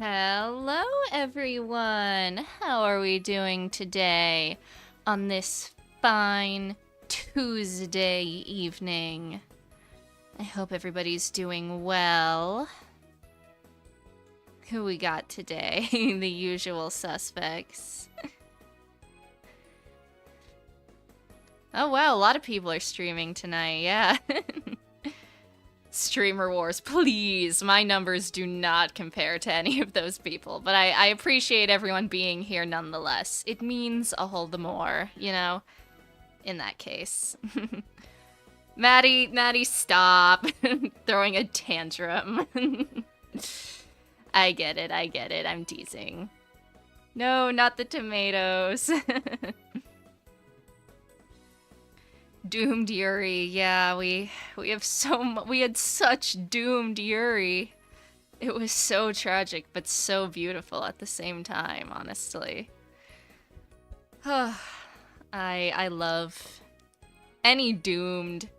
Hello, everyone. How are we doing today on this fine Tuesday evening? I hope everybody's doing well. Who we got today? The usual suspects. Oh wow, a lot of people are streaming tonight, yeah. Streamer Wars, please. My numbers do not compare to any of those people, but I appreciate everyone being here nonetheless. It means a whole the more, you know? In that case. Maddie, stop throwing a tantrum. I get it, I'm teasing. No, not the tomatoes. Doomed Yuri, yeah, we had such doomed Yuri. It was so tragic, but so beautiful at the same time, honestly. I love any doomed.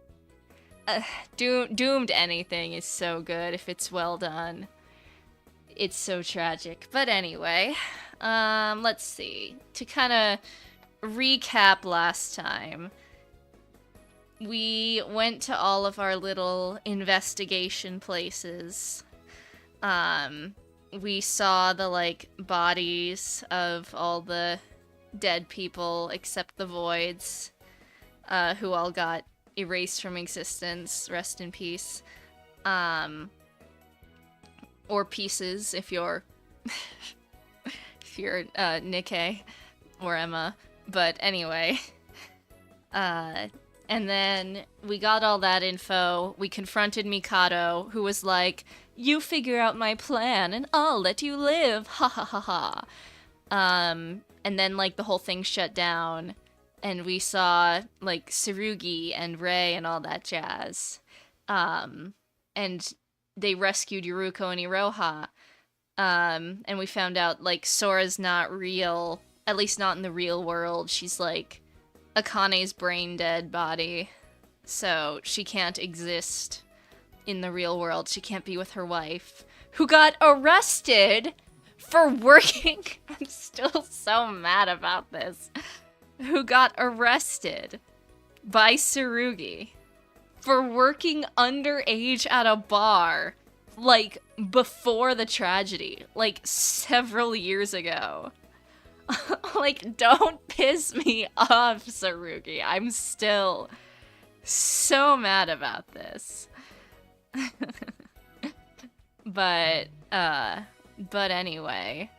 Doomed anything is so good if it's well done. It's so tragic. But anyway, let's see. To kind of recap last time, we went to all of our little investigation places. We saw the, like, bodies of all the dead people except the voids, who all got erased from existence. Rest in peace. Or pieces, if you're... if you're, Nikkei or Emma. But anyway... And then we got all that info. We confronted Mikado, who was like, "You figure out my plan, and I'll let you live. Ha ha ha ha." And then, like, the whole thing shut down, and we saw, like, Tsurugi and Rei and all that jazz. And they rescued Yuruko and Iroha. And we found out, like, Sora's not real, at least not in the real world. She's, like, Akane's brain-dead body, so she can't exist in the real world. She can't be with her wife, who got arrested for working... I'm still so mad about this. Who got arrested by Tsurugi for working underage at a bar, like, before the tragedy, like, several years ago. Like, don't piss me off, Tsurugi. I'm still so mad about this. But anyway.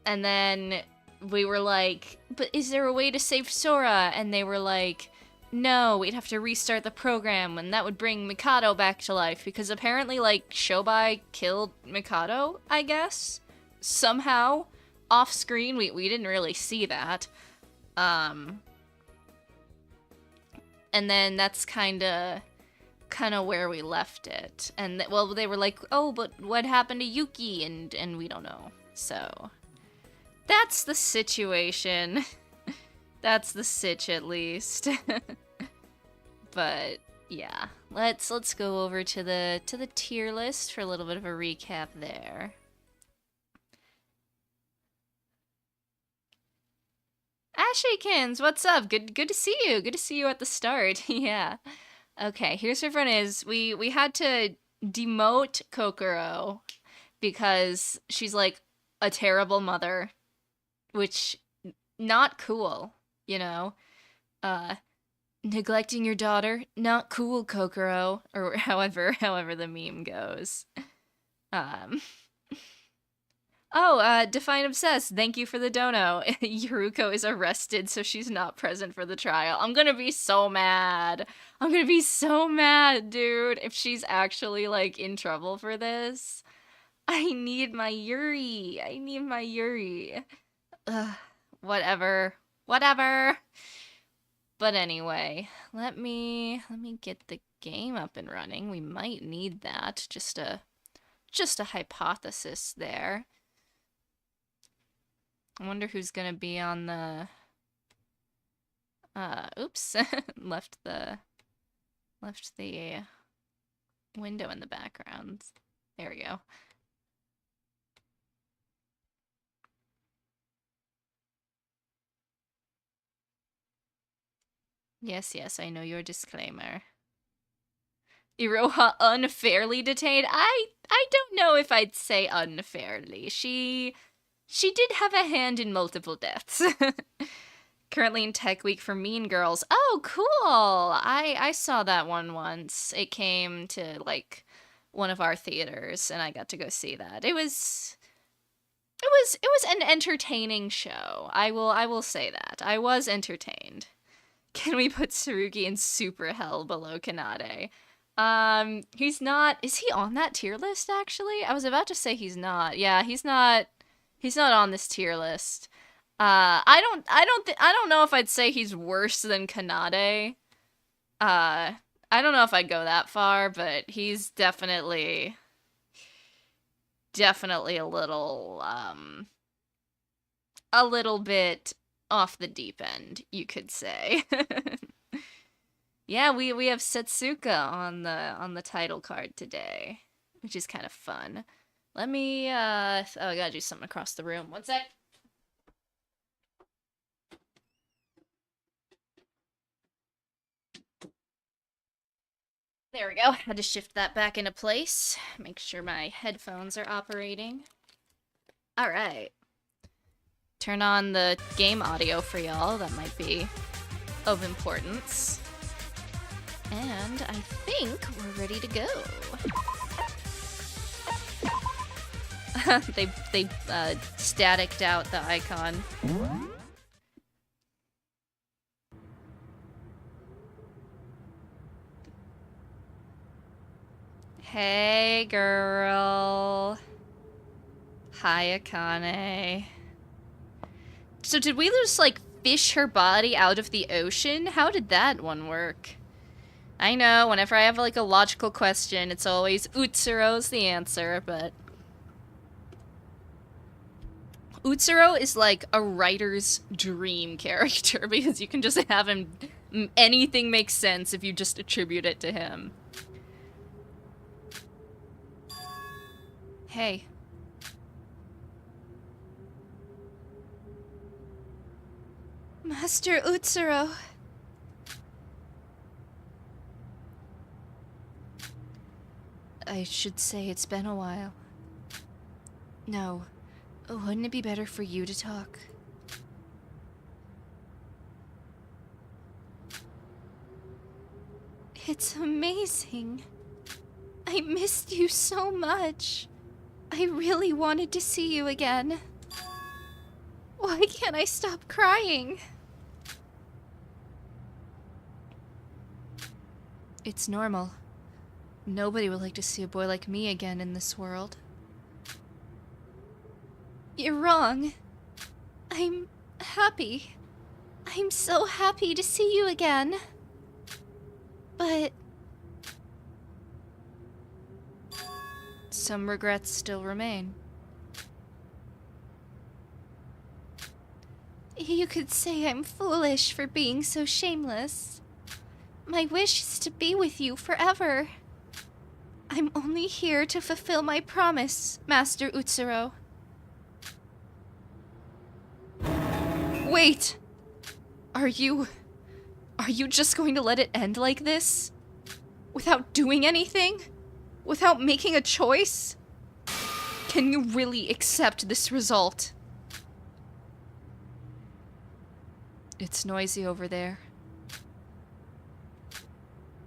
And then we were like, "But is there a way to save Sora?" And they were like, "No, we'd have to restart the program, and that would bring Mikado back to life." Because apparently, like, Showby killed Mikado, I guess? Somehow. Off screen, we didn't really see that. And then that's kinda where we left it. And well, they were like, "Oh, but what happened to Yuki?" And we don't know. So that's the situation. That's the sitch, at least. But yeah, let's go over to the tier list for a little bit of a recap there. Ashikins, what's up? Good to see you. Good to see you at the start. Yeah. Okay, here's what everyone is. We had to demote Kokoro because she's, like, a terrible mother, which, not cool, you know? Neglecting your daughter, not cool, Kokoro, or however the meme goes. Oh, Define Obsessed, thank you for the dono. Yuruko is arrested, so she's not present for the trial. I'm gonna be so mad. I'm gonna be so mad, dude, if she's actually, like, in trouble for this. I need my Yuri. I need my Yuri. Ugh, whatever. Whatever. But anyway, let me get the game up and running. We might need that. Just a hypothesis there. I wonder who's gonna be on the... oops. left the window in the background. There we go. Yes, yes, I know your disclaimer. Iroha unfairly detained? I don't know if I'd say unfairly. She did have a hand in multiple deaths. Currently in Tech Week for Mean Girls. Oh, cool! I saw that one once. It came to, like, one of our theaters, and I got to go see that. It was an entertaining show. I will say that. I was entertained. Can we put Tsurugi in super hell below Kanade? He's not. Is he on that tier list actually? I was about to say he's not. Yeah, he's not on this tier list. I don't know if I'd say he's worse than Kanade. I don't know if I'd go that far, but he's definitely a little bit off the deep end, you could say. Yeah, we have Setsuka on the title card today, which is kind of fun. Let me oh, I gotta do something across the room. One sec. There we go. Had to shift that back into place. Make sure my headphones are operating. All right. Turn on the game audio for y'all. That might be of importance. And I think we're ready to go. they staticked out the icon. Hey, girl. Hi, Akane. So did we just, like, fish her body out of the ocean? How did that one work? I know, whenever I have, like, a logical question, it's always Utsuro's the answer, but... Utsuro is, like, a writer's dream character, because you can just have him... Anything makes sense if you just attribute it to him. Hey. Master Utsuro. I should say it's been a while. No. Wouldn't it be better for you to talk? It's amazing. I missed you so much. I really wanted to see you again. Why can't I stop crying? It's normal. Nobody would like to see a boy like me again in this world. You're wrong. I'm happy. I'm so happy to see you again. But... some regrets still remain. You could say I'm foolish for being so shameless. My wish is to be with you forever. I'm only here to fulfill my promise, Master Utsuro. Wait! Are you just going to let it end like this? Without doing anything? Without making a choice? Can you really accept this result? It's noisy over there.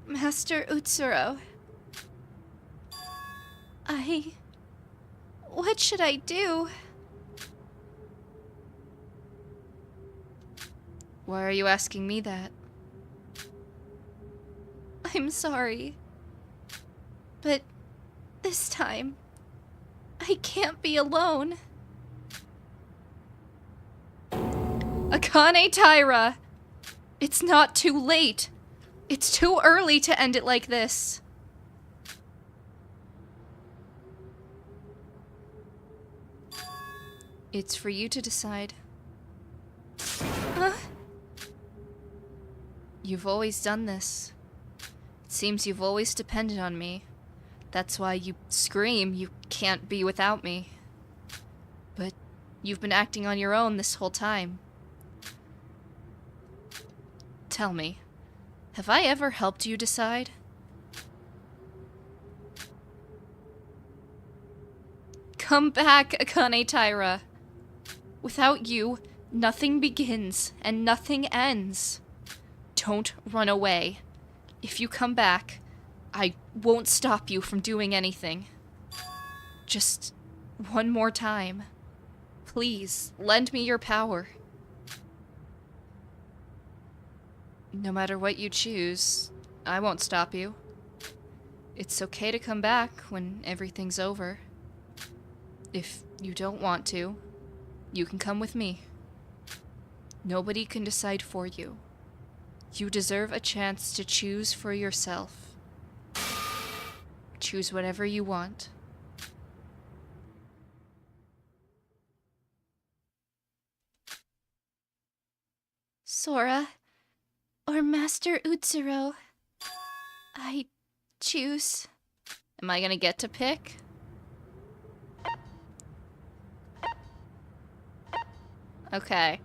Master Utsuro. What should I do? Why are you asking me that? I'm sorry. But this time, I can't be alone. Akane Taira! It's not too late. It's too early to end it like this. It's for you to decide. Huh? You've always done this. It seems you've always depended on me. That's why you scream you can't be without me. But you've been acting on your own this whole time. Tell me, Have I ever helped you decide? Come back, Akane Taira. Without you, nothing begins and nothing ends. Don't run away. If you come back, I won't stop you from doing anything. Just one more time. Please, lend me your power. No matter what you choose, I won't stop you. It's okay to come back when everything's over. If you don't want to, you can come with me. Nobody can decide for you. You deserve a chance to choose for yourself. Choose whatever you want. Sora, or Master Utsuro, I choose. Am I gonna get to pick? Okay.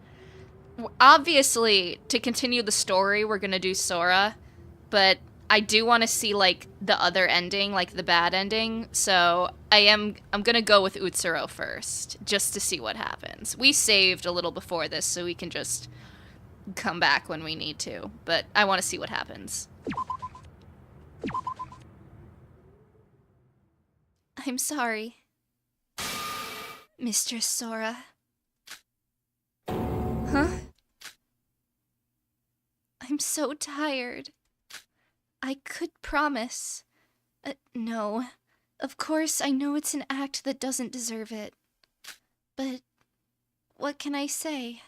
Obviously, to continue the story, we're gonna do Sora, but I do want to see, like, the other ending, like the bad ending, so I'm gonna go with Utsuro first, just to see what happens. We saved a little before this, so we can just come back when we need to, but I want to see what happens. I'm sorry, Mr. Sora. Huh? I'm so tired. I could promise. No. Of course, I know it's an act that doesn't deserve it. But what can I say?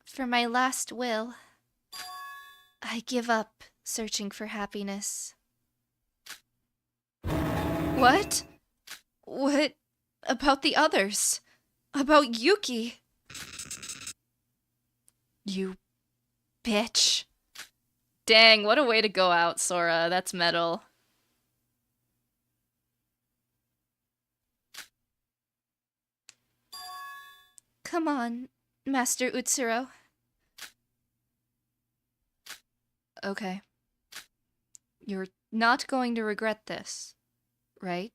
For my last will, I give up searching for happiness. What? What about the others? About Yuki? You bitch. Dang, what a way to go out, Sora. That's metal. Come on, Master Utsuro. Okay. You're not going to regret this, right?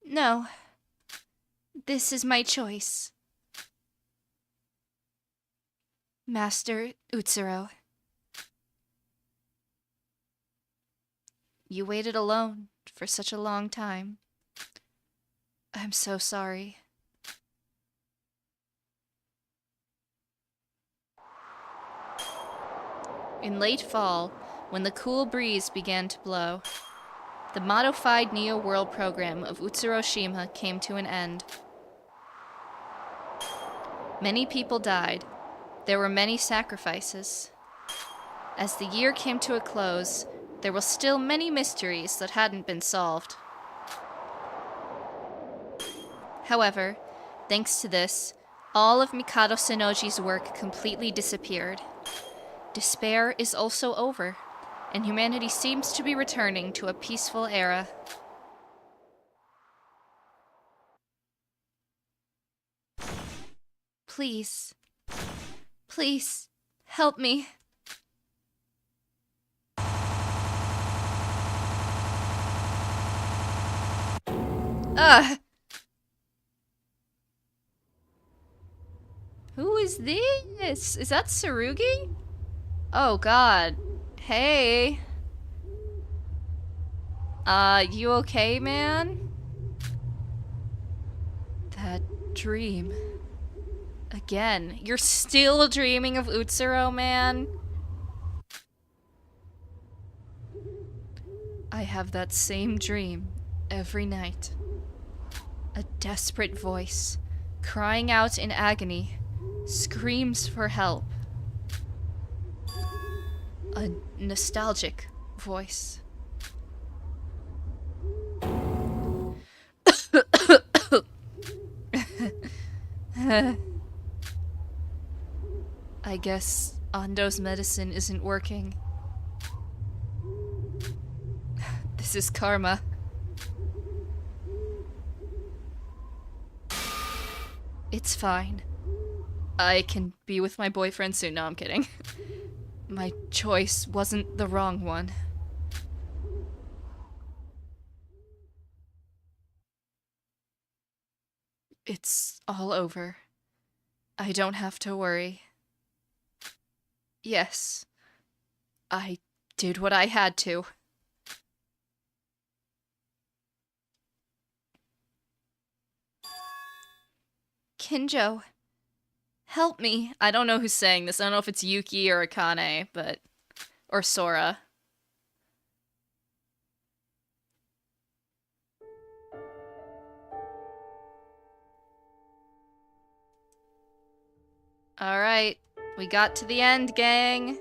No. This is my choice. Master Utsuro. You waited alone for such a long time. I'm so sorry. In late fall, when the cool breeze began to blow, the modified Neo World program of Utsuroshima came to an end. Many people died. There were many sacrifices. As the year came to a close, there were still many mysteries that hadn't been solved. However, thanks to this, all of Mikado Sennoji's work completely disappeared. Despair is also over, and humanity seems to be returning to a peaceful era. Please. Please, help me. Who is this? Is that Tsurugi? Oh god. Hey. You okay, man? That dream. Again, you're still dreaming of Utsuro, man? I have that same dream every night. A desperate voice, crying out in agony, screams for help. A nostalgic voice. I guess Ando's medicine isn't working. This is karma. It's fine. I can be with my boyfriend soon. No, I'm kidding. My choice wasn't the wrong one. It's all over. I don't have to worry. Yes, I did what I had to. Kinjo, help me. I don't know who's saying this. I don't know if it's Yuki or Akane, but... or Sora. Alright, we got to the end, gang.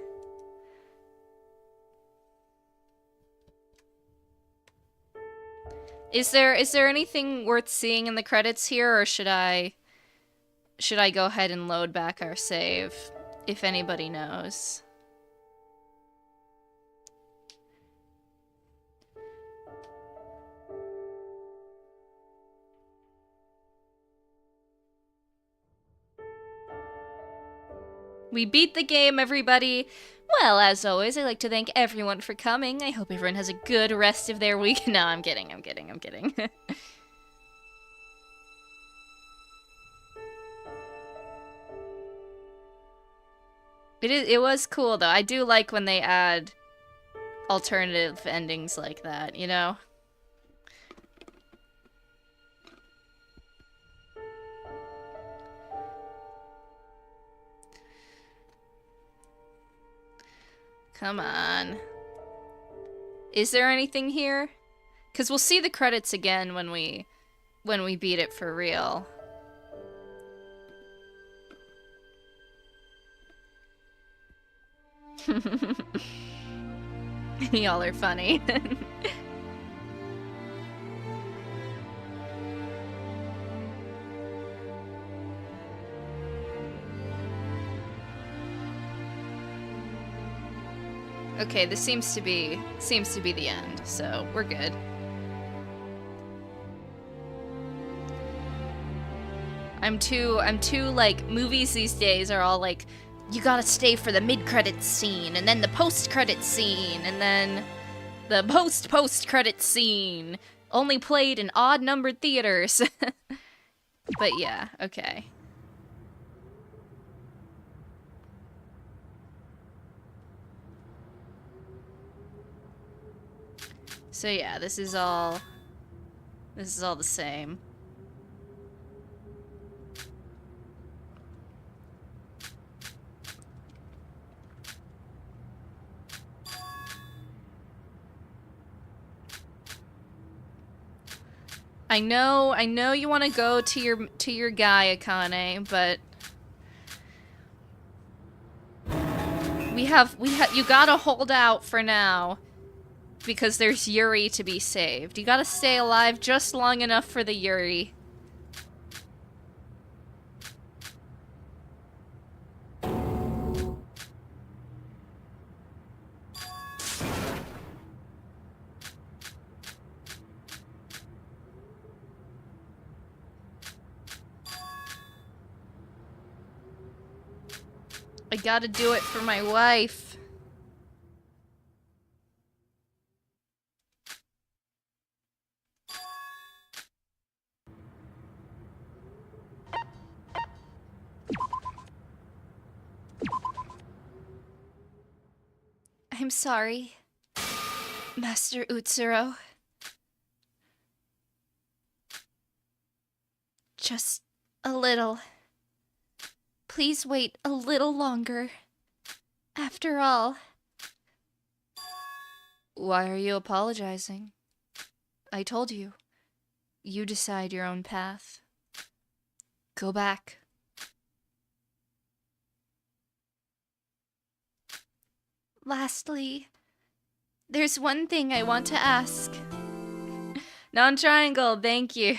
Is there anything worth seeing in the credits here, or should I go ahead and load back our save, if anybody knows? We beat the game, everybody! Well, as always, I'd like to thank everyone for coming. I hope everyone has a good rest of their week. No, I'm kidding. It was cool, though. I do like when they add alternative endings like that, you know? Come on. Is there anything here? Because we'll see the credits again when we beat it for real. Y'all are funny. Okay, this seems to be the end, so we're good. I'm too like, movies these days are all like, you gotta stay for the mid-credits scene, and then the post-credits scene, and then the post-credits scene. Only played in odd-numbered theaters. But yeah, okay. So yeah, this is all the same. I know you want to go to your guy, Akane, but you gotta hold out for now. Because there's Yuri to be saved. You gotta stay alive just long enough for the Yuri. I gotta do it for my wife. I'm sorry, Master Utsuro. Just a little. Please wait a little longer. After all... Why are you apologizing? I told you. You decide your own path. Go back. Lastly, there's one thing I want to ask. Non-triangle, thank you.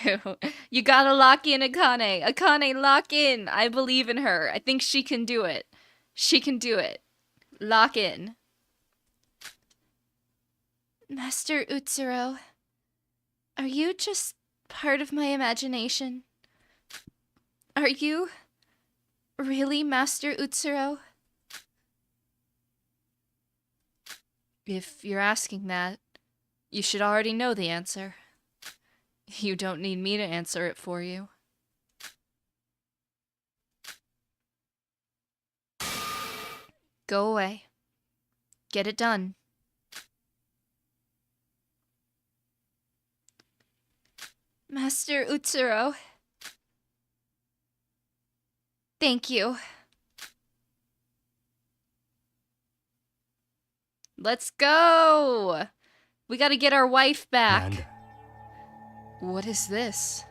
You gotta lock in Akane. Akane, lock in. I believe in her. I think she can do it. She can do it. Lock in. Master Utsuro, are you just part of my imagination? Are you Really, Master Utsuro? If you're asking that, you should already know the answer. You don't need me to answer it for you. Go away. Get it done. Master Utsuro. Thank you. Let's go! We gotta get our wife back. What is this?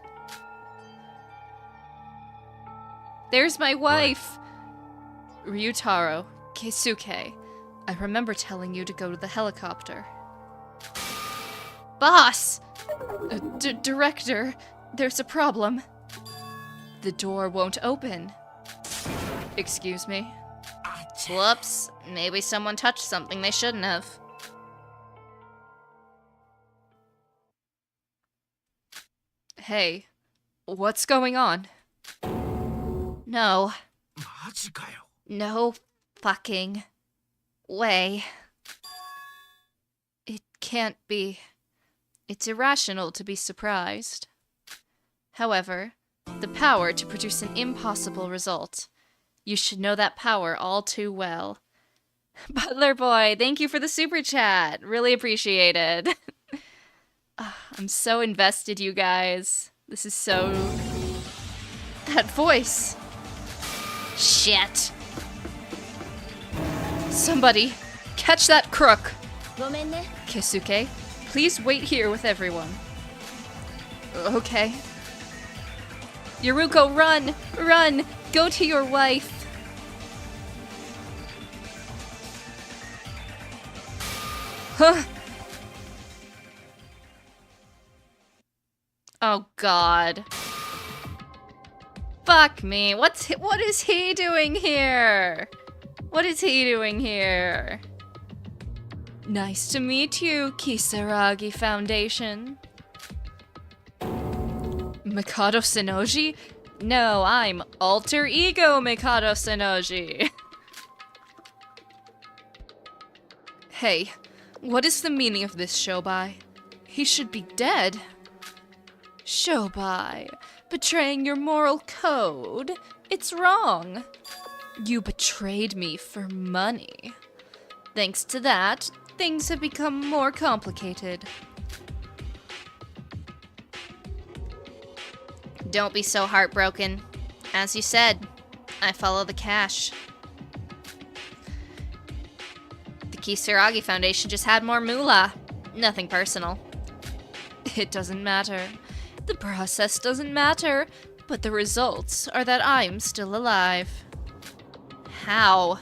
There's my wife! Ryutaro, Keisuke, I remember telling you to go to the helicopter. Boss! Director, there's a problem. The door won't open. Excuse me? Whoops, maybe someone touched something they shouldn't have. Hey, what's going on? No. No fucking way. It can't be. It's irrational to be surprised. However, the power to produce an impossible result. You should know that power all too well. Butler Boy, thank you for the super chat. Really appreciated. I'm so invested, you guys. This is so... That voice. Shit. Somebody, catch that crook. Keisuke, please wait here with everyone. Okay. Yuruko, run! Run! Go to your wife! Huh! Oh god. Fuck me. What is he doing here? What is he doing here? Nice to meet you, Kisaragi Foundation. Mikado Sennoji? No, I'm alter ego Mikado Sennoji. Hey, what is the meaning of this, Showby? He should be dead. Showby, betraying your moral code? It's wrong. You betrayed me for money. Thanks to that, things have become more complicated. Don't be so heartbroken. As you said, I follow the cash. The Kisaragi Foundation just had more moolah. Nothing personal. It doesn't matter. The process doesn't matter, but the results are that I'm still alive. How?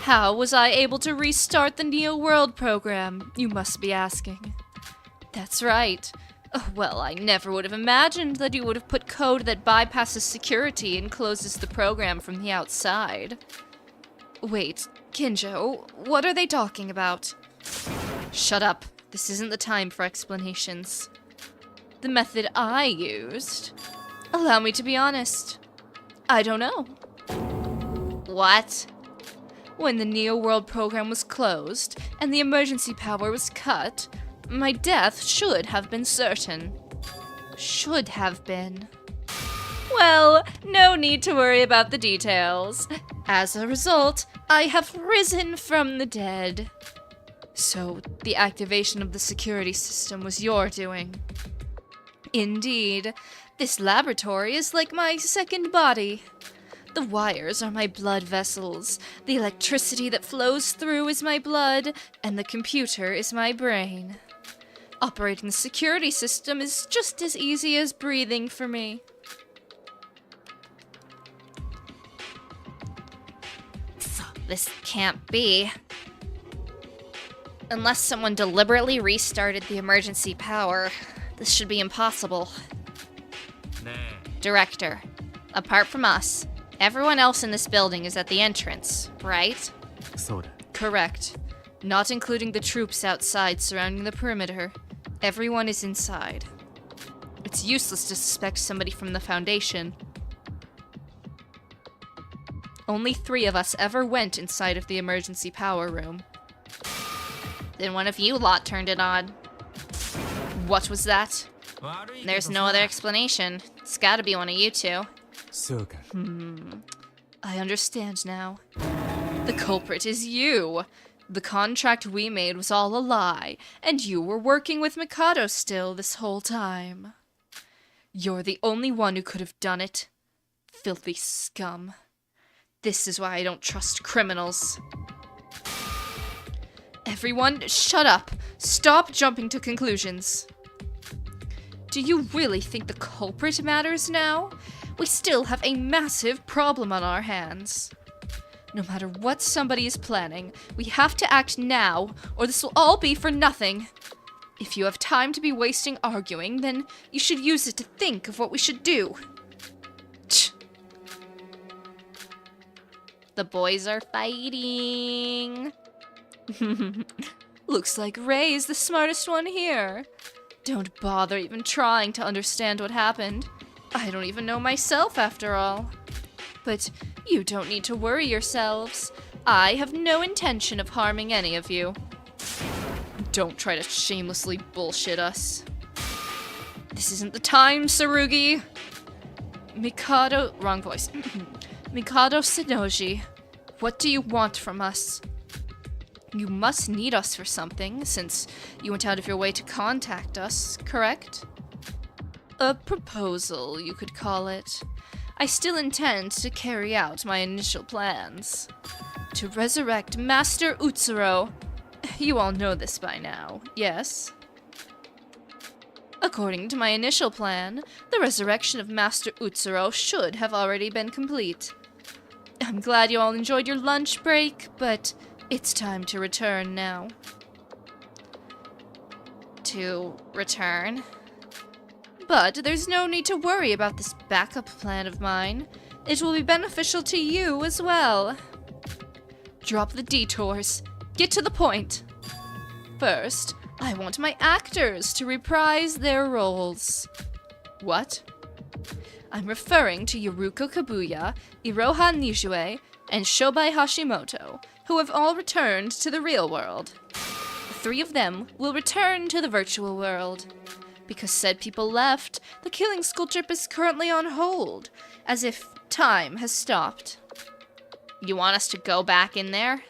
How was I able to restart the Neo World program, you must be asking? That's right. Well, I never would have imagined that you would have put code that bypasses security and closes the program from the outside. Wait, Kinjo, what are they talking about? Shut up. This isn't the time for explanations. The method I used? Allow me to be honest. I don't know. What? When the Neo World program was closed and the emergency power was cut, my death should have been certain. Should have been. Well, no need to worry about the details. As a result, I have risen from the dead. So, the activation of the security system was your doing. Indeed, this laboratory is like my second body. The wires are my blood vessels, the electricity that flows through is my blood, and the computer is my brain. Operating the security system is just as easy as breathing for me. This can't be. Unless someone deliberately restarted the emergency power, this should be impossible. Director, apart from us, everyone else in this building is at the entrance, right? Correct. Not including the troops outside surrounding the perimeter. Everyone is inside. It's useless to suspect somebody from the Foundation. Only 3 of us ever went inside of the emergency power room. Then one of you lot turned it on. What was that? There's no other explanation. It's gotta be one of you two. I understand now. The culprit is you. The contract we made was all a lie, and you were working with Mikado still this whole time. You're the only one who could have done it. Filthy scum. This is why I don't trust criminals. Everyone, shut up. Stop jumping to conclusions. Do you really think the culprit matters now? We still have a massive problem on our hands. No matter what somebody is planning, we have to act now, or this will all be for nothing. If you have time to be wasting arguing, then you should use it to think of what we should do. Tch. The boys are fighting. Looks like Ray is the smartest one here. Don't bother even trying to understand what happened. I don't even know myself after all. But you don't need to worry yourselves. I have no intention of harming any of you. Don't try to shamelessly bullshit us. This isn't the time, Tsurugi. Mikado... Wrong voice. Mikado Senoji, what do you want from us? You must need us for something, since you went out of your way to contact us, correct? A proposal, you could call it. I still intend to carry out my initial plans. To resurrect Master Utsuro. You all know this by now, yes? According to my initial plan, the resurrection of Master Utsuro should have already been complete. I'm glad you all enjoyed your lunch break, but it's time to return now. To return? But there's no need to worry about this backup plan of mine. It will be beneficial to you as well. Drop the detours. Get to the point. First, I want my actors to reprise their roles. What? I'm referring to Yuruko Kabuya, Iroha Nijue, and Showby Hashimoto, who have all returned to the real world. The 3 of them will return to the virtual world. Because said people left, the Killing School trip is currently on hold, as if time has stopped. You want us to go back in there?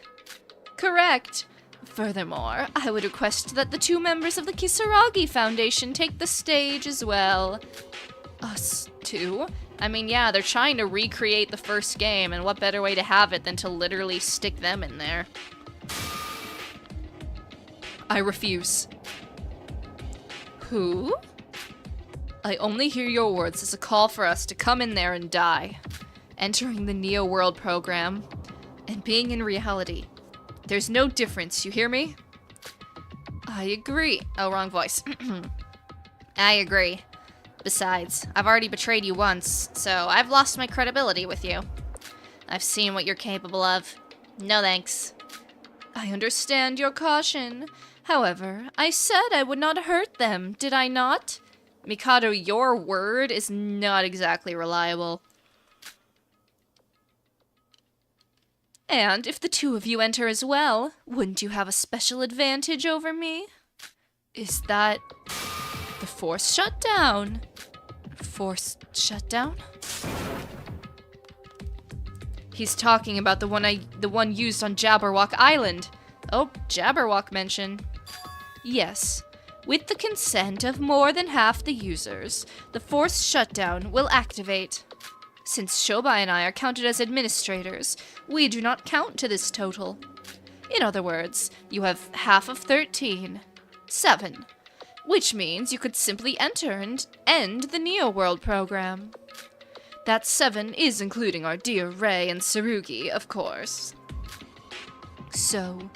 Correct. Furthermore, I would request that the 2 members of the Kisaragi Foundation take the stage as well. Us too? I mean, yeah, they're trying to recreate the first game, and what better way to have it than to literally stick them in there? I refuse. Who? I only hear your words as a call for us to come in there and die. Entering the Neo World program, and being in reality. There's no difference, you hear me? I agree. Oh, wrong voice. I agree. Besides, I've already betrayed you once, so I've lost my credibility with you. I've seen what you're capable of. No thanks. I understand your caution. However, I said I would not hurt them, did I not? Mikado, your word is not exactly reliable. And if the 2 of you enter as well, wouldn't you have a special advantage over me? Is that the force shutdown? Force shutdown? He's talking about the one used on Jabberwock Island. Oh, Jabberwock mention. Yes. With the consent of more than half the users, the force shutdown will activate. Since Showby and I are counted as administrators, we do not count to this total. In other words, you have half of 13. 7. Which means you could simply enter and end the Neo World program. That 7 is including our dear Ray and Tsurugi, of course. So,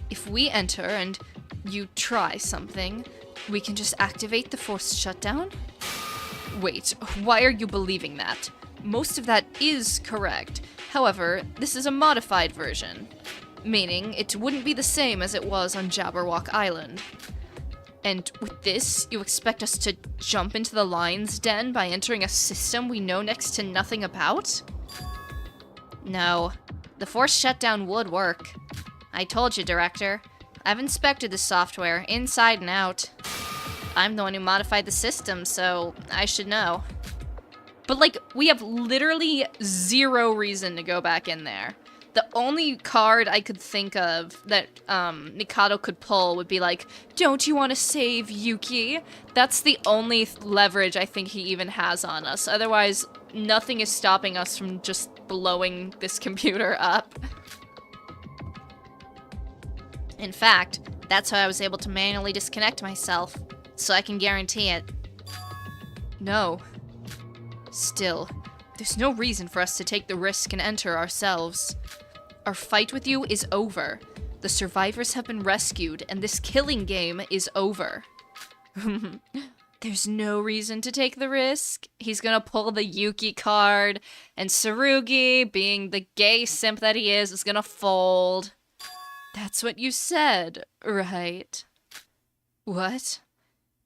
if we enter and you try something, we can just activate the forced shutdown? Wait, why are you believing that? Most of that is correct. However, this is a modified version, meaning it wouldn't be the same as it was on Jabberwock Island. And with this, you expect us to jump into the lion's den by entering a system we know next to nothing about? No, the forced shutdown would work. I told you, Director. I've inspected the software, inside and out. I'm the one who modified the system, so I should know. But, like, we have literally zero reason to go back in there. The only card I could think of that Mikado could pull would be like, don't you want to save Yuki? That's the only leverage I think he even has on us. Otherwise, nothing is stopping us from just blowing this computer up. In fact, that's how I was able to manually disconnect myself, so I can guarantee it. No. Still, there's no reason for us to take the risk and enter ourselves. Our fight with you is over. The survivors have been rescued, and this killing game is over. There's no reason to take the risk. He's gonna pull the Yuki card, and Tsurugi, being the gay simp that he is gonna fold. That's what you said, right? What?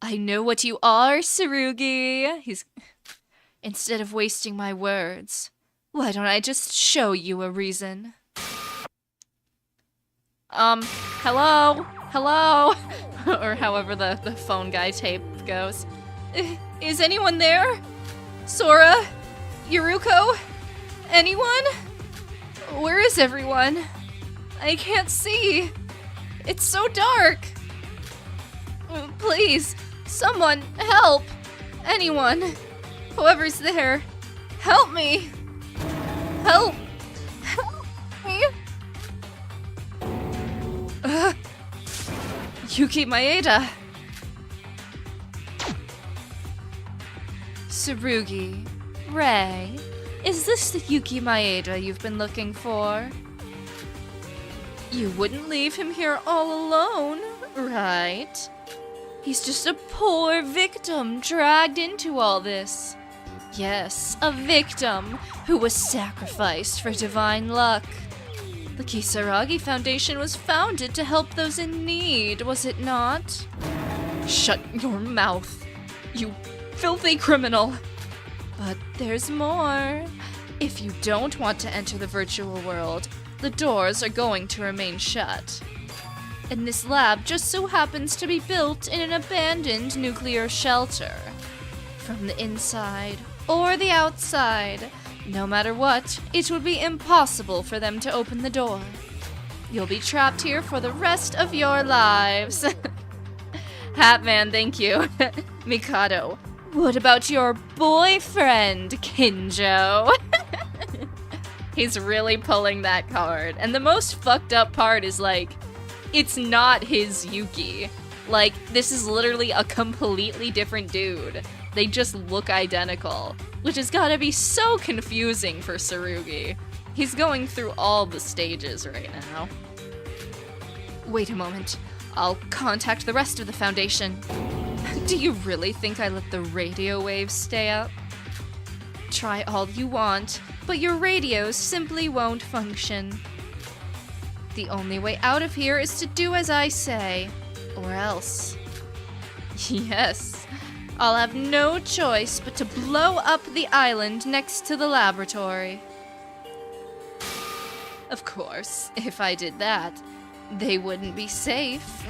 I know what you are, Tsurugi. Instead of wasting my words, why don't I just show you a reason? Hello? Hello? Or however the phone guy tape goes. Is anyone there? Sora? Yuruko? Anyone? Where is everyone? I can't see. It's so dark. Please, someone, help. Anyone. Whoever's there, help me. Help. Help me. Yuki Maeda. Tsurugi. Ray. Is this the Yuki Maeda you've been looking for? You wouldn't leave him here all alone, right? He's just a poor victim dragged into all this. Yes, a victim who was sacrificed for divine luck. The Kisaragi Foundation was founded to help those in need, was it not? Shut your mouth, you filthy criminal! But there's more. If you don't want to enter the virtual world, the doors are going to remain shut. And this lab just so happens to be built in an abandoned nuclear shelter. From the inside or the outside, no matter what, it would be impossible for them to open the door. You'll be trapped here for the rest of your lives. Hatman, thank you. Mikado, what about your boyfriend, Kinjo? He's really pulling that card. And the most fucked up part is, like, it's not his Yuki. Like, this is literally a completely different dude. They just look identical, which has gotta be so confusing for Tsurugi. He's going through all the stages right now. Wait a moment. I'll contact the rest of the Foundation. Do you really think I let the radio waves stay up? Try all you want, but your radios simply won't function. The only way out of here is to do as I say, or else. Yes, I'll have no choice but to blow up the island next to the laboratory. Of course, if I did that, they wouldn't be safe.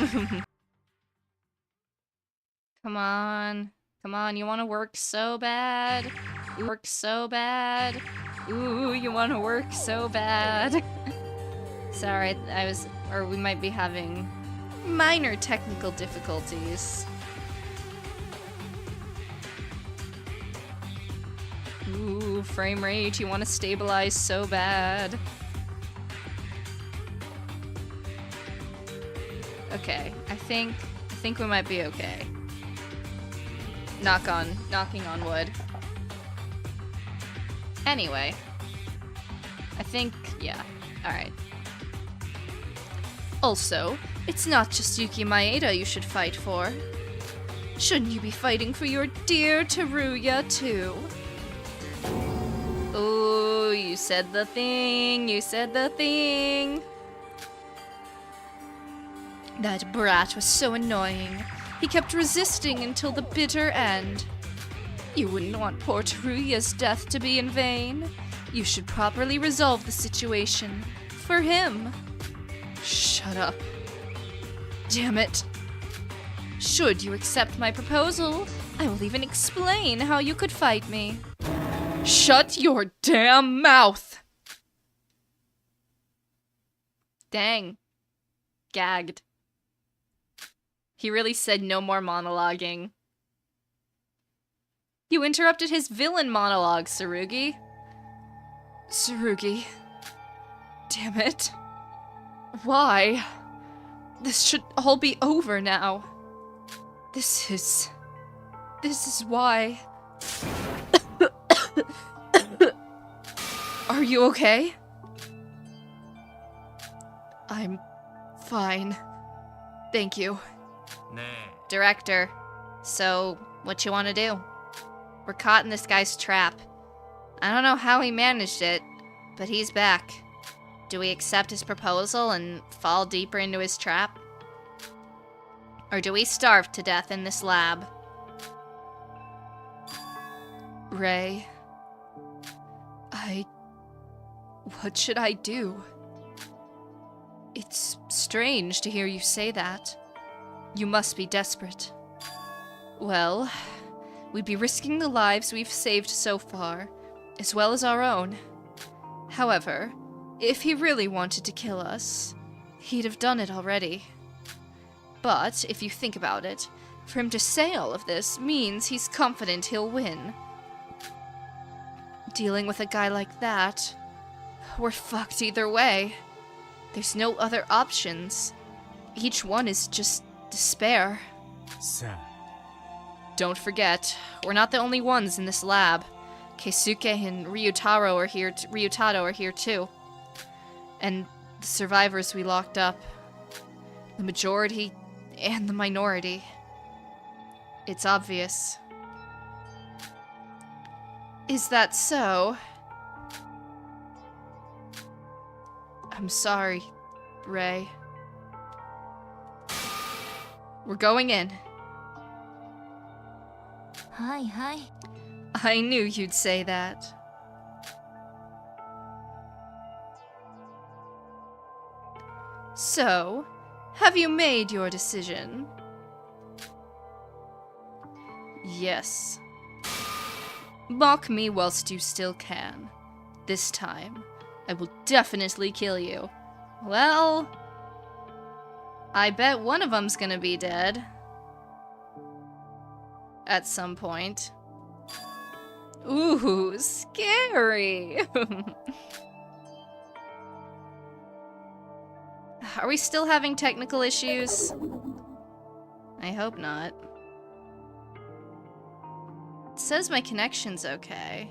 Come on. Come on, you want to work so bad? Work so bad? Ooh, you want to work so bad? Sorry, we might be having minor technical difficulties. Ooh, frame rate, you want to stabilize so bad. Okay, I think we might be okay. Knocking on wood. Anyway, I think, yeah, alright. Also, it's not just Yuki Maeda you should fight for. Shouldn't you be fighting for your dear Teruya, too? Ooh, you said the thing, you said the thing. That brat was so annoying. He kept resisting until the bitter end. You wouldn't want poor Teruya's death to be in vain. You should properly resolve the situation. For him. Shut up. Damn it. Should you accept my proposal, I will even explain how you could fight me. Shut your damn mouth! Dang. Gagged. He really said no more monologuing. You interrupted his villain monologue, Tsurugi. Tsurugi. Damn it. Why? This should all be over now. This is why. Are you okay? I'm fine. Thank you. Director, so what you want to do? We're caught in this guy's trap. I don't know how he managed it, but he's back. Do we accept his proposal and fall deeper into his trap? Or do we starve to death in this lab? Ray... What should I do? It's strange to hear you say that. You must be desperate. Well, we'd be risking the lives we've saved so far, as well as our own. However, if he really wanted to kill us, he'd have done it already. But, if you think about it, for him to say all of this means he's confident he'll win. Dealing with a guy like that, we're fucked either way. There's no other options. Each one is just despair. Sad. Don't forget, we're not the only ones in this lab. Keisuke and Ryutaro are here too. And the survivors we locked up. The majority and the minority. It's obvious. Is that so? I'm sorry, Ray. We're going in. Hi. I knew you'd say that. So, have you made your decision? Yes. Mock me whilst you still can. This time, I will definitely kill you. Well, I bet one of them's gonna be dead. At some point. Ooh, scary! Are we still having technical issues? I hope not. It says my connection's okay.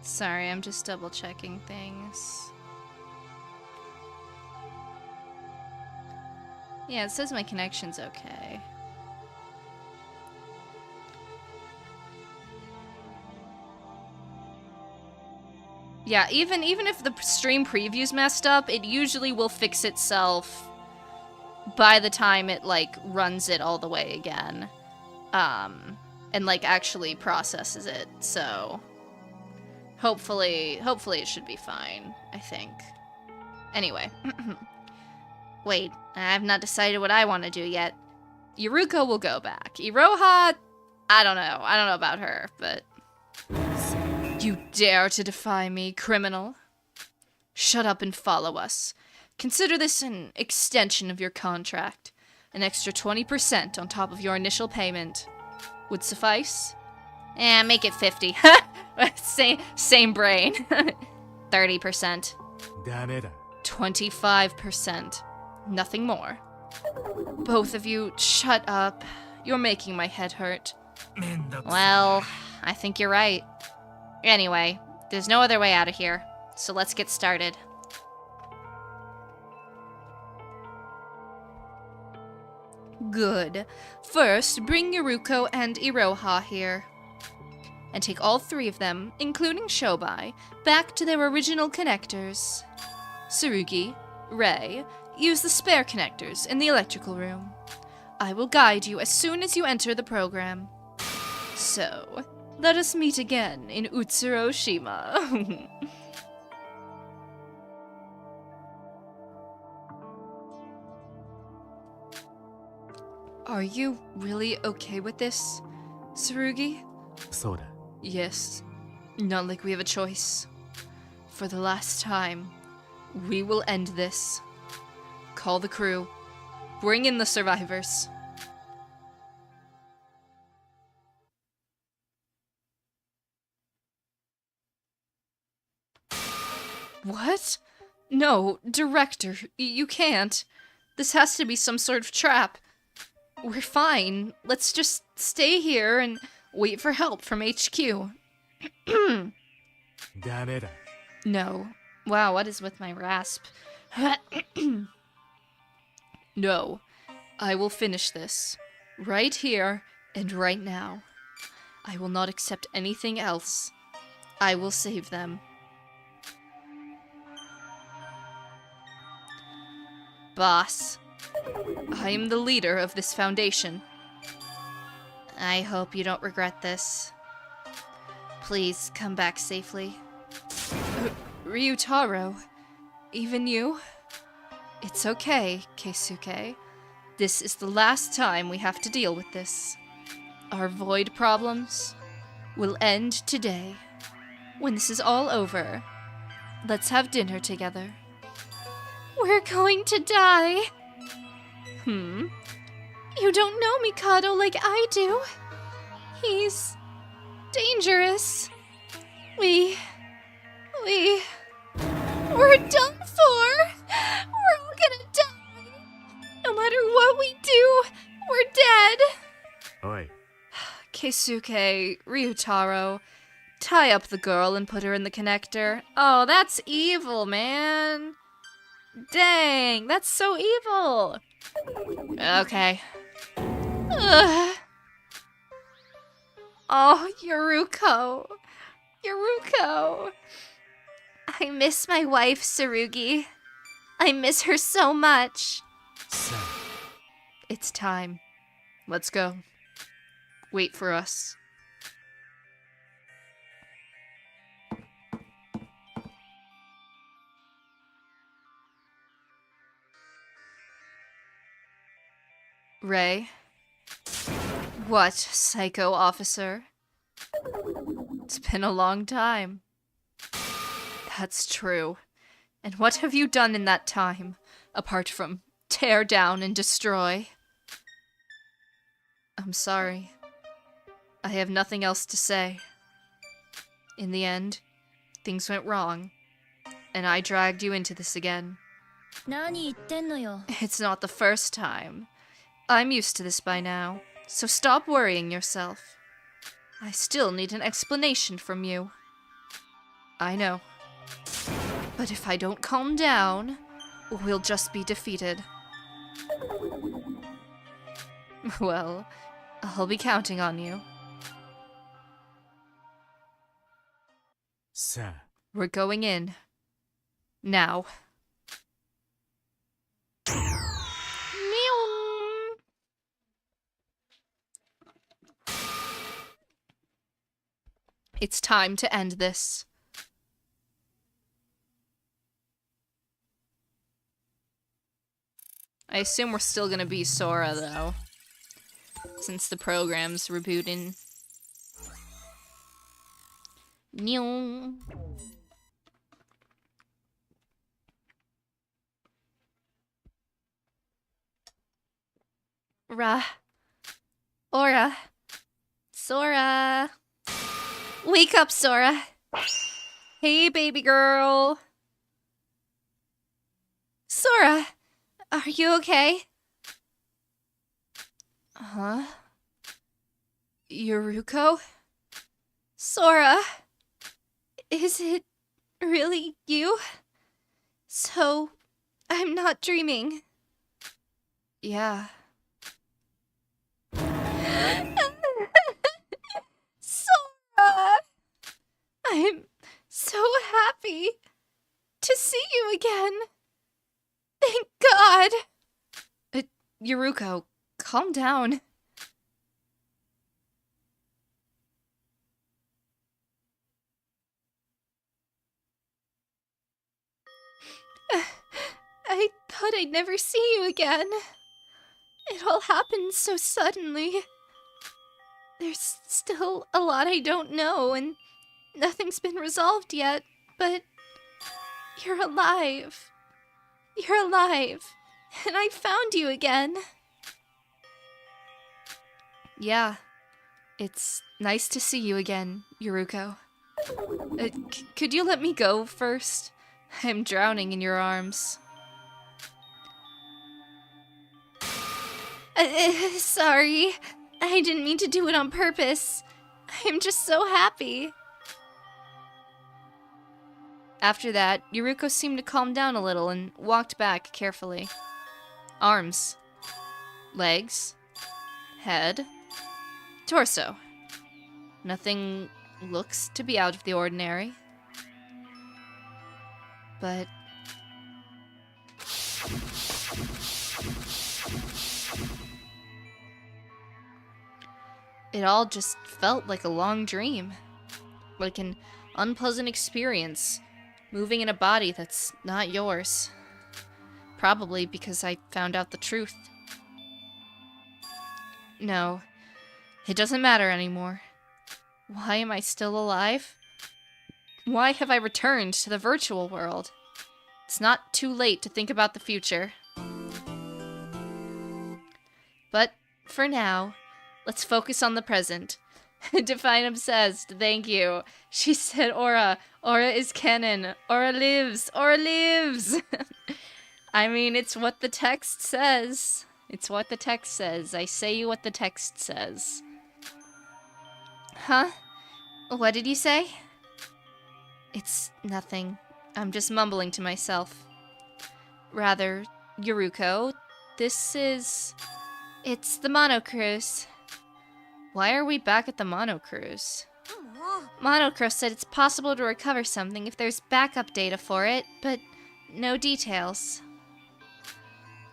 Sorry, I'm just double checking things. Yeah, it says my connection's okay. Yeah, even if the stream preview's messed up, it usually will fix itself by the time it, like, runs it all the way again. And, like, actually processes it, so... Hopefully it should be fine, I think. Anyway. Wait, I've not decided what I want to do yet. Yuruko will go back. Iroha, I don't know. I don't know about her, but... You dare to defy me, criminal? Shut up and follow us. Consider this an extension of your contract. An extra 20% on top of your initial payment. Would suffice? Make it 50. Same brain. 30%. 25%. Nothing more. Both of you, shut up. You're making my head hurt. Well, I think you're right. Anyway, there's no other way out of here, so let's get started. Good. First, bring Yuruko and Iroha here. And take all three of them, including Showby, back to their original connectors. Tsurugi, Ray, use the spare connectors in the electrical room. I will guide you as soon as you enter the program. So, Let us meet again in Utsuroshima. Are you really okay with this, Tsurugi? Soda. Yes. Not like we have a choice. For the last time, we will end this. Call the crew. Bring in the survivors. What? No, director, you can't. This has to be some sort of trap. We're fine. Let's just stay here and wait for help from HQ. No. Wow, what is with my rasp? No. I will finish this. Right here and right now. I will not accept anything else. I will save them. Boss, I am the leader of this foundation. I hope you don't regret this. Please come back safely. Ryutaro, even you? It's okay, Keisuke. This is the last time we have to deal with this. Our void problems will end today. When this is all over, let's have dinner together. We're going to die. You don't know Mikado like I do. He's dangerous. We're done for. We're all gonna die. No matter what we do, we're dead. Oi. Keisuke, Ryutaro, tie up the girl and put her in the connector. Oh, that's evil, man. Dang, that's so evil. Okay. Ugh. Oh, Yuruko. Yuruko. I miss my wife, Tsurugi. I miss her so much. It's time. Let's go. Wait for us. Ray? What, psycho officer? It's been a long time. That's true. And what have you done in that time, apart from tear down and destroy? I'm sorry. I have nothing else to say. In the end, things went wrong, and I dragged you into this again. It's not the first time. I'm used to this by now, so stop worrying yourself. I still need an explanation from you. I know. But if I don't calm down, we'll just be defeated. Well, I'll be counting on you. We're going in. Now. It's time to end this. I assume we're still gonna be Sora, though. Since the program's rebooting. Meow. Ora. Sora. Wake up, Sora. Hey, baby girl. Sora, are you okay? Huh? Yuruko? Sora? Is it really you? So, I'm not dreaming. Yeah. Sora! I'm so happy to see you again. Thank God. Yuruko, calm down. thought I'd never see you again. It all happened so suddenly. There's still a lot I don't know, and nothing's been resolved yet, but you're alive. You're alive, and I found you again. Yeah, it's nice to see you again, Yuruko. Could you let me go first? I'm drowning in your arms. Sorry. I didn't mean to do it on purpose. I'm just so happy. After that, Yuruko seemed to calm down a little and walked back carefully. Arms. Legs. Head. Torso. Nothing looks to be out of the ordinary. But it all just felt like a long dream. Like an unpleasant experience, moving in a body that's not yours. Probably because I found out the truth. No, it doesn't matter anymore. Why am I still alive? Why have I returned to the virtual world? It's not too late to think about the future. But for now, let's focus on the present. Define obsessed, thank you. She said Aura. Aura is canon. Aura lives. Aura lives! I mean, it's what the text says. It's what the text says. I say what the text says. Huh? What did you say? It's nothing. I'm just mumbling to myself. Rather, Yuruko, this is... It's the Mono Cruise. Why are we back at the Mono Cruise? Monocro said it's possible to recover something if there's backup data for it, but no details.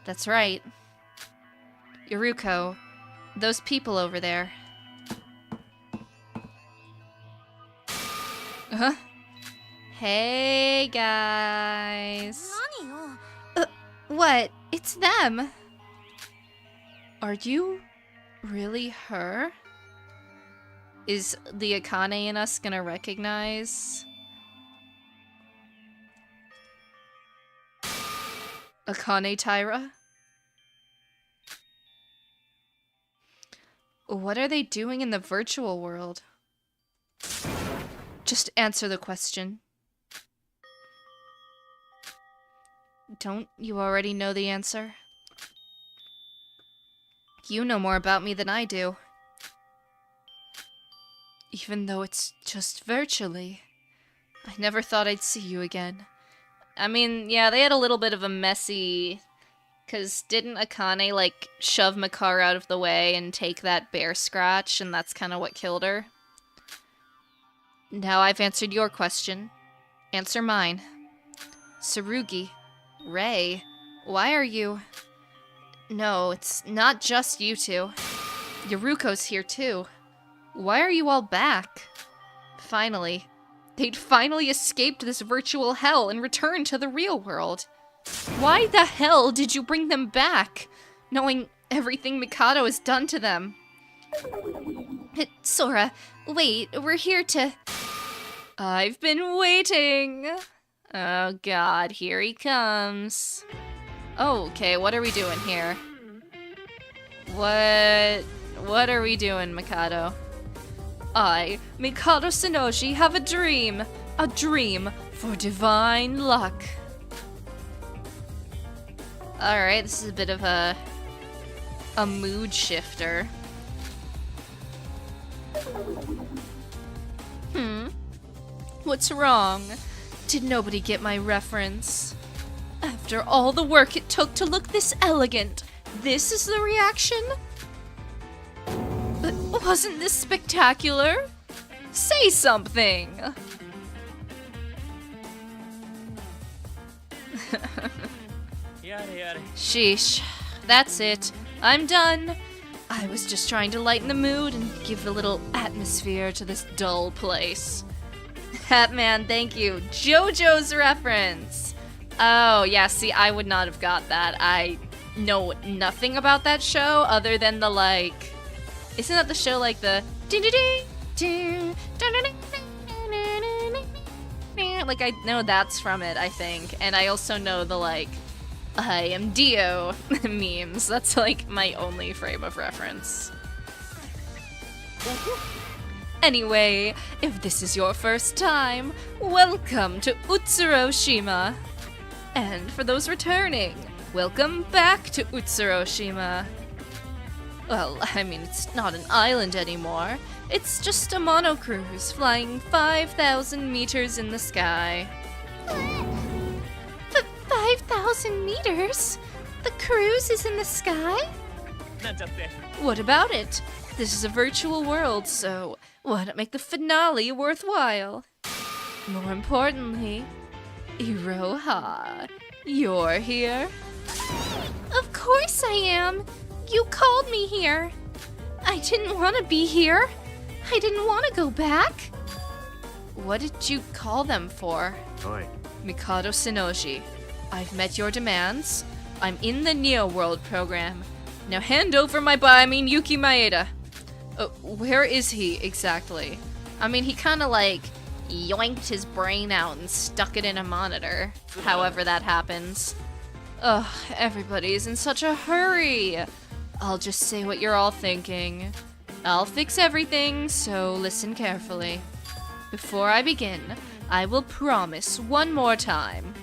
That's right. Yuruko, those people over there. Huh? Hey, guys. What? It's them. Are you really her? Is the Akane in us gonna recognize? Akane Tyra? What are they doing in the virtual world? Just answer the question. Don't you already know the answer? You know more about me than I do. Even though it's just virtually. I never thought I'd see you again. I mean, yeah, they had a little bit of a messy... Because didn't Akane, like, shove Mikado out of the way and take that bear scratch, and that's kind of what killed her? Now I've answered your question. Answer mine. Tsurugi. Rei. Why are you... No, it's not just you two. Yuruko's here too. Why are you all back? Finally. They'd finally escaped this virtual hell and returned to the real world. Why the hell did you bring them back, knowing everything Mikado has done to them? Sora, wait, we're here to... I've been waiting. Oh god, here he comes. Oh, okay, what are we doing here? What are we doing, Mikado? I, Mikado Sonoji, have a dream for divine luck. Alright, this is a bit of a mood shifter. What's wrong? Did nobody get my reference? After all the work it took to look this elegant, this is the reaction? But wasn't this spectacular? Say something! Sheesh. That's it. I'm done. I was just trying to lighten the mood and give a little atmosphere to this dull place. Hatman, thank you. JoJo's reference. Oh, yeah, see, I would not have got that. I know nothing about that show other than the, like... Isn't that the show, like, the... Like, I know that's from it, I think. And I also know the, like, I am Dio memes. That's, like, my only frame of reference. Anyway, if this is your first time, welcome to Utsuroshima. And for those returning, welcome back to Utsuroshima. Well, I mean, it's not an island anymore. It's just a monocruise flying 5,000 meters in the sky. 5,000 meters? The cruise is in the sky? What about it? This is a virtual world, so why not make the finale worthwhile? More importantly, Iroha, you're here? Of course I am! You called me here! I didn't want to be here! I didn't want to go back! What did you call them for? Oi. Mikado Shinoji, I've met your demands. I'm in the Neo World program. Now hand over my Yuki Maeda. Where is he exactly? I mean, he kind of like yoinked his brain out and stuck it in a monitor. However that happens. Ugh, everybody's in such a hurry. I'll just say what you're all thinking. I'll fix everything, so listen carefully. Before I begin, I will promise one more time.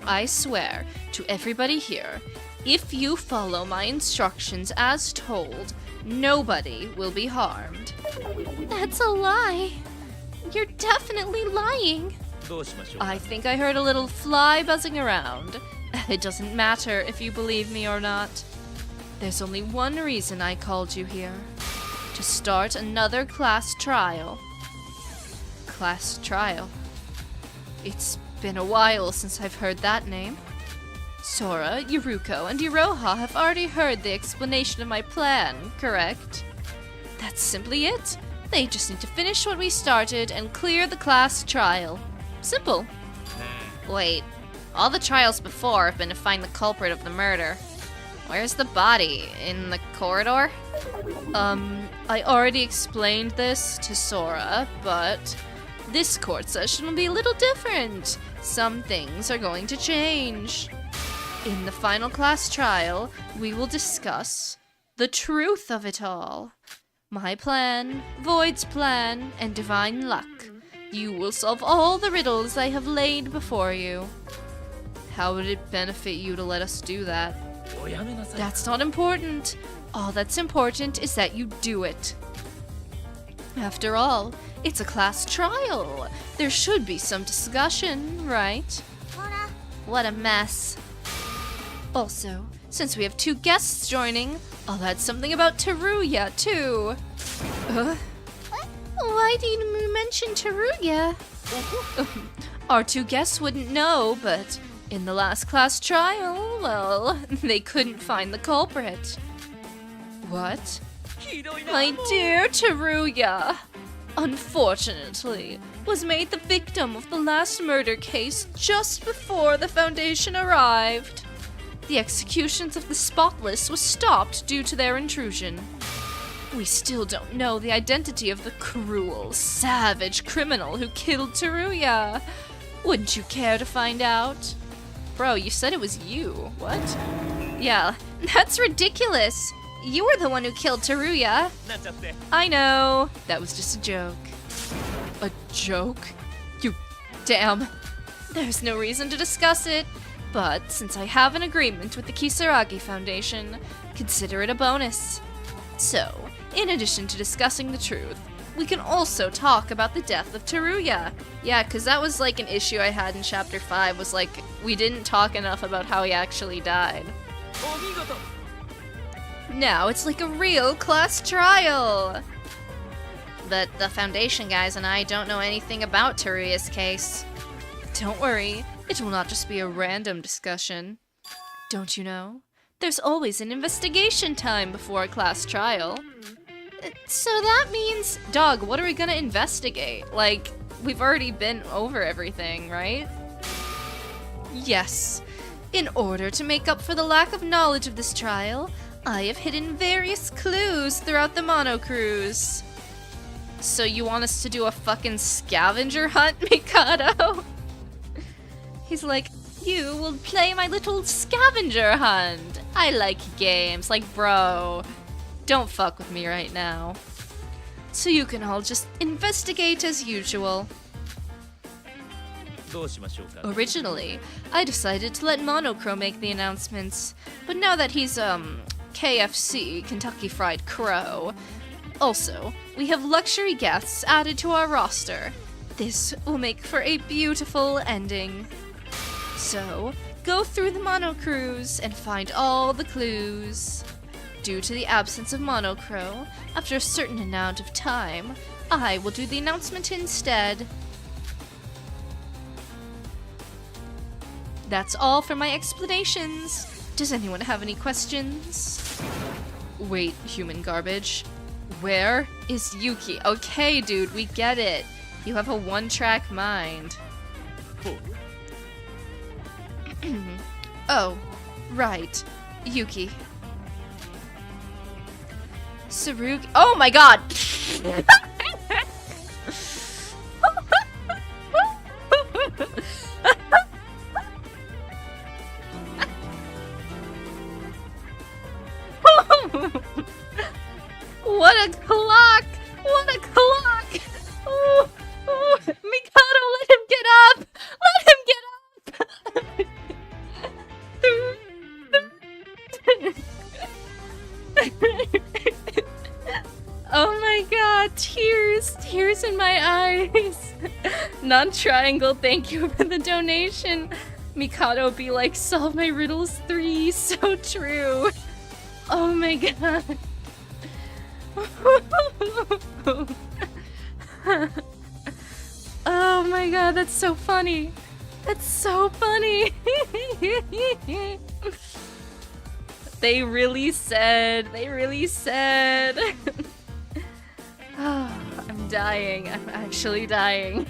I swear to everybody here, if you follow my instructions as told, nobody will be harmed. That's a lie. You're definitely lying. I think I heard a little fly buzzing around. It doesn't matter if you believe me or not. There's only one reason I called you here. To start another class trial. Class trial? It's been a while since I've heard that name. Sora, Yuruko, and Iroha have already heard the explanation of my plan, correct? That's simply it. They just need to finish what we started and clear the class trial. Simple. Wait, all the trials before have been to find the culprit of the murder. Where's the body? In the corridor? I already explained this to Sora, but this court session will be a little different. Some things are going to change. In the final class trial, we will discuss the truth of it all. My plan, Void's plan, and divine luck. You will solve all the riddles I have laid before you. How would it benefit you to let us do that? That's not important. All that's important is that you do it. After all, it's a class trial. There should be some discussion, right? What a mess. Also, since we have 2 guests joining, I'll add something about Teruya, too. Why did you mention Teruya? Our 2 guests wouldn't know, but in the last class trial, well, they couldn't find the culprit. What? My dear Teruya, unfortunately, was made the victim of the last murder case just before the Foundation arrived. The executions of the spotless was stopped due to their intrusion. We still don't know the identity of the cruel, savage criminal who killed Teruya. Wouldn't you care to find out? Bro, you said it was you. What? Yeah, that's ridiculous. You were the one who killed Teruya. I know. That was just a joke. A joke? You damn. There's no reason to discuss it. But since I have an agreement with the Kisaragi Foundation, consider it a bonus. So, in addition to discussing the truth, we can also talk about the death of Teruya. Yeah, because that was like an issue I had in Chapter 5, was like, we didn't talk enough about how he actually died. Now it's like a real class trial! But the Foundation guys and I don't know anything about Teruya's case. Don't worry, it will not just be a random discussion. Don't you know? There's always an investigation time before a class trial. So that means... Dog, what are we gonna investigate? Like, we've already been over everything, right? Yes. In order to make up for the lack of knowledge of this trial, I have hidden various clues throughout the Mono Cruise. So you want us to do a fucking scavenger hunt, Mikado? He's like, you will play my little scavenger hunt. I like games. Like, bro, don't fuck with me right now. So you can all just investigate as usual. Originally, I decided to let Monocro make the announcements, but now that he's, KFC, Kentucky Fried Crow. Also, we have luxury guests added to our roster. This will make for a beautiful ending. So, go through the Mono Cruise and find all the clues. Due to the absence of Monocro, after a certain amount of time, I will do the announcement instead. That's all for my explanations. Does anyone have any questions? Wait, human garbage. Where is Yuki? Okay, dude, we get it. You have a one-track mind. Oh, right. Yuki. Sarugi. Oh my god! What a clock! What a clock! Ooh, ooh. Mikado, let him get up! Let him get up! Oh my god, tears! Tears in my eyes! Non-triangle, thank you for the donation. Mikado be like, solve my riddles 3, so true. Oh my god. Oh my god, that's so funny. That's so funny. They really said. Oh, I'm dying. I'm actually dying.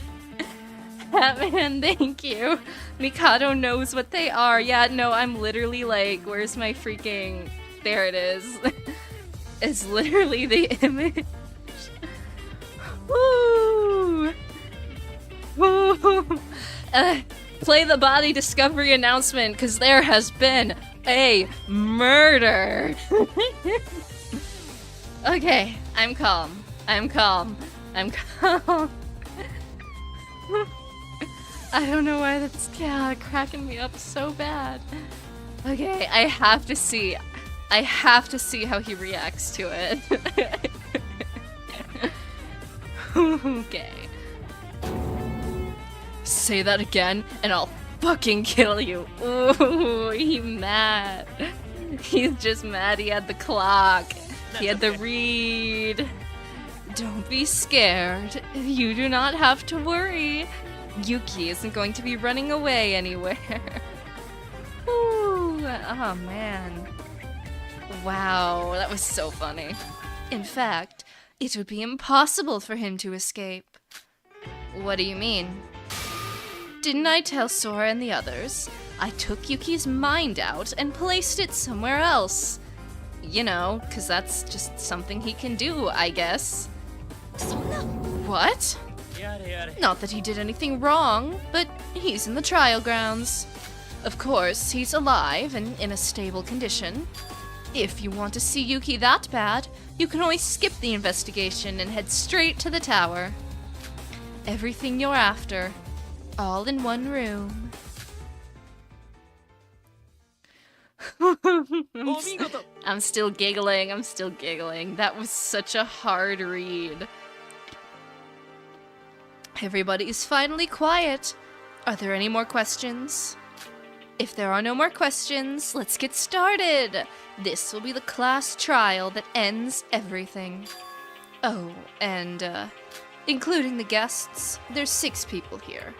Batman, thank you. Mikado knows what they are. Yeah, no, I'm literally like, where's my freaking... There it is. It's literally the image. Woo! Woo! Play the body discovery announcement, because there has been a murder. Okay, I'm calm. I'm calm. I don't know why that's cracking me up so bad. Okay, I have to see how he reacts to it. Okay. Say that again, and I'll fucking kill you. Ooh, he's mad. He's just mad he had the clock. He had the read. Don't be scared. You do not have to worry. Yuki isn't going to be running away anywhere. Ooh, oh man. Wow, that was so funny. In fact, it would be impossible for him to escape. What do you mean? Didn't I tell Sora and the others? I took Yuki's mind out and placed it somewhere else. You know, 'cause that's just something he can do, I guess. What? Not that he did anything wrong, but he's in the trial grounds. Of course, he's alive and in a stable condition. If you want to see Yuki that bad, you can always skip the investigation and head straight to the tower. Everything you're after, all in one room. I'm still giggling. That was such a hard read. Everybody's finally quiet. Are there any more questions? If there are no more questions, let's get started. This will be the class trial that ends everything. Oh, and, including the guests, there's 6 people here.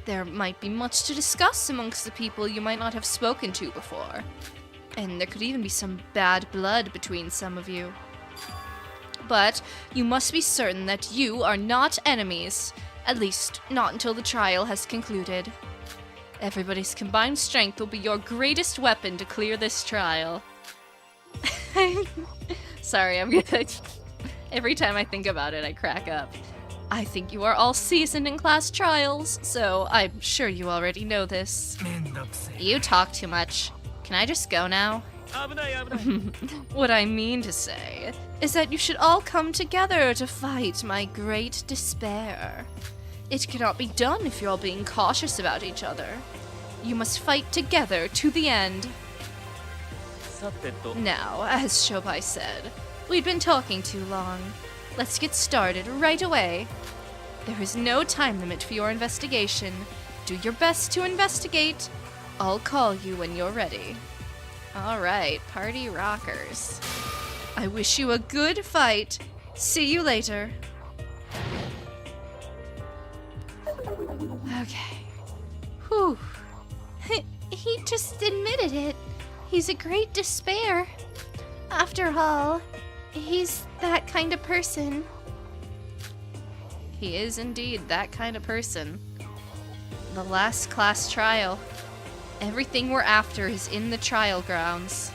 There might be much to discuss amongst the people you might not have spoken to before. And there could even be some bad blood between some of you. But you must be certain that you are not enemies, at least not until the trial has concluded. Everybody's combined strength will be your greatest weapon to clear this trial. Sorry, I'm gonna... Every time I think about it, I crack up. I think you are all seasoned in class trials, so I'm sure you already know this. You talk too much. Can I just go now? What I mean to say is that you should all come together to fight my great despair. It cannot be done if you're all being cautious about each other. You must fight together to the end. Now, as Showby said, we've been talking too long. Let's get started right away. There is no time limit for your investigation. Do your best to investigate. I'll call you when you're ready. Alright, party rockers. I wish you a good fight. See you later. Okay. Whew. He just admitted it. He's a great despair. After all, he's that kind of person. He is indeed that kind of person. The last class trial. Everything we're after is in the trial grounds.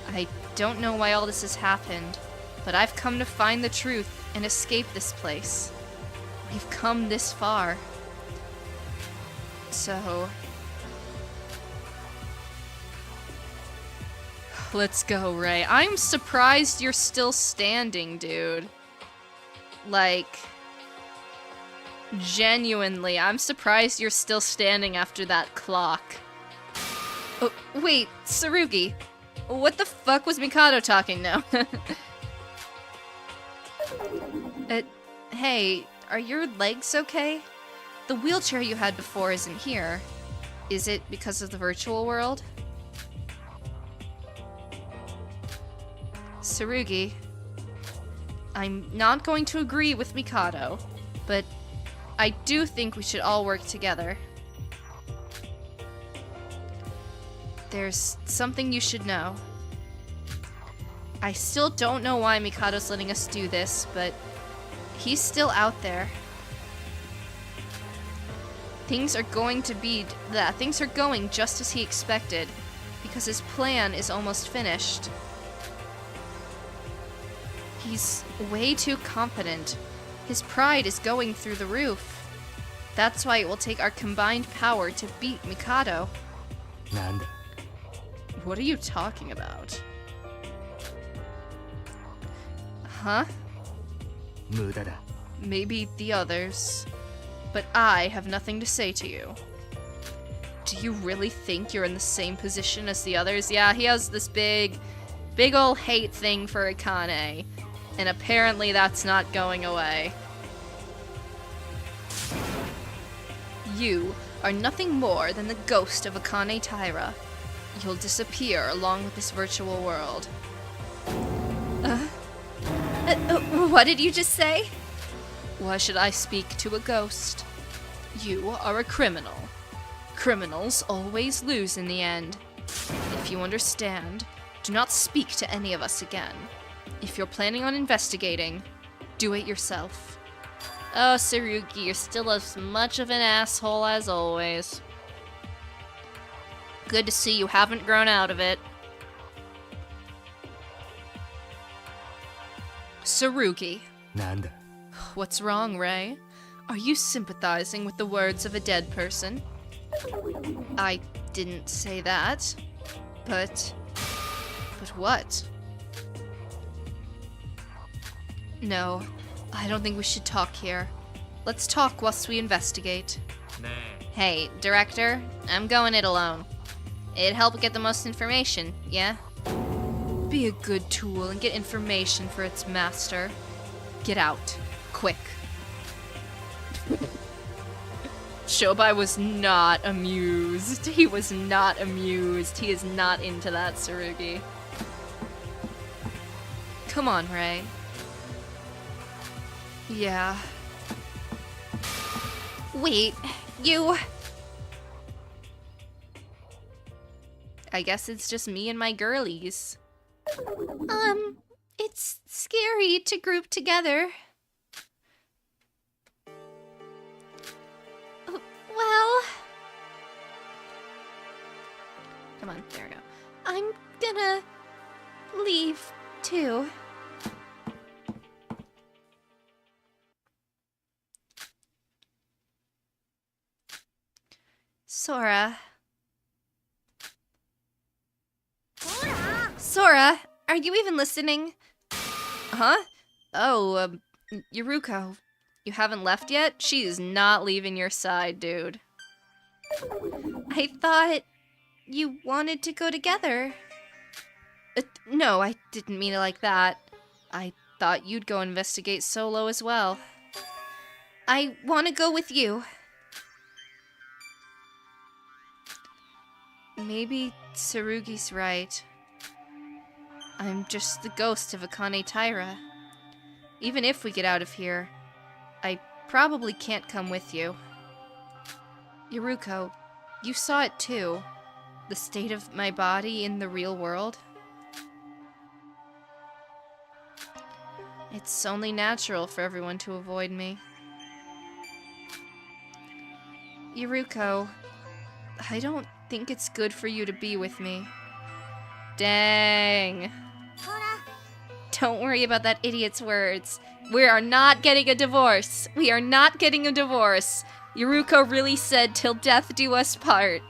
I don't know why all this has happened, but I've come to find the truth and escape this place. We've come this far. So... let's go, Ray. I'm surprised you're still standing, dude. Like... genuinely, I'm surprised you're still standing after that clock. Oh, wait, Tsurugi. What the fuck was Mikado talking now? Hey, are your legs okay? The wheelchair you had before isn't here. Is it because of the virtual world? Tsurugi. I'm not going to agree with Mikado, but I do think we should all work together. There's something you should know. I still don't know why Mikado's letting us do this, but he's still out there. Things are going just as he expected, because his plan is almost finished. He's way too confident. His pride is going through the roof. That's why it will take our combined power to beat Mikado. Nanda. What are you talking about? Huh? Mudada. Maybe the others. But I have nothing to say to you. Do you really think you're in the same position as the others? Yeah, he has this big ol' hate thing for Akane. And apparently that's not going away. You are nothing more than the ghost of Akane Taira. You'll disappear along with this virtual world. What did you just say? Why should I speak to a ghost? You are a criminal. Criminals always lose in the end. If you understand, do not speak to any of us again. If you're planning on investigating, do it yourself. Oh, Tsurugi, you're still as much of an asshole as always. Good to see you haven't grown out of it. Tsurugi. Nanda. What's wrong, Ray? Are you sympathizing with the words of a dead person? I didn't say that. But what? No, I don't think we should talk here. Let's talk whilst we investigate. Hey, Director, I'm going it alone. It'd help get the most information, yeah? Be a good tool and get information for its master. Get out. Quick. Showby was not amused. He was not amused. He is not into that, Tsurugi. Come on, Ray. Yeah. Wait, you... I guess it's just me and my girlies. It's scary to group together. Well... Come on, there we go. I'm gonna leave, too. Sora. Sora, are you even listening? Huh? Oh, Yuruko. You haven't left yet? She is not leaving your side, dude. I thought you wanted to go together. No, I didn't mean it like that. I thought you'd go investigate solo as well. I want to go with you. Maybe Tsurugi's right. I'm just the ghost of Akane Taira. Even if we get out of here, I probably can't come with you. Yuruko, you saw it too. The state of my body in the real world. It's only natural for everyone to avoid me. Yuruko, I don't think it's good for you to be with me. Dang. Don't worry about that idiot's words. We are not getting a divorce. We are not getting a divorce. Yuruko really said, "Till death do us part."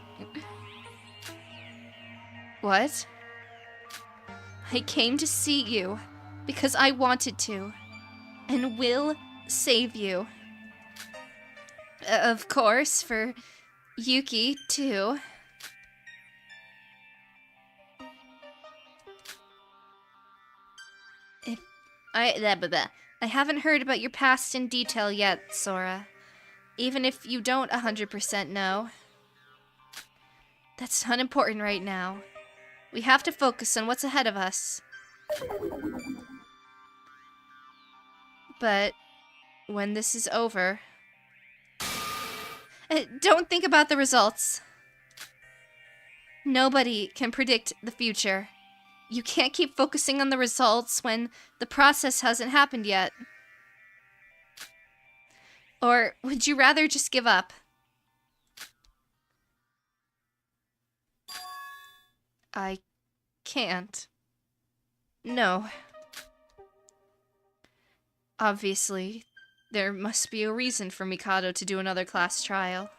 What? I came to see you because I wanted to, and will save you. Of course, for Yuki, too. I haven't heard about your past in detail yet, Sora. Even if you don't 100% know. That's not important right now. We have to focus on what's ahead of us. But when this is over... don't think about the results. Nobody can predict the future. You can't keep focusing on the results when the process hasn't happened yet. Or would you rather just give up? I can't. No. Obviously, there must be a reason for Mikado to do another class trial.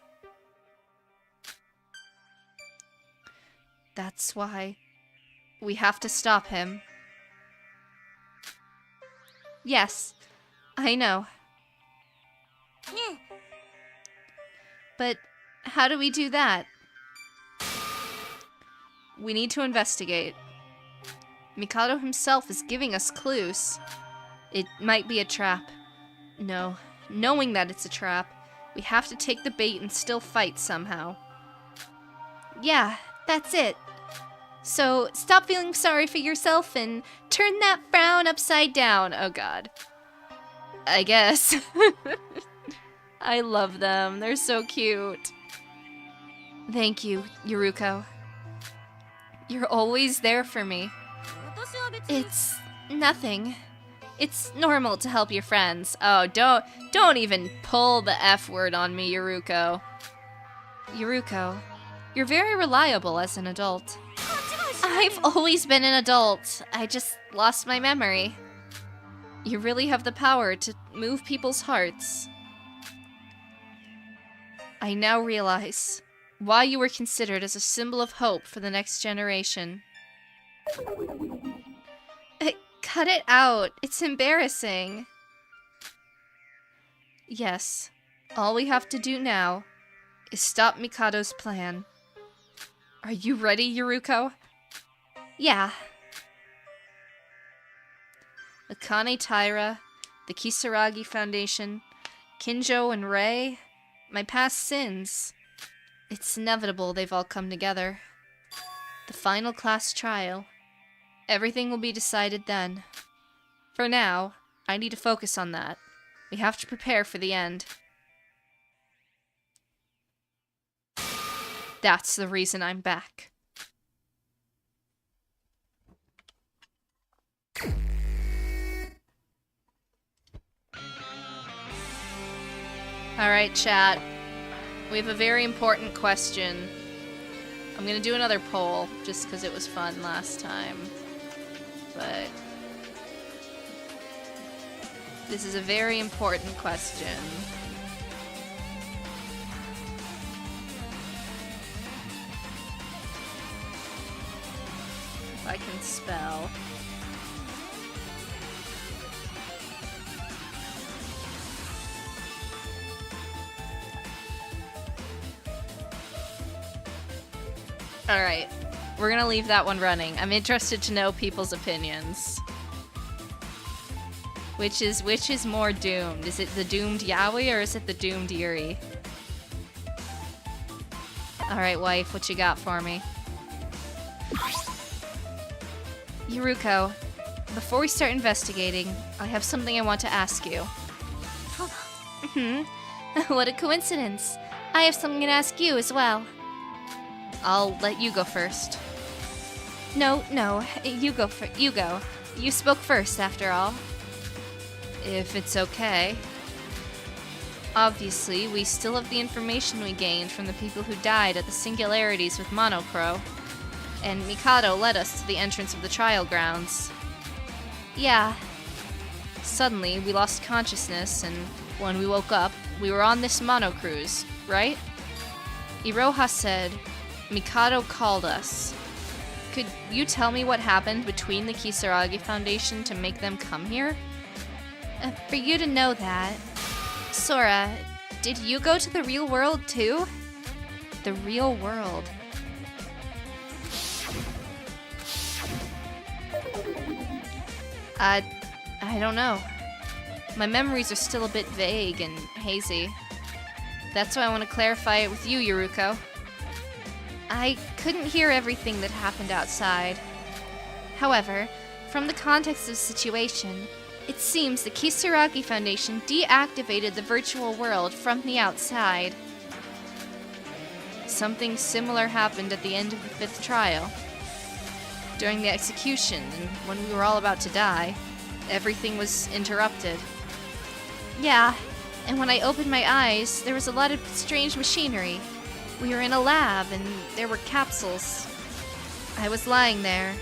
That's why we have to stop him. Yes, I know. But how do we do that? We need to investigate. Mikado himself is giving us clues. It might be a trap. No, knowing that it's a trap, we have to take the bait and still fight somehow. Yeah, that's it. So stop feeling sorry for yourself and turn that frown upside down. Oh god. I guess. I love them. They're so cute. Thank you, Yuruko. You're always there for me. It's nothing. It's normal to help your friends. Oh, don't even pull the F word on me, Yuruko. Yuruko, you're very reliable as an adult. I've always been an adult. I just lost my memory. You really have the power to move people's hearts. I now realize why you were considered as a symbol of hope for the next generation. Cut it out. It's embarrassing. Yes, all we have to do now is stop Mikado's plan. Are you ready, Yuruko? Yeah. Akane Taira, the Kisaragi Foundation, Kinjo and Rei, my past sins. It's inevitable they've all come together. The final class trial. Everything will be decided then. For now, I need to focus on that. We have to prepare for the end. That's the reason I'm back. Alright, chat. We have a very important question. I'm gonna do another poll, just because it was fun last time. But this is a very important question. If I can spell. Alright, we're gonna leave that one running. I'm interested to know people's opinions. Which is more doomed? Is it the doomed Yaoi or is it the doomed Yuri? Alright, wife, what you got for me? Yuruko, before we start investigating, I have something I want to ask you. What a coincidence. I have something to ask you as well. I'll let you go first. No, you go. You spoke first, after all. If it's okay. Obviously, we still have the information we gained from the people who died at the singularities with Monocro. And Mikado led us to the entrance of the trial grounds. Yeah. Suddenly, we lost consciousness, and when we woke up, we were on this monocruise, right? Iroha said, Mikado called us. Could you tell me what happened between the Kisaragi Foundation to make them come here? For you to know that. Sora, did you go to the real world too? The real world. I don't know. My memories are still a bit vague and hazy. That's why I want to clarify it with you, Yuruko. I couldn't hear everything that happened outside. However, from the context of the situation, it seems the Kisaragi Foundation deactivated the virtual world from the outside. Something similar happened at the end of the 5th trial. During the execution, and when we were all about to die, everything was interrupted. Yeah, and when I opened my eyes, there was a lot of strange machinery. We were in a lab, and there were capsules. I was lying there.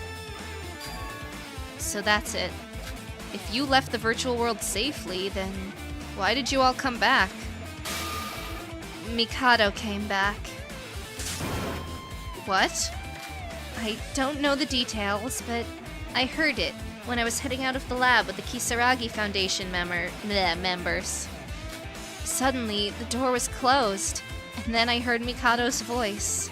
So that's it. If you left the virtual world safely, then why did you all come back? Mikado came back. What? I don't know the details, but I heard it when I was heading out of the lab with the Kisaragi Foundation members. Suddenly, the door was closed, and then I heard Mikado's voice.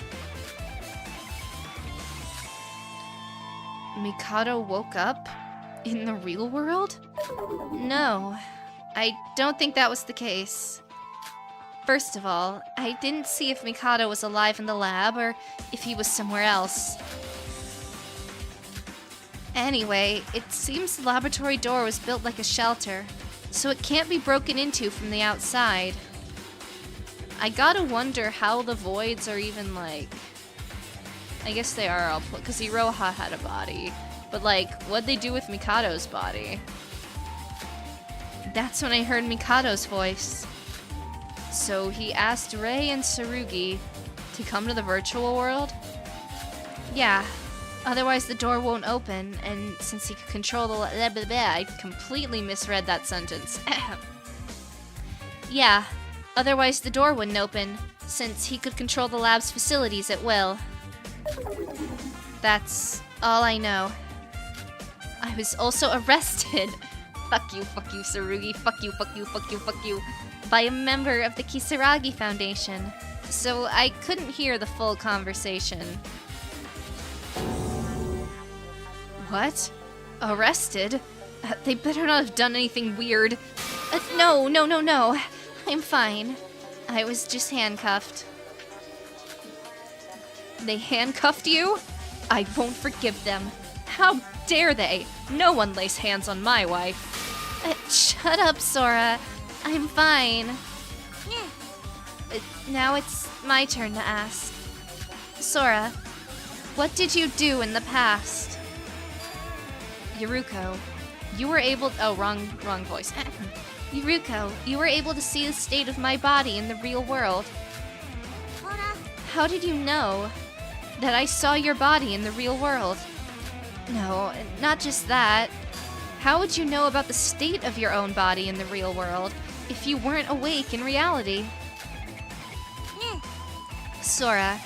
Mikado woke up? In the real world? No, I don't think that was the case. First of all, I didn't see if Mikado was alive in the lab or if he was somewhere else. Anyway, it seems the laboratory door was built like a shelter, so it can't be broken into from the outside. I gotta wonder how the voids are even like... I guess they are all... because Iroha had a body. But like, what'd they do with Mikado's body? That's when I heard Mikado's voice. So he asked Rei and Tsurugi to come to the virtual world? Yeah, otherwise the door won't open, and since he could control the I completely misread that sentence. Yeah, otherwise the door wouldn't open, since he could control the lab's facilities at will. That's all I know. I was also arrested. Fuck you, Tsurugi. Fuck you. By a member of the Kisaragi Foundation. So I couldn't hear the full conversation. What? Arrested? They better not have done anything weird. No. I'm fine. I was just handcuffed. They handcuffed you? I won't forgive them. How dare they? No one lays hands on my wife. Shut up, Sora. I'm fine. Now it's my turn to ask. Sora, what did you do in the past? Yuruko, you were able... Oh, wrong voice. Yuruko, you were able to see the state of my body in the real world. How did you know? that I saw your body in the real world. No, not just that. How would you know about the state of your own body in the real world if you weren't awake in reality? Sora,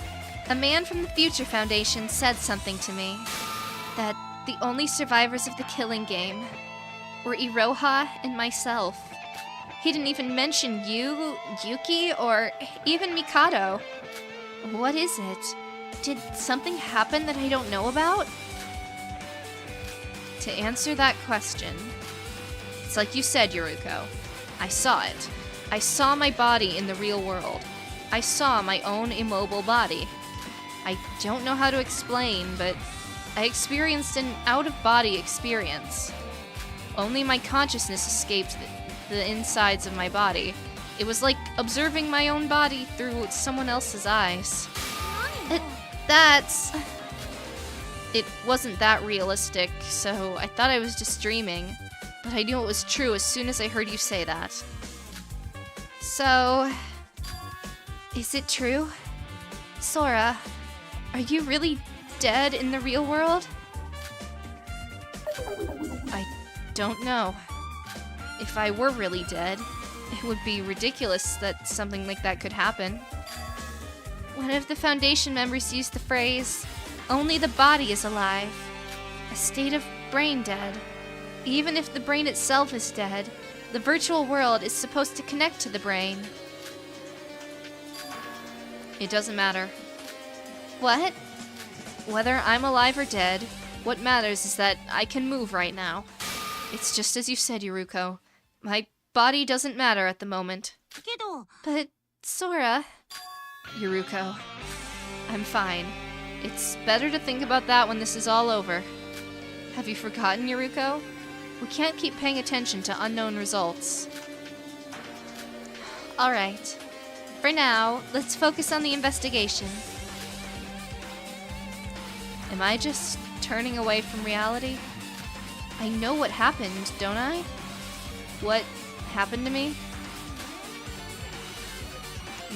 a man from the Future Foundation said something to me. That the only survivors of the killing game were Iroha and myself. He didn't even mention you, Yuki, or even Mikado. What is it? Did something happen that I don't know about? To answer that question, it's like you said, Yuruko. I saw it. I saw my body in the real world. I saw my own immobile body. I don't know how to explain, but I experienced an out-of-body experience. Only my consciousness escaped the insides of my body. It was like observing my own body through someone else's eyes. It wasn't that realistic, so I thought I was just dreaming. But I knew it was true as soon as I heard you say that. So, is it true? Sora, are you really dead in the real world? I don't know. If I were really dead, it would be ridiculous that something like that could happen. One of the Foundation members used the phrase, "Only the body is alive," a state of brain dead. Even if the brain itself is dead, the virtual world is supposed to connect to the brain. It doesn't matter. What? Whether I'm alive or dead, what matters is that I can move right now. It's just as you said, Yuruko. My body doesn't matter at the moment. But, Sora... Yuruko, I'm fine. It's better to think about that when this is all over. Have you forgotten, Yuruko? We can't keep paying attention to unknown results. Alright. For now, let's focus on the investigation. Am I just turning away from reality? I know what happened, don't I? What happened to me?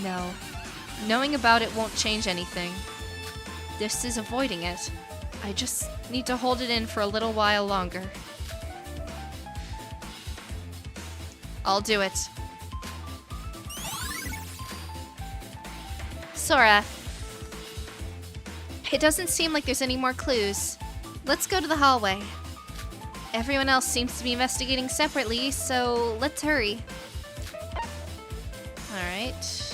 No. Knowing about it won't change anything. This is avoiding it. I just need to hold it in for a little while longer. I'll do it. Sora. It doesn't seem like there's any more clues. Let's go to the hallway. Everyone else seems to be investigating separately, so let's hurry. Alright.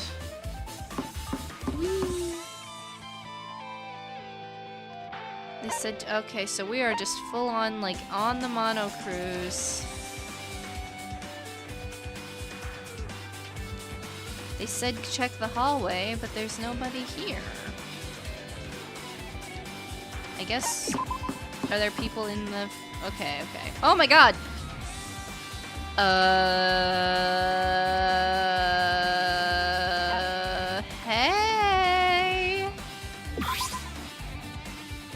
They said, okay, so we are just full on, like, on the mono cruise. They said check the hallway, but there's nobody here. I guess, are there people in the... Okay, okay. Oh my god! Hey!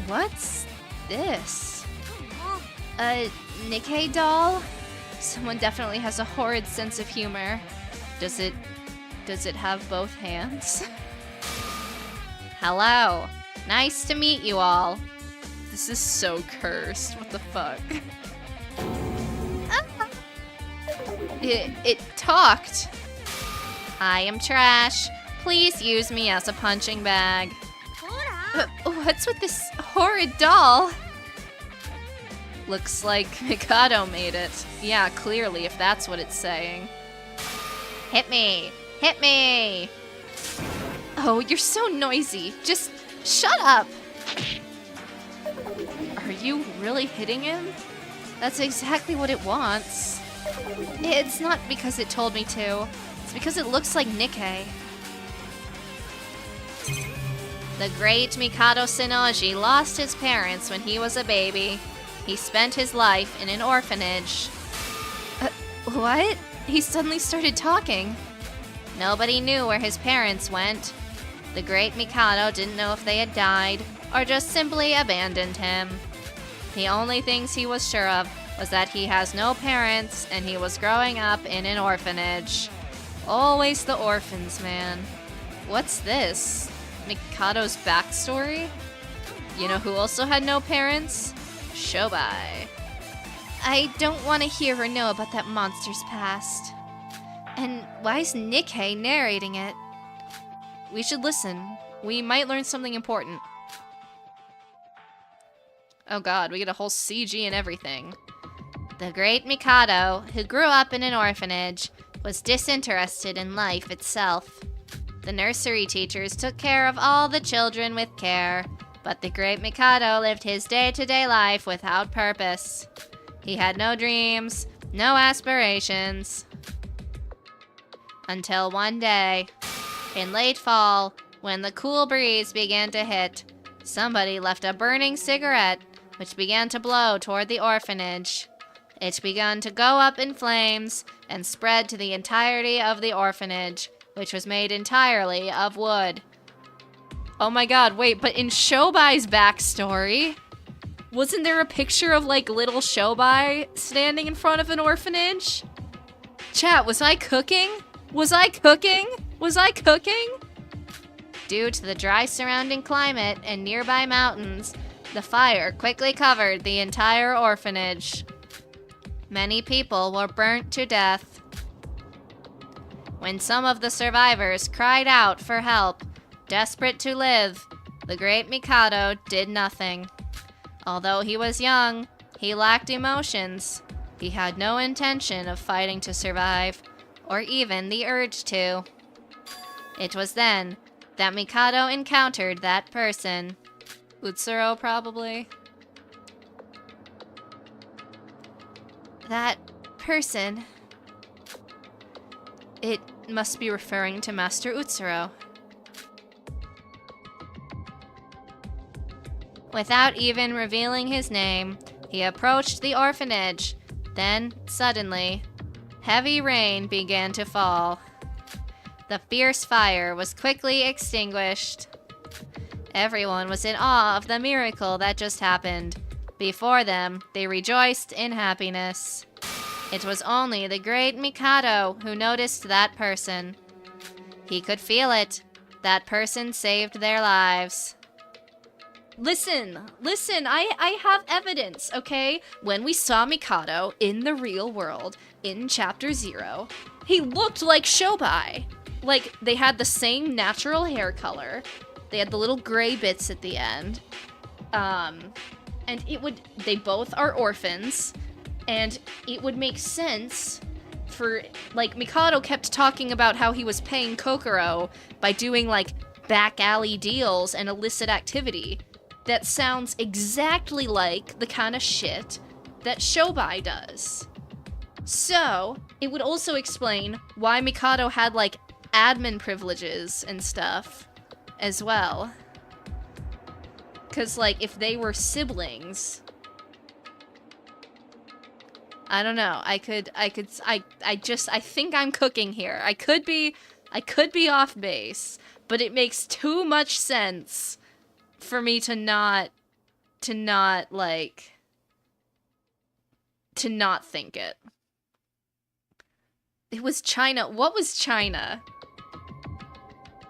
What's this? A Nikkei doll? Someone definitely has a horrid sense of humor. Does it have both hands? Hello. Nice to meet you all. This is so cursed. What the fuck? It talked. I am trash. Please use me as a punching bag. What's with this horrid doll? Looks like Mikado made it. Yeah, clearly, if that's what it's saying. Hit me! Hit me! Oh, you're so noisy. Just shut up! Are you really hitting him? That's exactly what it wants. It's not because it told me to. It's because it looks like Nikkei. The great Mikado Sennoji lost his parents when he was a baby. He spent his life in an orphanage. What? He suddenly started talking. Nobody knew where his parents went. The great Mikado didn't know if they had died, or just simply abandoned him. The only things he was sure of was that he has no parents and he was growing up in an orphanage. Always the orphans, man. What's this? Mikado's backstory? You know who also had no parents? Showby. I don't want to hear or know about that monster's past. And why is Nikkei narrating it? We should listen. We might learn something important. Oh god, we get a whole CG and everything. The great Mikado, who grew up in an orphanage, was disinterested in life itself. The nursery teachers took care of all the children with care, but the great Mikado lived his day-to-day life without purpose. He had no dreams, no aspirations. Until one day, in late fall, when the cool breeze began to hit, somebody left a burning cigarette, which began to blow toward the orphanage. It began to go up in flames and spread to the entirety of the orphanage, which was made entirely of wood. Oh my god, wait, but in Showby's backstory, wasn't there a picture of, like, little Showby standing in front of an orphanage? Chat, was I cooking? Was I cooking? Was I cooking? Due to the dry surrounding climate and nearby mountains, the fire quickly covered the entire orphanage. Many people were burnt to death. When some of the survivors cried out for help, desperate to live, the great Mikado did nothing. Although he was young, he lacked emotions. He had no intention of fighting to survive, or even the urge to. It was then that Mikado encountered that person. Utsuro, probably. That person. It must be referring to Master Utsuro. Without even revealing his name, he approached the orphanage. Then, suddenly, heavy rain began to fall. The fierce fire was quickly extinguished. Everyone was in awe of the miracle that just happened. Before them, they rejoiced in happiness. It was only the great Mikado who noticed that person. He could feel it. That person saved their lives. Listen, I have evidence, okay? When we saw Mikado in the real world, in Chapter 0, he looked like Showby. Like, they had the same natural hair color. They had the little gray bits at the end. And they both are orphans. And it would make sense for, like, Mikado kept talking about how he was paying Kokoro by doing, like, back alley deals and illicit activity. That sounds exactly like the kind of shit that Showby does. So, it would also explain why Mikado had, like, admin privileges and stuff as well. 'Cause, like, if they were siblings, I don't know. I think I'm cooking here. I could be off base, but it makes too much sense for me to not think it. It was China. What was China?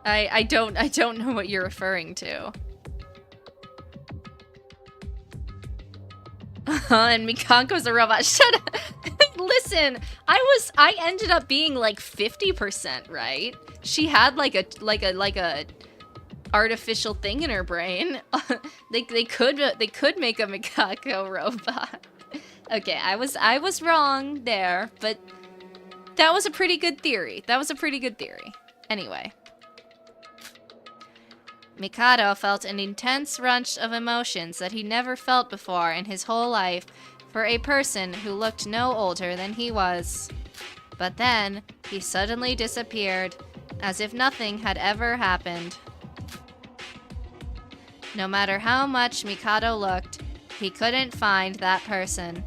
I don't know what you're referring to. And Mikanko's a robot. Shut up. Listen, I ended up being like 50% right. She had like a artificial thing in her brain. they could make a Mikako robot. Okay, I was wrong there, but that was a pretty good theory. Anyway. Mikado felt an intense rush of emotions that he never felt before in his whole life for a person who looked no older than he was. But then, he suddenly disappeared, as if nothing had ever happened. No matter how much Mikado looked, he couldn't find that person.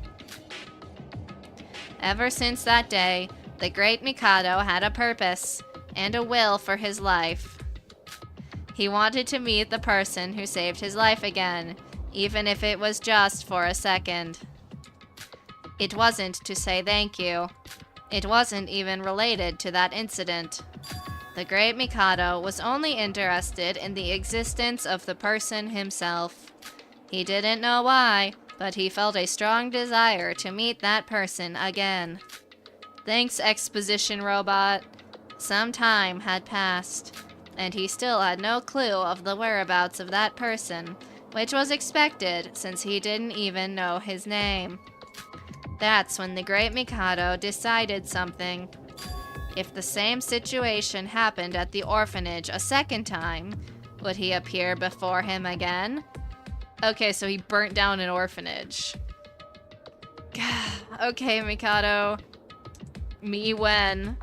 Ever since that day, the great Mikado had a purpose and a will for his life. He wanted to meet the person who saved his life again, even if it was just for a second. It wasn't to say thank you. It wasn't even related to that incident. The great Mikado was only interested in the existence of the person himself. He didn't know why, but he felt a strong desire to meet that person again. Thanks, exposition robot. Some time had passed, and he still had no clue of the whereabouts of that person, which was expected since he didn't even know his name. That's when the great Mikado decided something. If the same situation happened at the orphanage a second time, would he appear before him again? Okay, so he burnt down an orphanage. Okay, Mikado. Me when?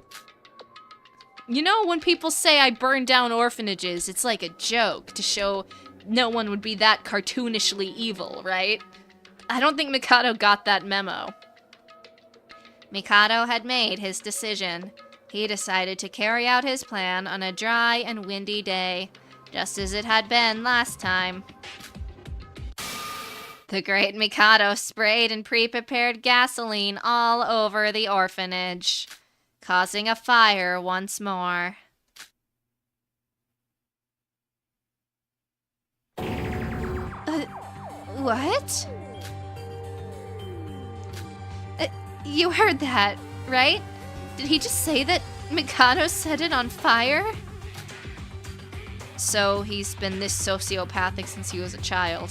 You know, when people say I burn down orphanages, it's like a joke to show no one would be that cartoonishly evil, right? I don't think Mikado got that memo. Mikado had made his decision. He decided to carry out his plan on a dry and windy day, just as it had been last time. The great Mikado sprayed and pre-prepared gasoline all over the orphanage, causing a fire once more. What? You heard that, right? Did he just say that Mikado set it on fire? So he's been this sociopathic since he was a child.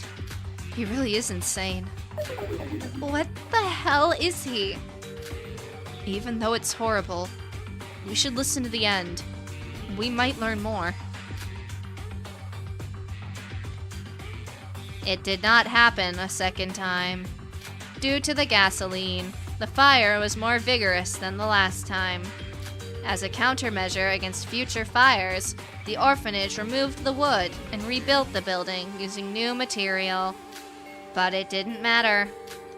He really is insane. What the hell is he? Even though it's horrible, we should listen to the end. We might learn more. It did not happen a second time. Due to the gasoline, the fire was more vigorous than the last time. As a countermeasure against future fires, the orphanage removed the wood and rebuilt the building using new material. But it didn't matter.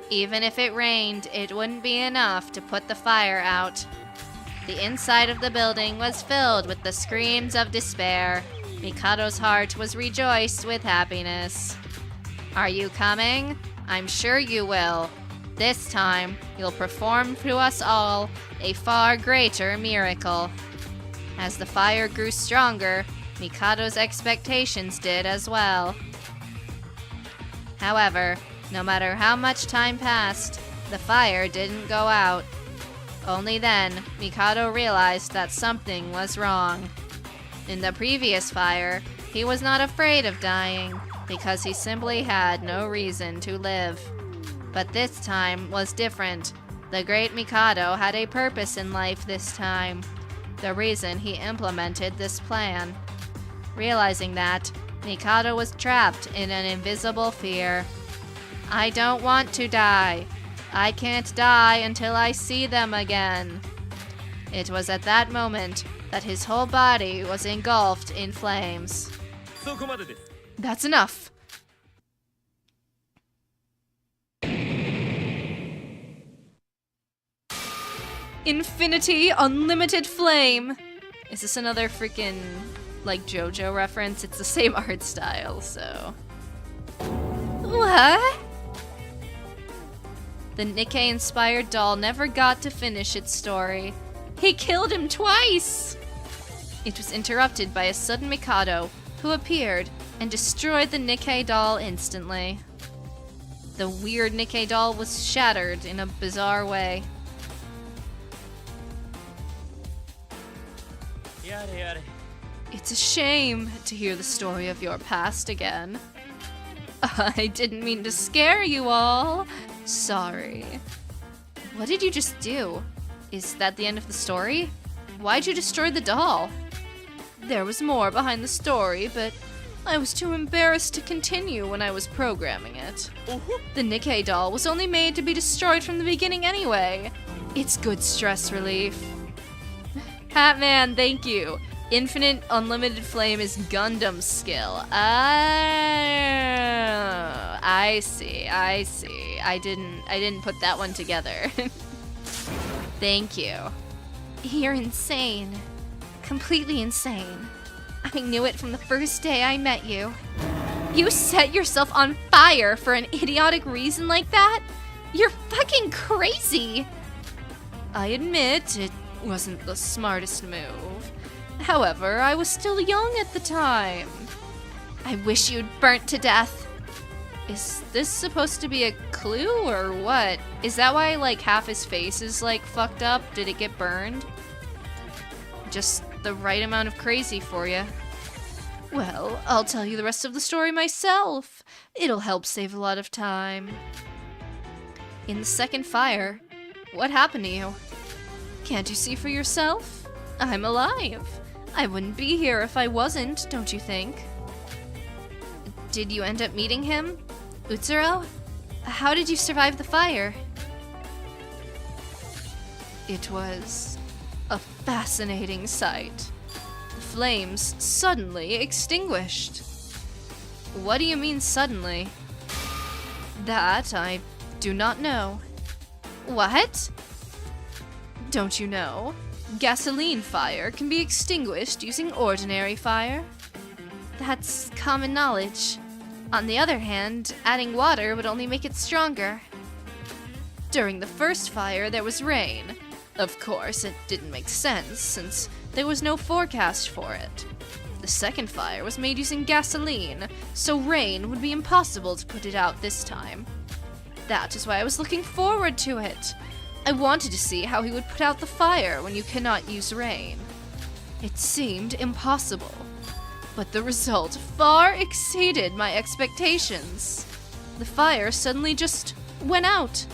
Even if it rained, it wouldn't be enough to put the fire out. The inside of the building was filled with the screams of despair. Mikado's heart was rejoiced with happiness. Are you coming? I'm sure you will. This time, you'll perform to us all a far greater miracle. As the fire grew stronger, Mikado's expectations did as well. However, no matter how much time passed, the fire didn't go out. Only then, Mikado realized that something was wrong. In the previous fire, he was not afraid of dying, because he simply had no reason to live. But this time was different. The great Mikado had a purpose in life this time. The reason he implemented this plan. Realizing that, Mikado was trapped in an invisible fear. I don't want to die. I can't die until I see them again. It was at that moment that his whole body was engulfed in flames. That's enough. Infinity Unlimited Flame. Is this another freaking, like, JoJo reference? It's the same art style, so. What? The Nikkei-inspired doll never got to finish its story. He killed him twice! It was interrupted by a sudden Mikado, who appeared and destroyed the Nikkei doll instantly. The weird Nikkei doll was shattered in a bizarre way. It's a shame to hear the story of your past again. I didn't mean to scare you all. Sorry. What did you just do? Is that the end of the story? Why'd you destroy the doll? There was more behind the story, but I was too embarrassed to continue when I was programming it. The Nikkei doll was only made to be destroyed from the beginning anyway. It's good stress relief. Hatman, thank you. Infinite Unlimited Flame is Gundam's skill. Oh, I see. I didn't put that one together. Thank you. You're insane. Completely insane. I knew it from the first day I met you. You set yourself on fire for an idiotic reason like that? You're fucking crazy! I admit, it wasn't the smartest move. However, I was still young at the time. I wish you'd burnt to death. Is this supposed to be a clue or what? Is that why like half his face is like fucked up? Did it get burned? Just the right amount of crazy for you. Well, I'll tell you the rest of the story myself. It'll help save a lot of time. In the second fire, what happened to you? Can't you see for yourself? I'm alive. I wouldn't be here if I wasn't, don't you think? Did you end up meeting him? Utsuro? How did you survive the fire? It was a fascinating sight. The flames suddenly extinguished. What do you mean suddenly? That I do not know. What? Don't you know? Gasoline fire can be extinguished using ordinary fire. That's common knowledge. On the other hand, adding water would only make it stronger. During the first fire, there was rain. Of course, it didn't make sense, since there was no forecast for it. The second fire was made using gasoline, so rain would be impossible to put it out this time. That is why I was looking forward to it. I wanted to see how he would put out the fire when you cannot use rain. It seemed impossible. But the result far exceeded my expectations. The fire suddenly just went out.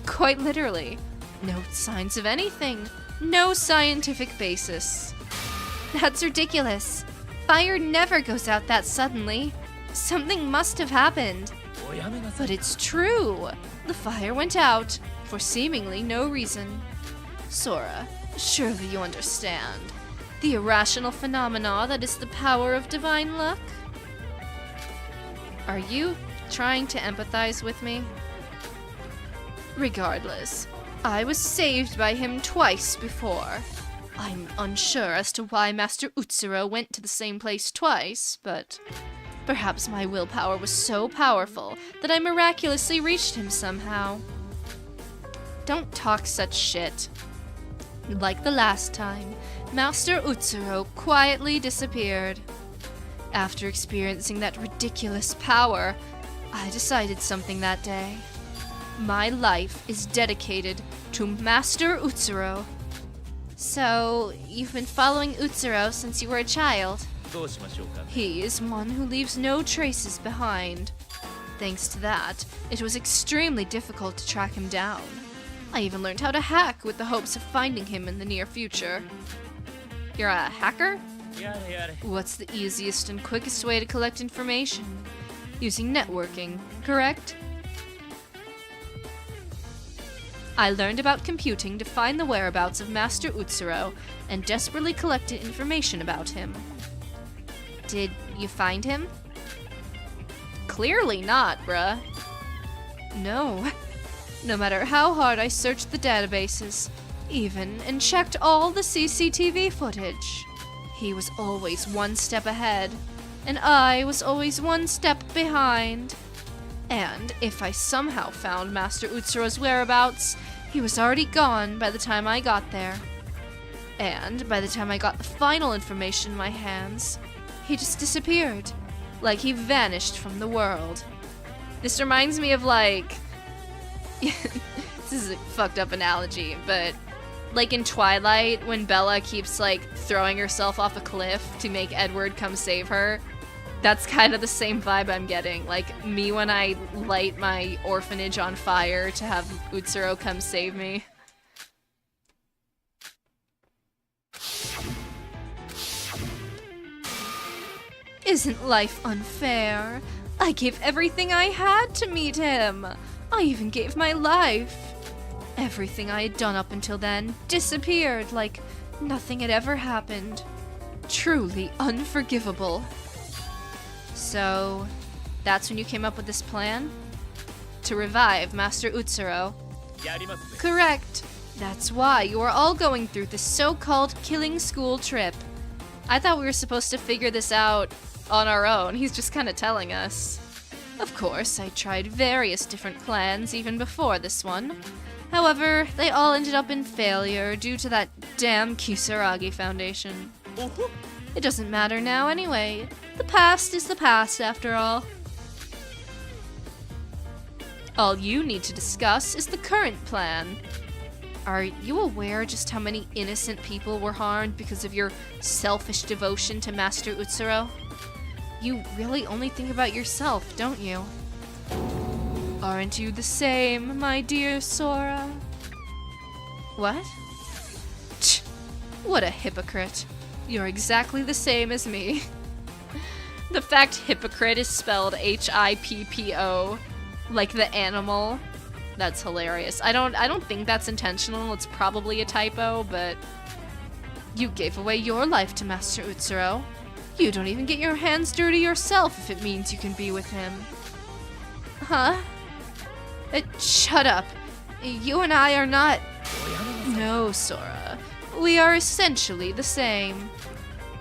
Quite literally. No signs of anything. No scientific basis. That's ridiculous. Fire never goes out that suddenly. Something must have happened. But it's true. The fire went out for seemingly no reason. Sora, surely you understand. The irrational phenomena that is the power of divine luck? Are you trying to empathize with me? Regardless, I was saved by him twice before. I'm unsure as to why Master Utsuro went to the same place twice, but perhaps my willpower was so powerful that I miraculously reached him somehow. Don't talk such shit. Like the last time, Master Utsuro quietly disappeared. After experiencing that ridiculous power, I decided something that day. My life is dedicated to Master Utsuro. So, you've been following Utsuro since you were a child? He is one who leaves no traces behind. Thanks to that, it was extremely difficult to track him down. I even learned how to hack with the hopes of finding him in the near future. You're a hacker? What's the easiest and quickest way to collect information? Using networking, correct? I learned about computing to find the whereabouts of Master Utsuro and desperately collected information about him. Did you find him? Clearly not, bruh. No. No matter how hard I searched the databases, even and checked all the CCTV footage, he was always one step ahead, and I was always one step behind. And if I somehow found Master Utsuro's whereabouts, he was already gone by the time I got there. And by the time I got the final information in my hands, he just disappeared, like he vanished from the world. This reminds me of like... this is a fucked up analogy, but like in Twilight, when Bella keeps like throwing herself off a cliff to make Edward come save her, that's kind of the same vibe I'm getting. Like me when I light my orphanage on fire to have Utsuro come save me. Isn't life unfair? I gave everything I had to meet him. I even gave my life. Everything I had done up until then disappeared like nothing had ever happened. Truly unforgivable. So, that's when you came up with this plan? To revive Master Utsuro? Correct. That's why you are all going through this so-called killing school trip. I thought we were supposed to figure this out on our own. He's just kind of telling us. Of course, I tried various different plans even before this one. However, they all ended up in failure due to that damn Kisaragi Foundation. It doesn't matter now anyway. The past is the past after all. All you need to discuss is the current plan. Are you aware just how many innocent people were harmed because of your selfish devotion to Master Utsuro? You really only think about yourself, don't you? Aren't you the same, my dear Sora? What? Tch, what a hypocrite. You're exactly the same as me. The fact hypocrite is spelled Hippo, like the animal. That's hilarious. I don't think that's intentional. It's probably a typo, but you gave away your life to Master Utsuro. You don't even get your hands dirty yourself if it means you can be with him. Huh? Shut up. You and I are not... No, Sora. We are essentially the same.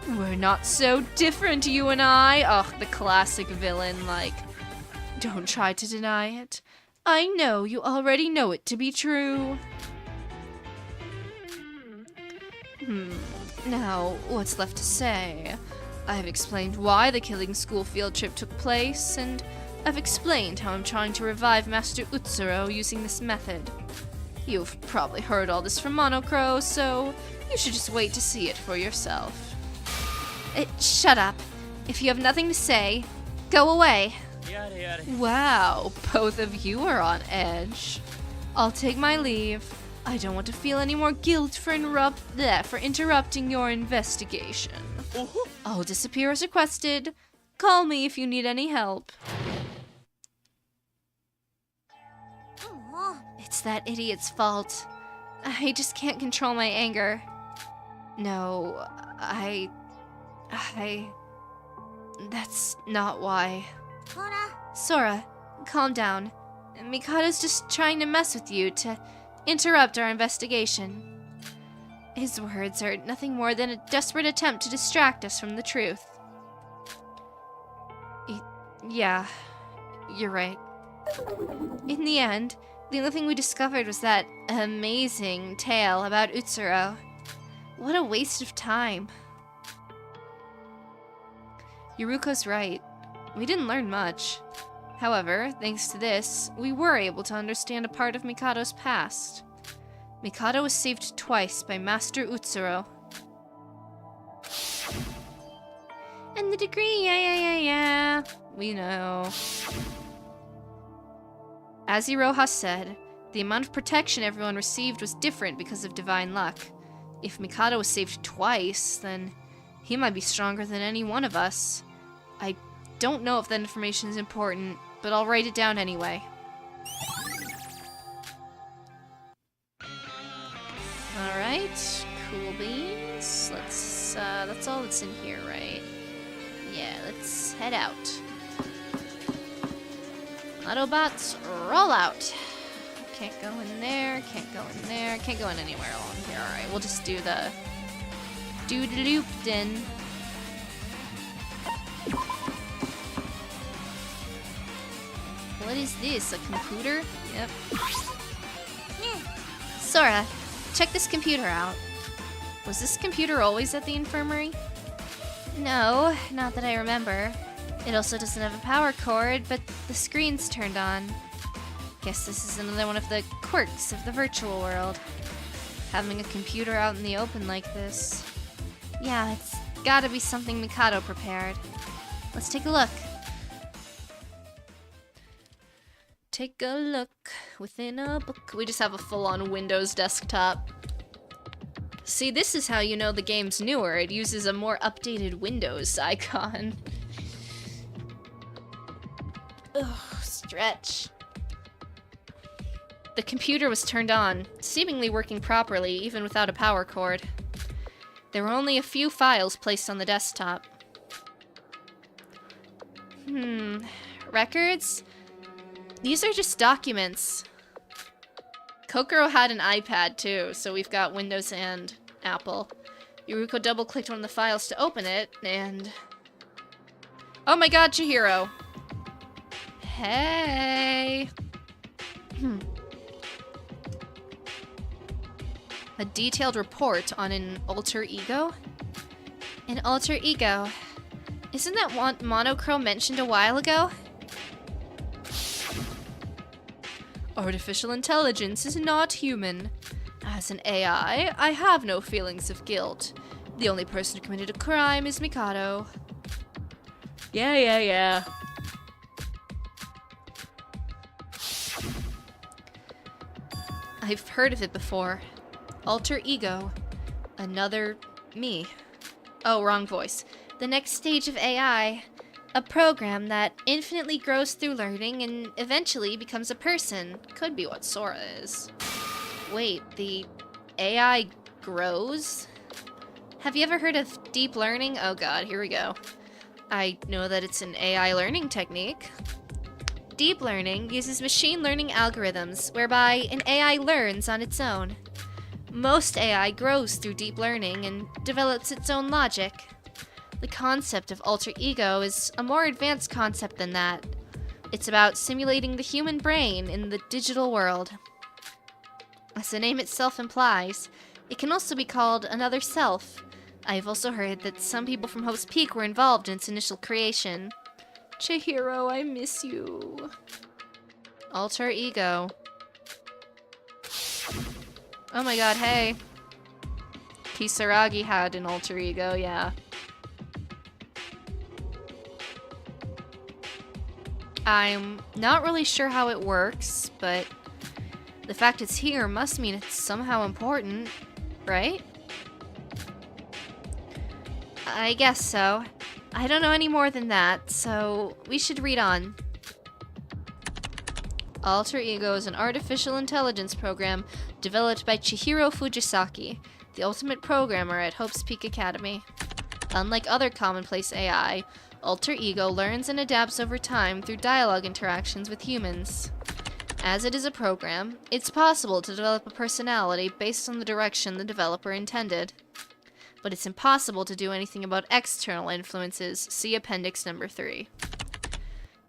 We're not so different, you and I. Ugh, the classic villain, like... Don't try to deny it. I know you already know it to be true. Now, what's left to say? I've explained why the killing school field trip took place, and I've explained how I'm trying to revive Master Utsuro using this method. You've probably heard all this from Monocro, so you should just wait to see it for yourself. Shut up. If you have nothing to say, go away. Wow, both of you are on edge. I'll take my leave. I don't want to feel any more guilt for interrupting your investigation. I'll disappear as requested. Call me if you need any help. It's that idiot's fault. I just can't control my anger. No, that's not why. Sora, calm down. Mikado's just trying to mess with you to interrupt our investigation. His words are nothing more than a desperate attempt to distract us from the truth. Yeah, you're right. In the end, the only thing we discovered was that amazing tale about Utsuro. What a waste of time. Yuruko's right. We didn't learn much. However, thanks to this, we were able to understand a part of Mikado's past. Mikado was saved twice by Master Utsuro. And the degree, yeah. We know. As Iroha said, the amount of protection everyone received was different because of divine luck. If Mikado was saved twice, then he might be stronger than any one of us. I don't know if that information is important, but I'll write it down anyway. Alright, cool beans. That's all that's in here, right? Yeah, let's head out. Autobots, roll out. Can't go in there, can't go in there, can't go in anywhere along here. Alright, we'll just do the doodaloop then. What is this, a computer? Yep. Sora, check this computer out. Was this computer always at the infirmary? No, not that I remember. It also doesn't have a power cord, but the screen's turned on. Guess this is another one of the quirks of the virtual world. Having a computer out in the open like this. Yeah, it's gotta be something Mikado prepared. Let's take a look. Take a look within a book. We just have a full-on Windows desktop. See, this is how you know the game's newer. It uses a more updated Windows icon. Ugh, stretch. The computer was turned on, seemingly working properly, even without a power cord. There were only a few files placed on the desktop. Records? These are just documents. Kokoro had an iPad too, so we've got Windows and Apple. Yuruko double-clicked one of the files to open it, and... Oh my god, Chihiro! Hey! A detailed report on an alter ego? An alter ego. Isn't that monochrome mentioned a while ago? Artificial intelligence is not human. As an AI, I have no feelings of guilt. The only person who committed a crime is Mikado. Yeah. I've heard of it before. Alter ego. Another me. Oh, wrong voice. The next stage of AI. A program that infinitely grows through learning and eventually becomes a person. Could be what Sora is. Wait, the AI grows? Have you ever heard of deep learning? Oh god, here we go. I know that it's an AI learning technique. Deep learning uses machine learning algorithms whereby an AI learns on its own. Most AI grows through deep learning and develops its own logic. The concept of alter ego is a more advanced concept than that. It's about simulating the human brain in the digital world. As the name itself implies, it can also be called another self. I've also heard that some people from Hope's Peak were involved in its initial creation. Chihiro, I miss you. Alter ego. Oh my god, hey. Kisaragi had an alter ego, yeah. I'm not really sure how it works, but the fact it's here must mean it's somehow important, right? I guess so. I don't know any more than that, so we should read on. Alter Ego is an artificial intelligence program developed by Chihiro Fujisaki, the ultimate programmer at Hope's Peak Academy. Unlike other commonplace AI, Alter Ego learns and adapts over time through dialogue interactions with humans. As it is a program, it's possible to develop a personality based on the direction the developer intended. But it's impossible to do anything about external influences, see Appendix number 3.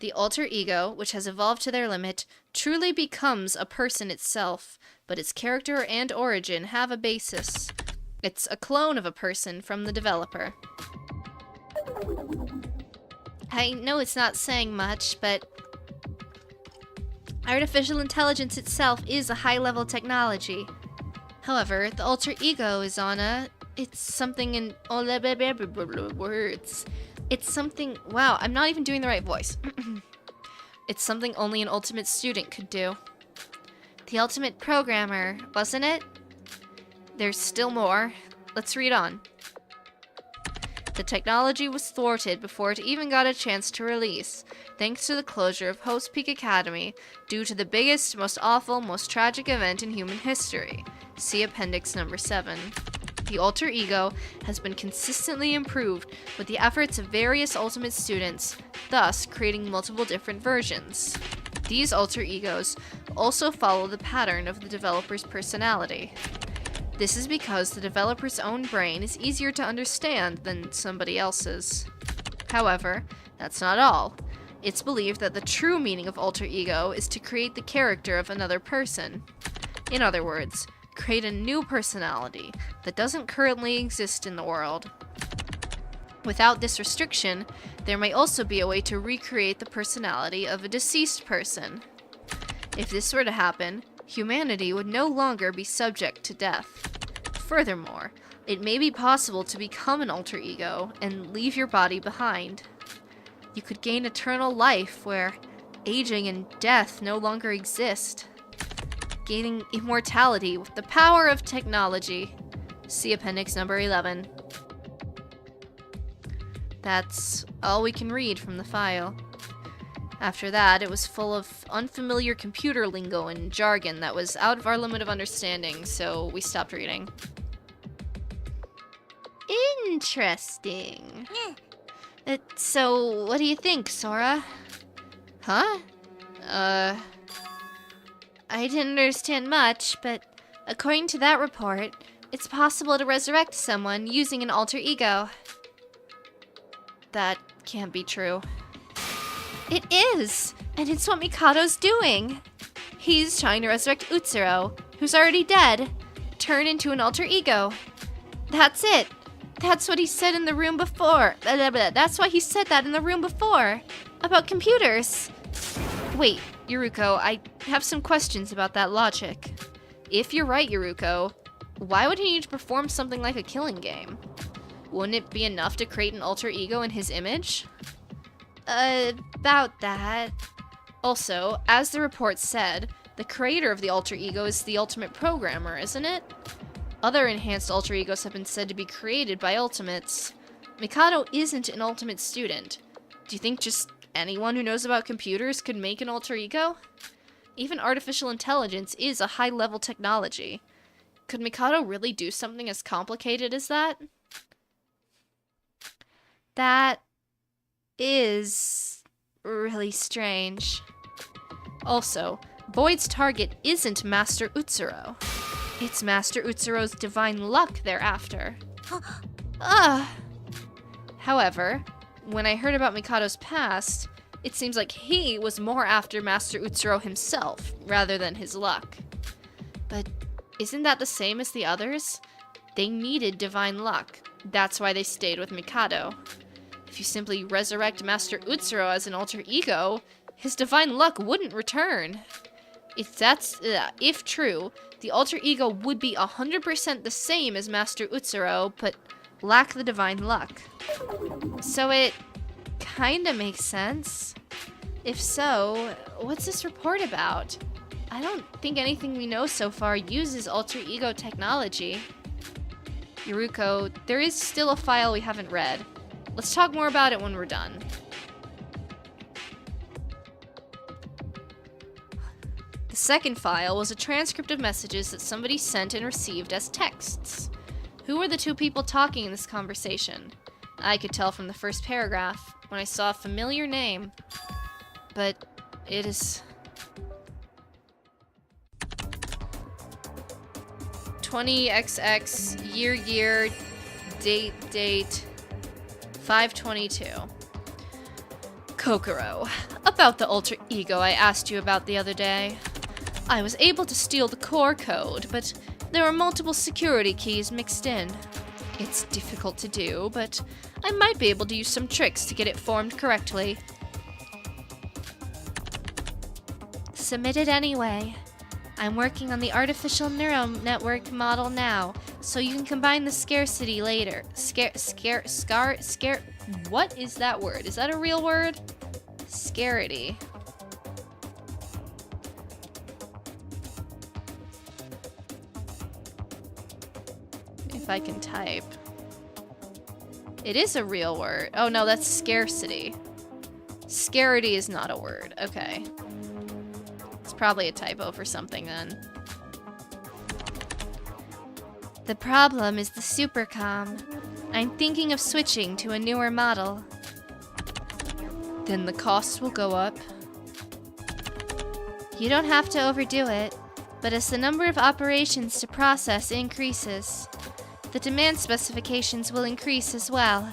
The alter ego, which has evolved to their limit, truly becomes a person itself, but its character and origin have a basis. It's a clone of a person from the developer. I know it's not saying much, but artificial intelligence itself is a high-level technology. However, the alter ego is on a... It's something in... words. It's something... Wow, I'm not even doing the right voice. It's something only an ultimate student could do. The ultimate programmer, wasn't it? There's still more. Let's read on. The technology was thwarted before it even got a chance to release, thanks to the closure of Hope's Peak Academy, due to the biggest, most awful, most tragic event in human history. See Appendix number 7. The alter ego has been consistently improved with the efforts of various ultimate students, thus creating multiple different versions. These alter egos also follow the pattern of the developer's personality. This is because the developer's own brain is easier to understand than somebody else's. However, that's not all. It's believed that the true meaning of alter ego is to create the character of another person. In other words, create a new personality that doesn't currently exist in the world. Without this restriction, there may also be a way to recreate the personality of a deceased person. If this were to happen, humanity would no longer be subject to death. Furthermore, it may be possible to become an alter ego and leave your body behind. You could gain eternal life where aging and death no longer exist. Gaining immortality with the power of technology. See Appendix number 11. That's all we can read from the file. After that, it was full of unfamiliar computer lingo and jargon that was out of our limit of understanding, so we stopped reading. Interesting. So, what do you think, Sora? Huh? I didn't understand much, but according to that report, it's possible to resurrect someone using an alter ego. That can't be true. It is! And it's what Mikado's doing! He's trying to resurrect Utsuro, who's already dead, turn into an alter ego. That's it! That's what he said in the room before. That's why he said that in the room before. About computers. Wait, Yuruko, I have some questions about that logic. If you're right, Yuruko, why would he need to perform something like a killing game? Wouldn't it be enough to create an alter ego in his image? About that. Also, as the report said, the creator of the alter ego is the ultimate programmer, isn't it? Other enhanced alter egos have been said to be created by ultimates. Mikado isn't an ultimate student. Do you think just anyone who knows about computers could make an alter ego? Even artificial intelligence is a high-level technology. Could Mikado really do something as complicated as that? That is really strange. Also, Void's target isn't Master Utsuro. It's Master Utsuro's divine luck thereafter. However, when I heard about Mikado's past, it seems like he was more after Master Utsuro himself, rather than his luck. But isn't that the same as the others? They needed divine luck. That's why they stayed with Mikado. If you simply resurrect Master Utsuro as an alter ego, his divine luck wouldn't return. If true, the alter ego would be 100% the same as Master Utsuro, but lack the divine luck. So it kinda makes sense. If so, what's this report about? I don't think anything we know so far uses alter ego technology. Yuruko, there is still a file we haven't read. Let's talk more about it when we're done. The second file was a transcript of messages that somebody sent and received as texts. Who were the two people talking in this conversation? I could tell from the first paragraph when I saw a familiar name, but it is 20XX year date 522. Kokoro, about the alter ego I asked you about the other day. I was able to steal the core code, but there are multiple security keys mixed in. It's difficult to do, but I might be able to use some tricks to get it formed correctly. Submit it anyway. I'm working on the artificial neural network model now, so you can combine the scarcity later. What is that word? Is that a real word? Scarcity. If I can type. It is a real word. Oh no, that's scarcity. Scarcity is not a word. Okay. It's probably a typo for something then. The problem is the supercom. I'm thinking of switching to a newer model. Then the cost will go up. You don't have to overdo it, but as the number of operations to process increases, the demand specifications will increase as well.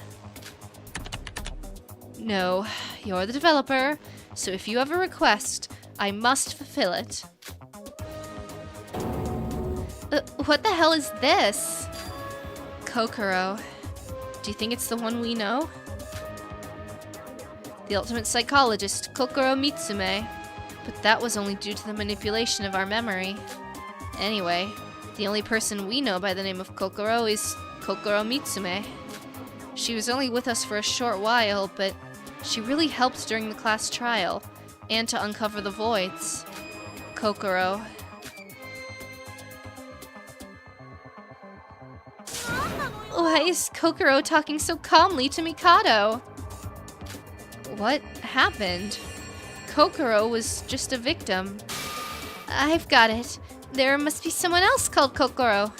No, you're the developer, so if you have a request, I must fulfill it. What the hell is this? Kokoro. Do you think it's the one we know? The ultimate psychologist, Kokoro Mitsume. But that was only due to the manipulation of our memory. Anyway, the only person we know by the name of Kokoro is Kokoro Mitsume. She was only with us for a short while, but she really helped during the class trial, and to uncover the voids. Kokoro. Why is Kokoro talking so calmly to Mikado? What happened? Kokoro was just a victim. I've got it. There must be someone else called Kokoro.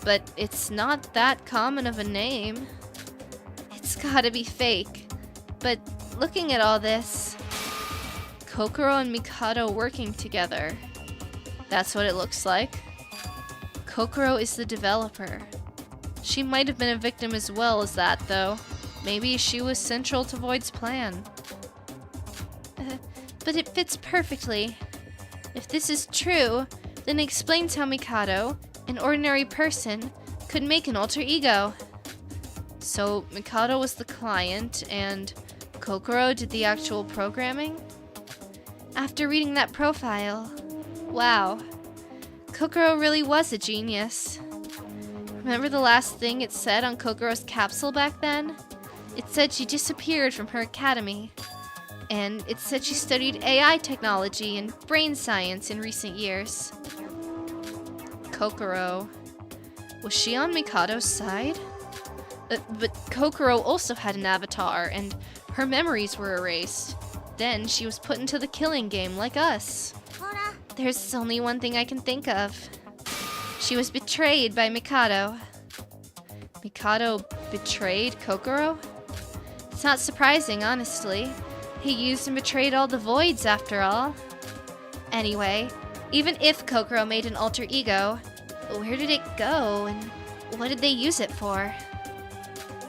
But it's not that common of a name. It's gotta be fake. But looking at all this, Kokoro and Mikado working together. That's what it looks like. Kokoro is the developer. She might have been a victim as well as that, though. Maybe she was central to Void's plan. But it fits perfectly. If this is true, then it explains how Mikado, an ordinary person, could make an alter ego. So Mikado was the client, and Kokoro did the actual programming? After reading that profile, wow. Kokoro really was a genius. Remember the last thing it said on Kokoro's capsule back then? It said she disappeared from her academy. And it said she studied AI technology and brain science in recent years. Kokoro. Was she on Mikado's side? But Kokoro also had an avatar, and her memories were erased. Then she was put into the killing game like us. There's only one thing I can think of. She was betrayed by Mikado. Mikado betrayed Kokoro? It's not surprising, honestly. He used and betrayed all the voids, after all. Anyway, even if Kokoro made an alter ego, where did it go, and what did they use it for?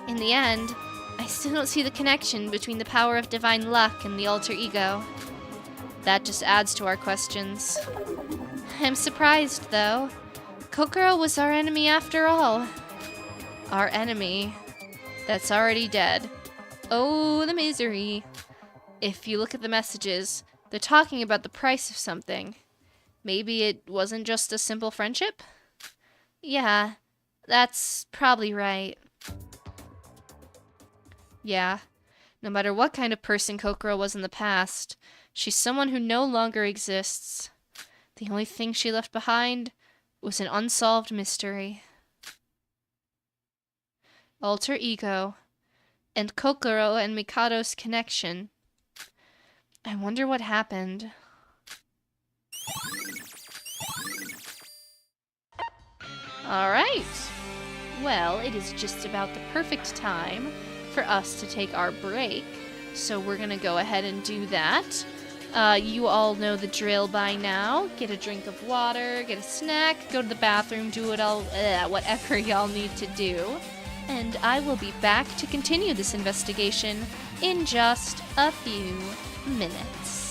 In the end, I still don't see the connection between the power of divine luck and the alter ego. That just adds to our questions. I'm surprised, though. Kokoro was our enemy after all. Our enemy that's already dead. Oh, the misery. If you look at the messages, they're talking about the price of something. Maybe it wasn't just a simple friendship? Yeah, that's probably right. Yeah, no matter what kind of person Kokoro was in the past, she's someone who no longer exists. The only thing she left behind was an unsolved mystery. Alter ego, and Kokoro and Mikado's connection. I wonder what happened. Alright. Well, it is just about the perfect time for us to take our break, so we're gonna go ahead and do that. You all know the drill by now. Get a drink of water, get a snack, go to the bathroom, do it all, whatever y'all need to do. And I will be back to continue this investigation in just a few minutes.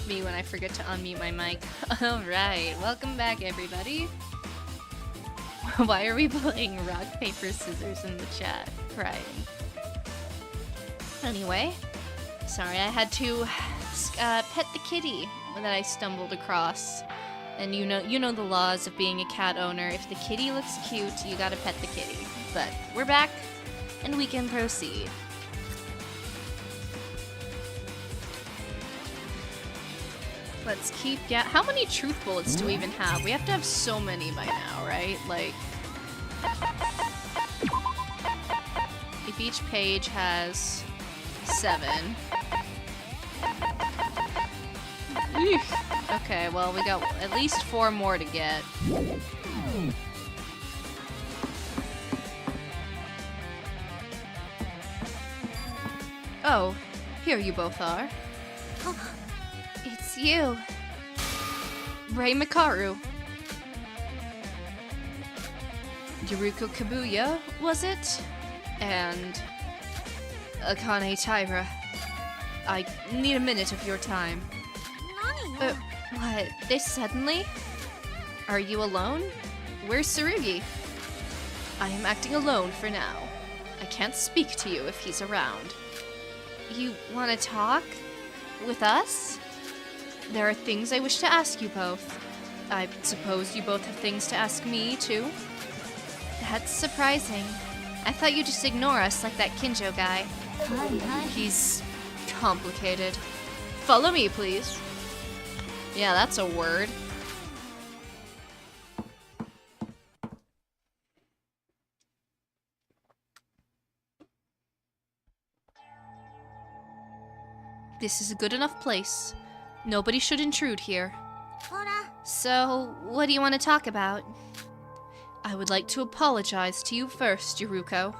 Me when I forget to unmute my mic. Alright, welcome back everybody. Why are we playing rock, paper, scissors in the chat? Crying. Anyway, sorry I had to pet the kitty that I stumbled across. And you know the laws of being a cat owner. If the kitty looks cute, you gotta pet the kitty. But we're back, and we can proceed. Let's keep how many truth bullets do we even have? We have to have so many by now, right? Like, if each page has 7. Eesh. Okay, well, we got at least 4 more to get. Oh, here you both are. It's you. Rei Mikaru. Yuruko Kabuya, was it? And Akane Taira. I need a minute of your time. What? This suddenly? Are you alone? Where's Tsurugi? I am acting alone for now. I can't speak to you if he's around. You want to talk? With us? There are things I wish to ask you both. I suppose you both have things to ask me, too? That's surprising. I thought you'd just ignore us like that Kinjo guy. He's complicated. Follow me, please. Yeah, that's a word. This is a good enough place. Nobody should intrude here. So, what do you want to talk about? I would like to apologize to you first, Yuruko.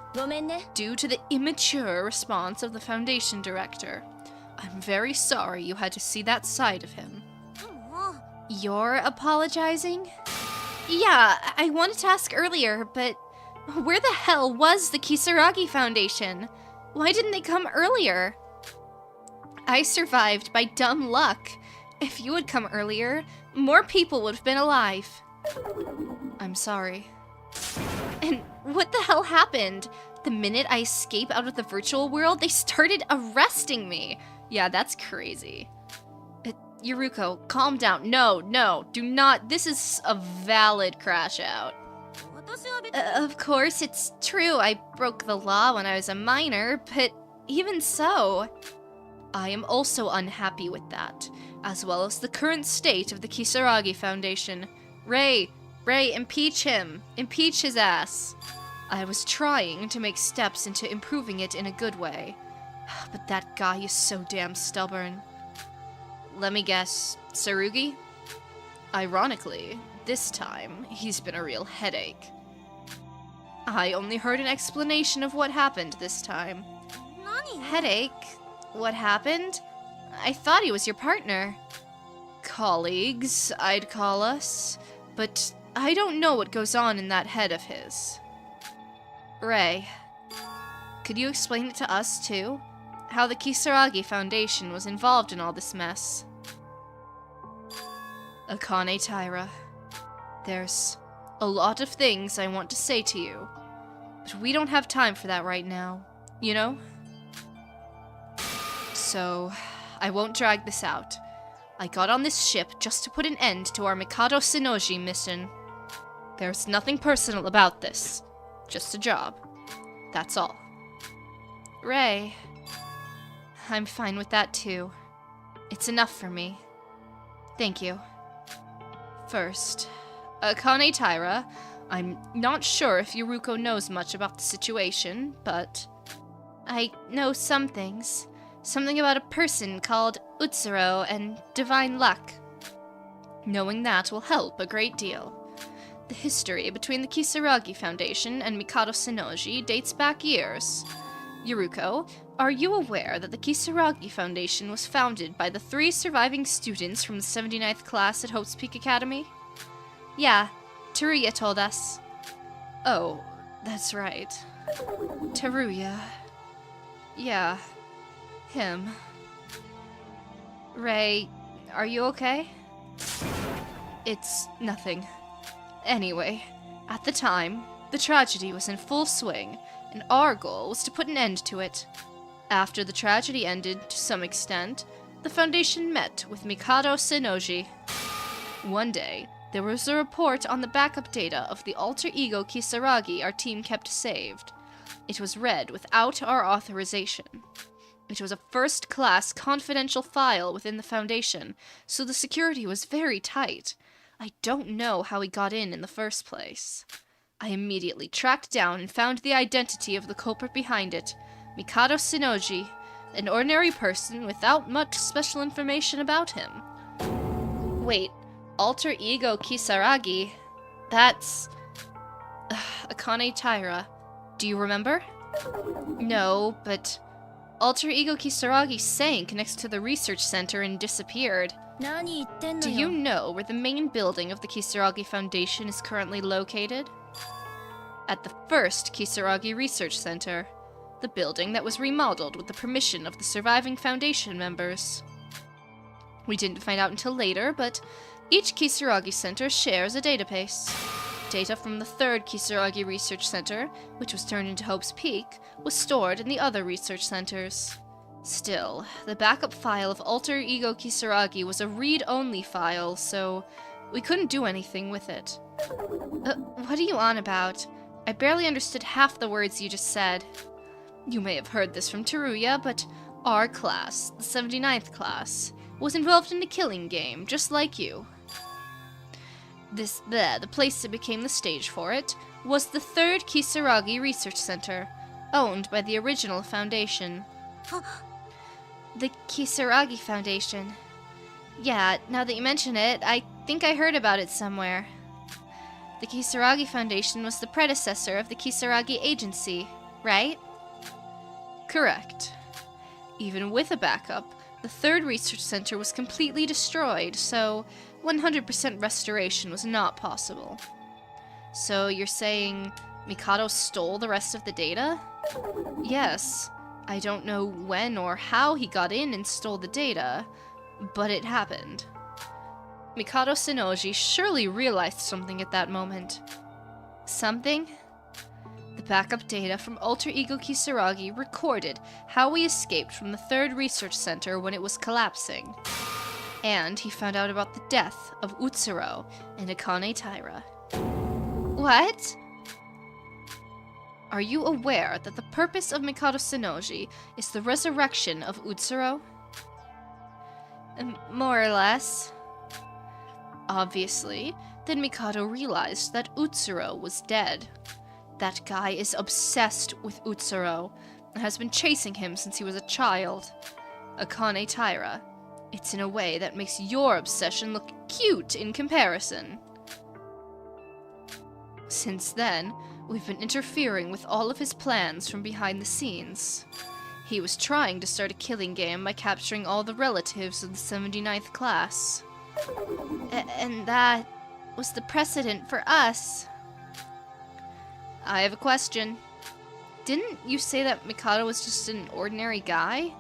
Due to the immature response of the Foundation Director. I'm very sorry you had to see that side of him. You're apologizing? Yeah, I wanted to ask earlier, but where the hell was the Kisaragi Foundation? Why didn't they come earlier? I survived by dumb luck. If you had come earlier, more people would have been alive. I'm sorry. And what the hell happened? The minute I escape out of the virtual world, they started arresting me. Yeah, that's crazy. Yuruko, calm down. No, do not. This is a valid crash out. Of course, it's true. I broke the law when I was a minor, but even so, I am also unhappy with that, as well as the current state of the Kisaragi Foundation. Rei, impeach him. Impeach his ass. I was trying to make steps into improving it in a good way, but that guy is so damn stubborn. Let me guess, Tsurugi? Ironically, this time, he's been a real headache. I only heard an explanation of what happened this time. Headache? What happened? I thought he was your partner. Colleagues, I'd call us. But I don't know what goes on in that head of his. Rei, could you explain it to us too? How the Kisaragi Foundation was involved in all this mess? Akane Taira, there's a lot of things I want to say to you, but we don't have time for that right now, you know? So, I won't drag this out. I got on this ship just to put an end to our Mikado Shinoji mission. There's nothing personal about this, just a job. That's all. Rei, I'm fine with that too. It's enough for me. Thank you. First, Akane Taira, I'm not sure if Yuruko knows much about the situation, but I know some things. Something about a person called Utsuro and divine luck. Knowing that will help a great deal. The history between the Kisaragi Foundation and Mikado Shinoji dates back years. Yuruko, are you aware that the Kisaragi Foundation was founded by the 3 surviving students from the 79th class at Hope's Peak Academy? Yeah, Teruya told us. Oh, that's right. Teruya. Yeah, him. Rei, Are you okay? It's nothing. Anyway, at the time, the tragedy was in full swing, and our goal was to put an end to it. After the tragedy ended, to some extent, the Foundation met with Mikado Sennoji. One day, there was a report on the backup data of the alter ego Kisaragi our team kept saved. It was read without our authorization. It was a first-class confidential file within the Foundation, so the security was very tight. I don't know how he got in the first place. I immediately tracked down and found the identity of the culprit behind it, Mikado Sennoji, an ordinary person without much special information about him. Wait, alter ego Kisaragi? That's... Akane Taira. Do you remember? No, but... Alter ego Kisaragi sank next to the research center and disappeared. Do you know where the main building of the Kisaragi Foundation is currently located? At the first Kisaragi Research Center, the building that was remodeled with the permission of the surviving Foundation members. We didn't find out until later, but each Kisaragi Center shares a database. Data from the third Kisaragi Research Center, which was turned into Hope's Peak, was stored in the other research centers. Still, the backup file of Alter Ego Kisaragi was a read-only file, so we couldn't do anything with it. What are you on about? I barely understood half the words you just said. You may have heard this from Teruya, but our class, the 79th class, was involved in a killing game, just like you. The place that became the stage for it, was the third Kisaragi Research Center, owned by the original Foundation. The Kisaragi Foundation. Yeah, now that you mention it, I think I heard about it somewhere. The Kisaragi Foundation was the predecessor of the Kisaragi Agency, right? Correct. Even with a backup, the third research center was completely destroyed, so 100% restoration was not possible. So you're saying Mikado stole the rest of the data? Yes. I don't know when or how he got in and stole the data, but it happened. Mikado Sennoji surely realized something at that moment. Something? The backup data from Alter Ego Kisaragi recorded how we escaped from the third research center when it was collapsing. And he found out about the death of Utsuro and Akane Taira. What? Are you aware that the purpose of Mikado Sennoji is the resurrection of Utsuro? More or less. Obviously, then Mikado realized that Utsuro was dead. That guy is obsessed with Utsuro and has been chasing him since he was a child. Akane Taira. It's in a way that makes your obsession look cute in comparison. Since then, we've been interfering with all of his plans from behind the scenes. He was trying to start a killing game by capturing all the relatives of the 79th class. And that was the precedent for us. I have a question. Didn't you say that Mikado was just an ordinary guy?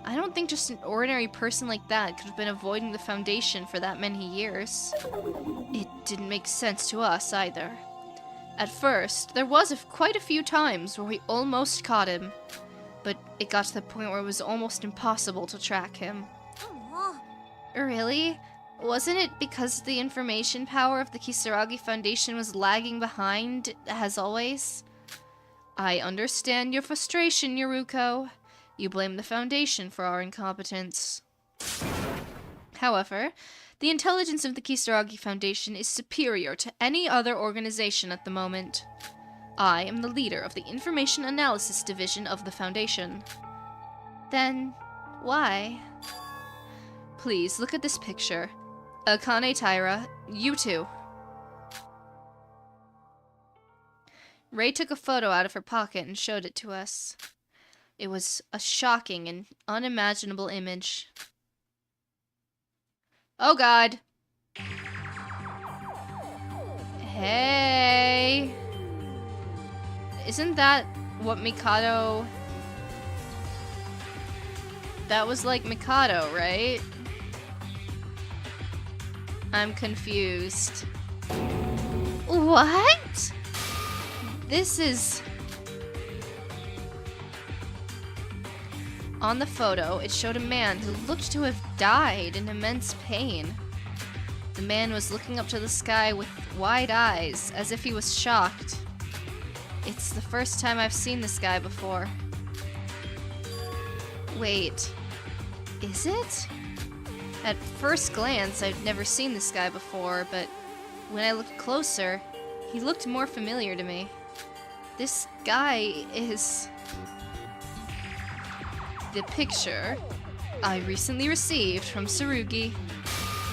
I don't think just an ordinary person like that could have been avoiding the Foundation for that many years. It didn't make sense to us either. At first, there was quite a few times where we almost caught him, but it got to the point where it was almost impossible to track him. Really? Wasn't it because the information power of the Kisaragi Foundation was lagging behind, as always? I understand your frustration, Yuruko. You blame the Foundation for our incompetence. However, the intelligence of the Kisaragi Foundation is superior to any other organization at the moment. I am the leader of the Information Analysis Division of the Foundation. Then, why? Please, look at this picture. Akane Taira, you too. Ray took a photo out of her pocket and showed it to us. It was a shocking and unimaginable image. Oh god. Hey. Isn't that what Mikado... That was like Mikado, right? I'm confused. What? This is... On the photo, it showed a man who looked to have died in immense pain. The man was looking up to the sky with wide eyes, as if he was shocked. It's the first time I've seen this guy before. Wait, is it? At first glance, I'd never seen this guy before, but when I looked closer, he looked more familiar to me. This guy is... the picture I recently received from Tsurugi.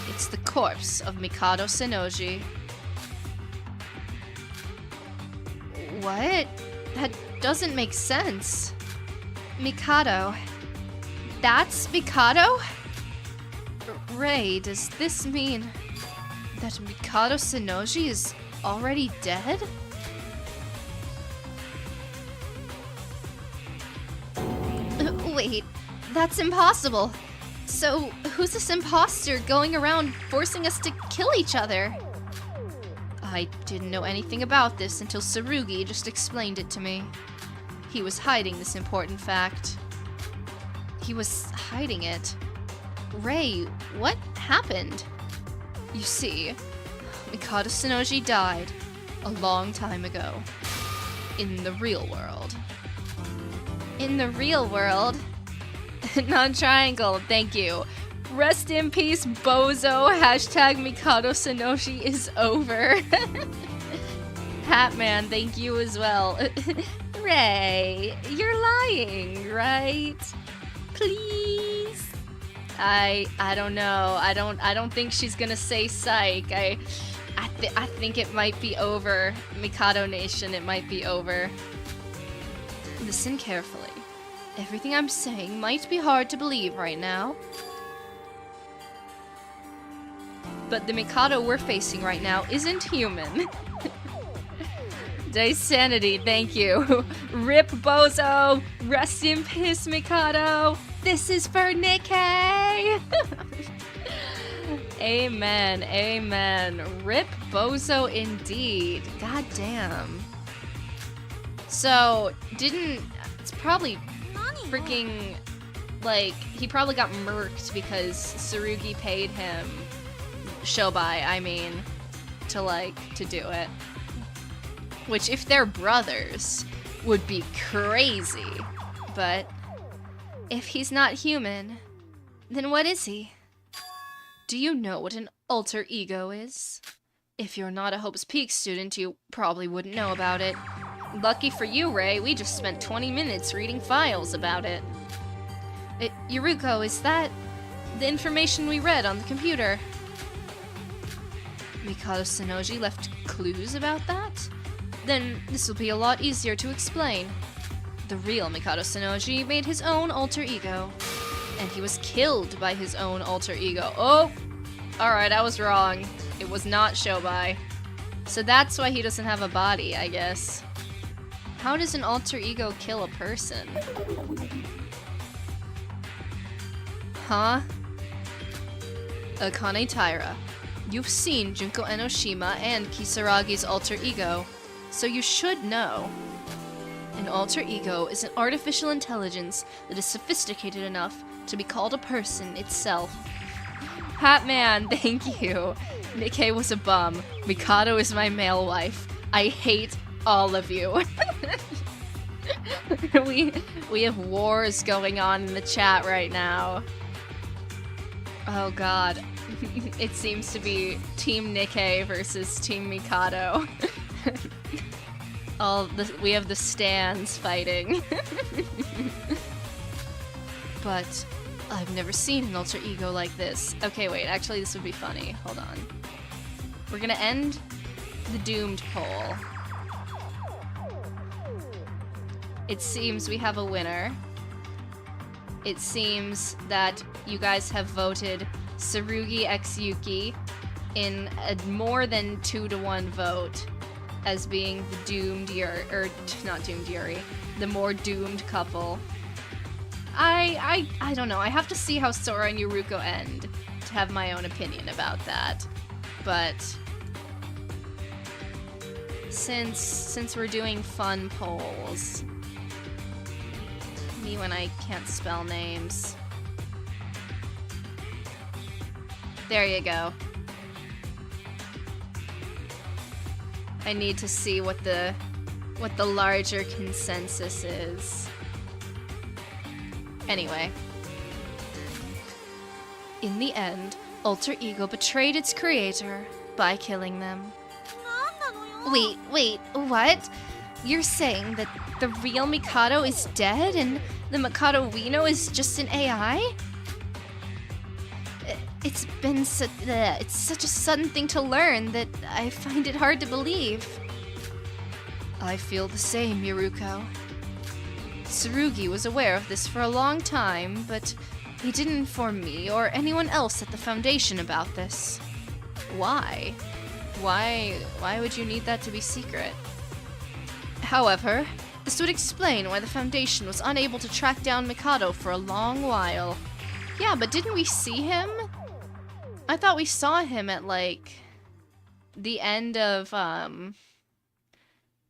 It's the corpse of Mikado Sennoji. What? That doesn't make sense. Mikado. That's Mikado? Ray, does this mean that Mikado Sennoji is already dead? Wait, that's impossible. So, who's this imposter going around forcing us to kill each other? I didn't know anything about this until Tsurugi just explained it to me. He was hiding this important fact. He was hiding it. Ray, what happened? You see, Mikado Sennoji died a long time ago. In the real world. In the real world? Non-triangle, thank you. Rest in peace, bozo. Hashtag Mikado Sennoji is over. Hatman, thank you as well. Ray, you're lying, right? Please. I don't know. I don't think she's gonna say psych. I think it might be over. Mikado Nation, it might be over. Listen carefully. Everything I'm saying might be hard to believe right now. But the Mikado we're facing right now isn't human. Day Sanity, thank you. Rip Bozo! Rest in peace, Mikado! This is for Nikkei! Amen, amen. Rip Bozo indeed. God damn. So, it's probably freaking, like, he probably got murked because Tsurugi paid him, Showby, I mean, to do it. Which, if they're brothers, would be crazy. But, if he's not human, then what is he? Do you know what an alter ego is? If you're not a Hope's Peak student, you probably wouldn't know about it. Lucky for you, Ray, we just spent 20 minutes reading files about it. Yuruko, is that the information we read on the computer? Mikado Sennoji left clues about that? Then this will be a lot easier to explain. The real Mikado Sennoji made his own alter ego. And he was killed by his own alter ego. Oh! Alright, I was wrong. It was not Showby. So that's why he doesn't have a body, I guess. How does an alter ego kill a person? Huh? Akane Taira. You've seen Junko Enoshima and Kisaragi's alter ego, so you should know. An alter ego is an artificial intelligence that is sophisticated enough to be called a person itself. Hatman, thank you. Nikkei was a bum. Mikado is my male wife. I hate all of you. we have wars going on in the chat right now. Oh god. It seems to be Team Nikkei versus Team Mikado. We have the stands fighting. But I've never seen an alter ego like this. Okay, wait, actually this would be funny. Hold on. We're gonna end the doomed poll. It seems we have a winner. It seems that you guys have voted Tsurugi x Yuki in a more than 2-to-1 vote as being the doomed Yuri, or not doomed Yuri, the more doomed couple. I don't know. I have to see how Sora and Yuruko end to have my own opinion about that. but since we're doing fun polls, me when I can't spell names. There you go. I need to see what the larger consensus is. Anyway. In the end, Alter Ego betrayed its creator by killing them. Wait, what? You're saying that the real Mikado is dead and the Mikado we know is just an AI? It's such a sudden thing to learn that I find it hard to believe. I feel the same, Yuruko. Tsurugi was aware of this for a long time, but he didn't inform me or anyone else at the Foundation about this. Why? Why would you need that to be secret? However, this would explain why the Foundation was unable to track down Mikado for a long while. Yeah, but didn't we see him? I thought we saw him at, like, the end of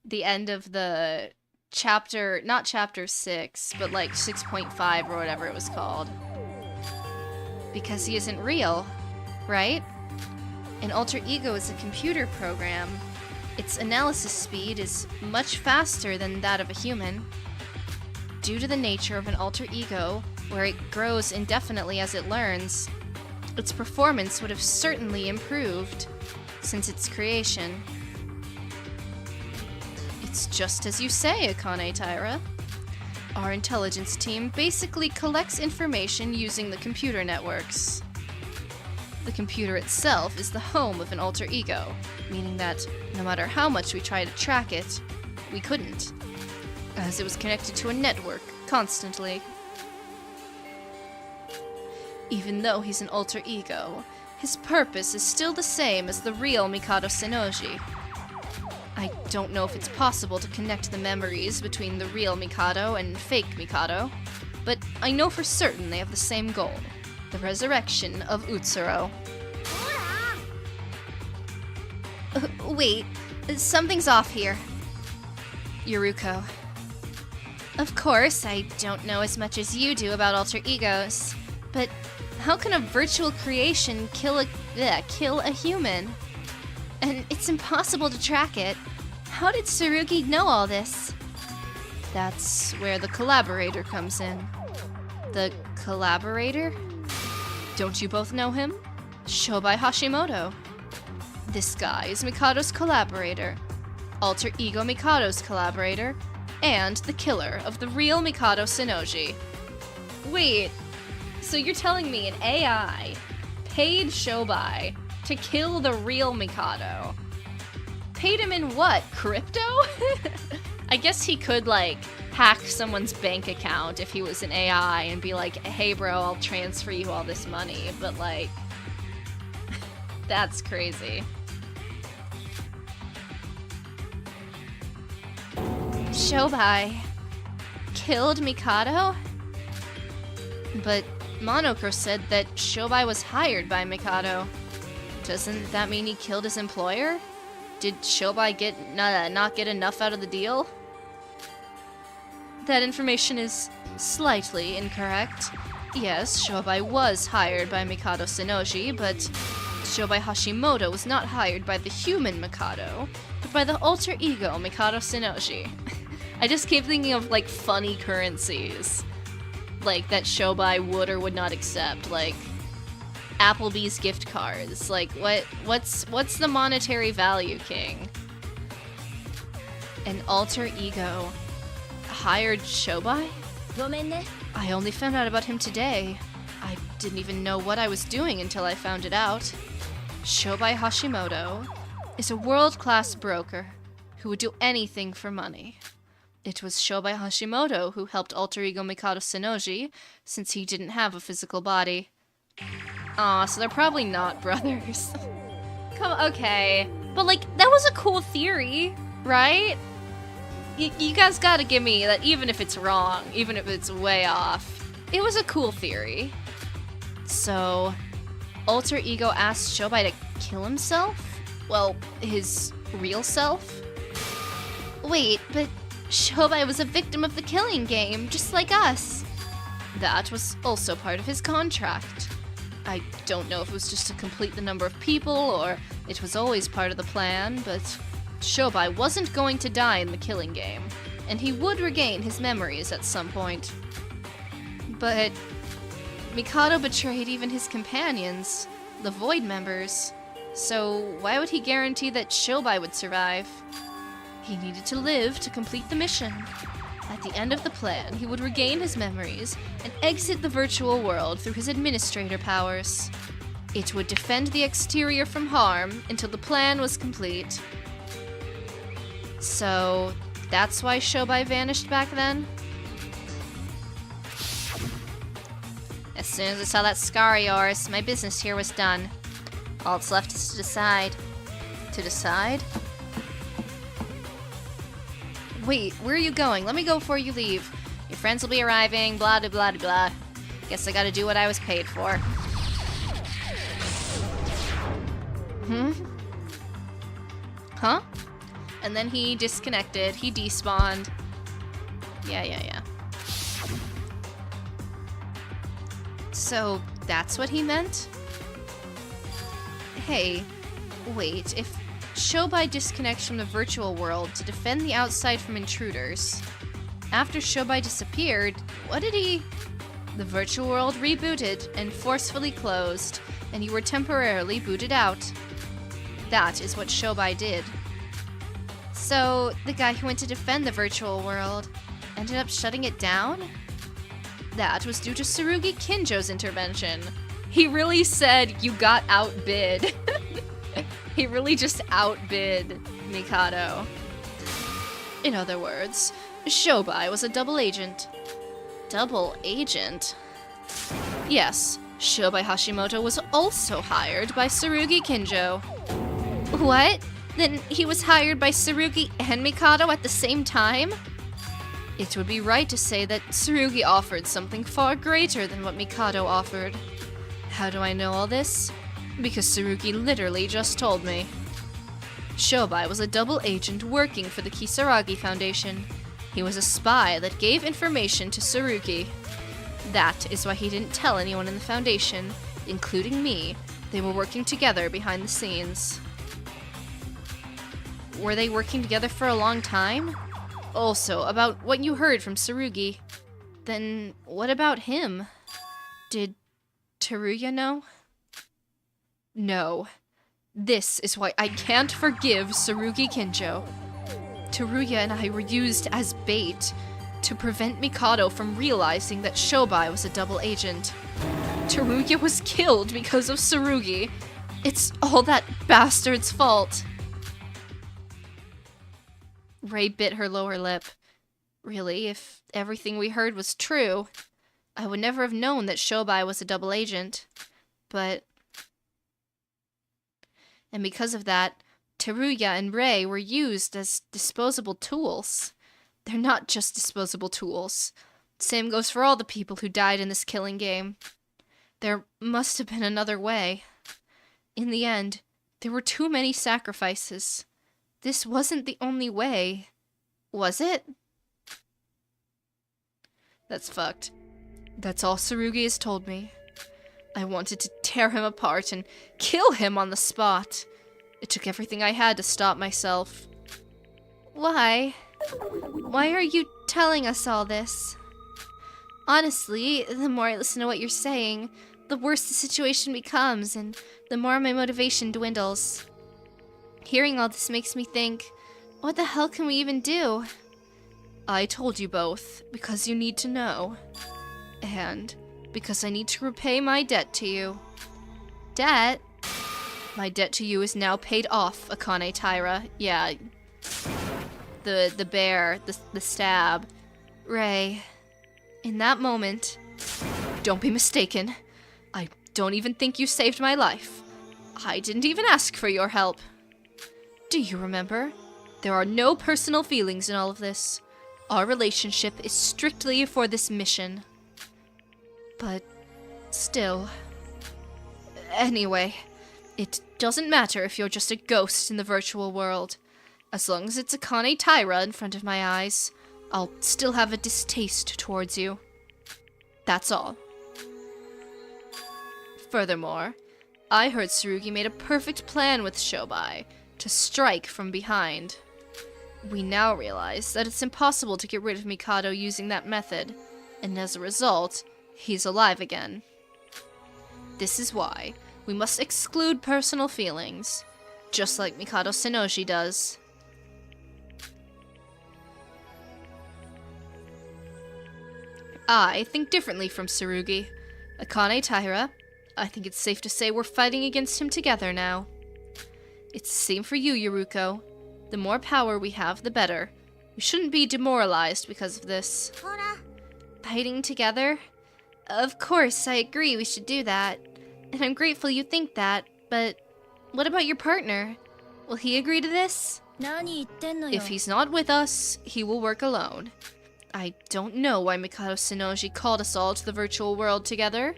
the chapter, not chapter 6, but like 6.5 or whatever it was called. Because he isn't real, right? An alter ego is a computer program. Its analysis speed is much faster than that of a human. Due to the nature of an alter ego, where it grows indefinitely as it learns, its performance would have certainly improved since its creation. It's just as you say, Akane Taira. Our intelligence team basically collects information using the computer networks. The computer itself is the home of an alter ego, meaning that no matter how much we try to track it, we couldn't, as it was connected to a network constantly. Even though he's an alter ego, his purpose is still the same as the real Mikado Sennoji. I don't know if it's possible to connect the memories between the real Mikado and fake Mikado, but I know for certain they have the same goal, the resurrection of Utsuro. Wait, something's off here. Yuruko. Of course, I don't know as much as you do about alter egos, but how can a virtual creation kill a human? And it's impossible to track it. How did Tsurugi know all this? That's where the collaborator comes in. The collaborator? Don't you both know him? Showby Hashimoto. This guy is Mikado's collaborator, alter ego Mikado's collaborator, and the killer of the real Mikado Sennoji. Wait, so you're telling me an AI paid Showby to kill the real Mikado? Paid him in what? Crypto? I guess he could, like, hack someone's bank account if he was an AI and be like, hey bro, I'll transfer you all this money, but like, that's crazy. Showby killed Mikado? But Monokuro said that Showby was hired by Mikado. Doesn't that mean he killed his employer? Did Showby not get enough out of the deal? That information is slightly incorrect. Yes, Showby was hired by Mikado Sennoji, but Showby Hashimoto was not hired by the human Mikado, but by the alter ego Mikado Sennoji. I just keep thinking of, like, funny currencies, like, that Showby would or would not accept, like Applebee's gift cards. Like, what's the monetary value, King? An alter ego hired Showby? I only found out about him today. I didn't even know what I was doing until I found it out. Showby Hashimoto is a world-class broker who would do anything for money. It was Showby Hashimoto who helped alter ego Mikado Sennoji, since he didn't have a physical body. Aw, so they're probably not brothers. Okay. But, like, that was a cool theory, right? You guys gotta give me that, even if it's wrong, even if it's way off. It was a cool theory. So, alter ego asked Showby to kill himself? Well, his real self? Wait, but Showby was a victim of the killing game, just like us. That was also part of his contract. I don't know if it was just to complete the number of people, or it was always part of the plan, but Showby wasn't going to die in the killing game, and he would regain his memories at some point. But Mikado betrayed even his companions, the Void members, so why would he guarantee that Showby would survive? He needed to live to complete the mission. At the end of the plan, he would regain his memories and exit the virtual world through his administrator powers. It would defend the exterior from harm until the plan was complete. So, that's why Showby vanished back then? As soon as I saw that scar of yours, my business here was done. All that's left is to decide. To decide? Wait, where are you going? Let me go before you leave. Your friends will be arriving, blah blah blah blah. Guess I gotta do what I was paid for. Huh? And then he disconnected, he despawned. Yeah. So, that's what he meant? Hey, wait, if Showby disconnects from the virtual world to defend the outside from intruders. After Showby disappeared, what did he... The virtual world rebooted and forcefully closed, and you were temporarily booted out. That is what Showby did. So, the guy who went to defend the virtual world ended up shutting it down? That was due to Tsurugi Kinjo's intervention. He really said you got outbid. He really just outbid Mikado. In other words, Showby was a double agent. Double agent? Yes, Showby Hashimoto was also hired by Tsurugi Kinjo. What? Then he was hired by Tsurugi and Mikado at the same time? It would be right to say that Tsurugi offered something far greater than what Mikado offered. How do I know all this? Because Tsurugi literally just told me. Showby was a double agent working for the Kisaragi Foundation. He was a spy that gave information to Tsurugi. That is why he didn't tell anyone in the Foundation, including me. They were working together behind the scenes. Were they working together for a long time? Also, about what you heard from Tsurugi. Then, what about him? Did Teruya know? No. This is why I can't forgive Tsurugi Kinjo. Teruya and I were used as bait to prevent Mikado from realizing that Showby was a double agent. Teruya was killed because of Tsurugi. It's all that bastard's fault. Rei bit her lower lip. Really, if everything we heard was true, I would never have known that Showby was a double agent. But... And because of that, Teruya and Rei were used as disposable tools. They're not just disposable tools. Same goes for all the people who died in this killing game. There must have been another way. In the end, there were too many sacrifices. This wasn't the only way. Was it? That's fucked. That's all Tsurugi has told me. I wanted to tear him apart and kill him on the spot. It took everything I had to stop myself. Why? Why are you telling us all this? Honestly, the more I listen to what you're saying, the worse the situation becomes, and the more my motivation dwindles. Hearing all this makes me think, what the hell can we even do? I told you both, because you need to know. And because I need to repay my debt to you. Debt? My debt to you is now paid off, Akane Taira. Yeah. The bear, the stab. Rei. In that moment, don't be mistaken. I don't even think you saved my life. I didn't even ask for your help. Do you remember? There are no personal feelings in all of this. Our relationship is strictly for this mission. But still, Anyway, it doesn't matter if you're just a ghost in the virtual world. As long as it's Akane Taira in front of my eyes, I'll still have a distaste towards you. That's all. Furthermore, I heard Tsurugi made a perfect plan with Showby to strike from behind. We now realize that it's impossible to get rid of Mikado using that method, and as a result, he's alive again. This is why we must exclude personal feelings, just like Mikado Sennoji does. I think differently from Tsurugi. Akane Taira, I think it's safe to say we're fighting against him together now. It's the same for you, Yuruko. The more power we have, the better. We shouldn't be demoralized because of this. Fighting together? Of course, I agree we should do that. And I'm grateful you think that, but what about your partner? Will he agree to this? If he's not with us, he will work alone. I don't know why Mikado Sennoji called us all to the virtual world together.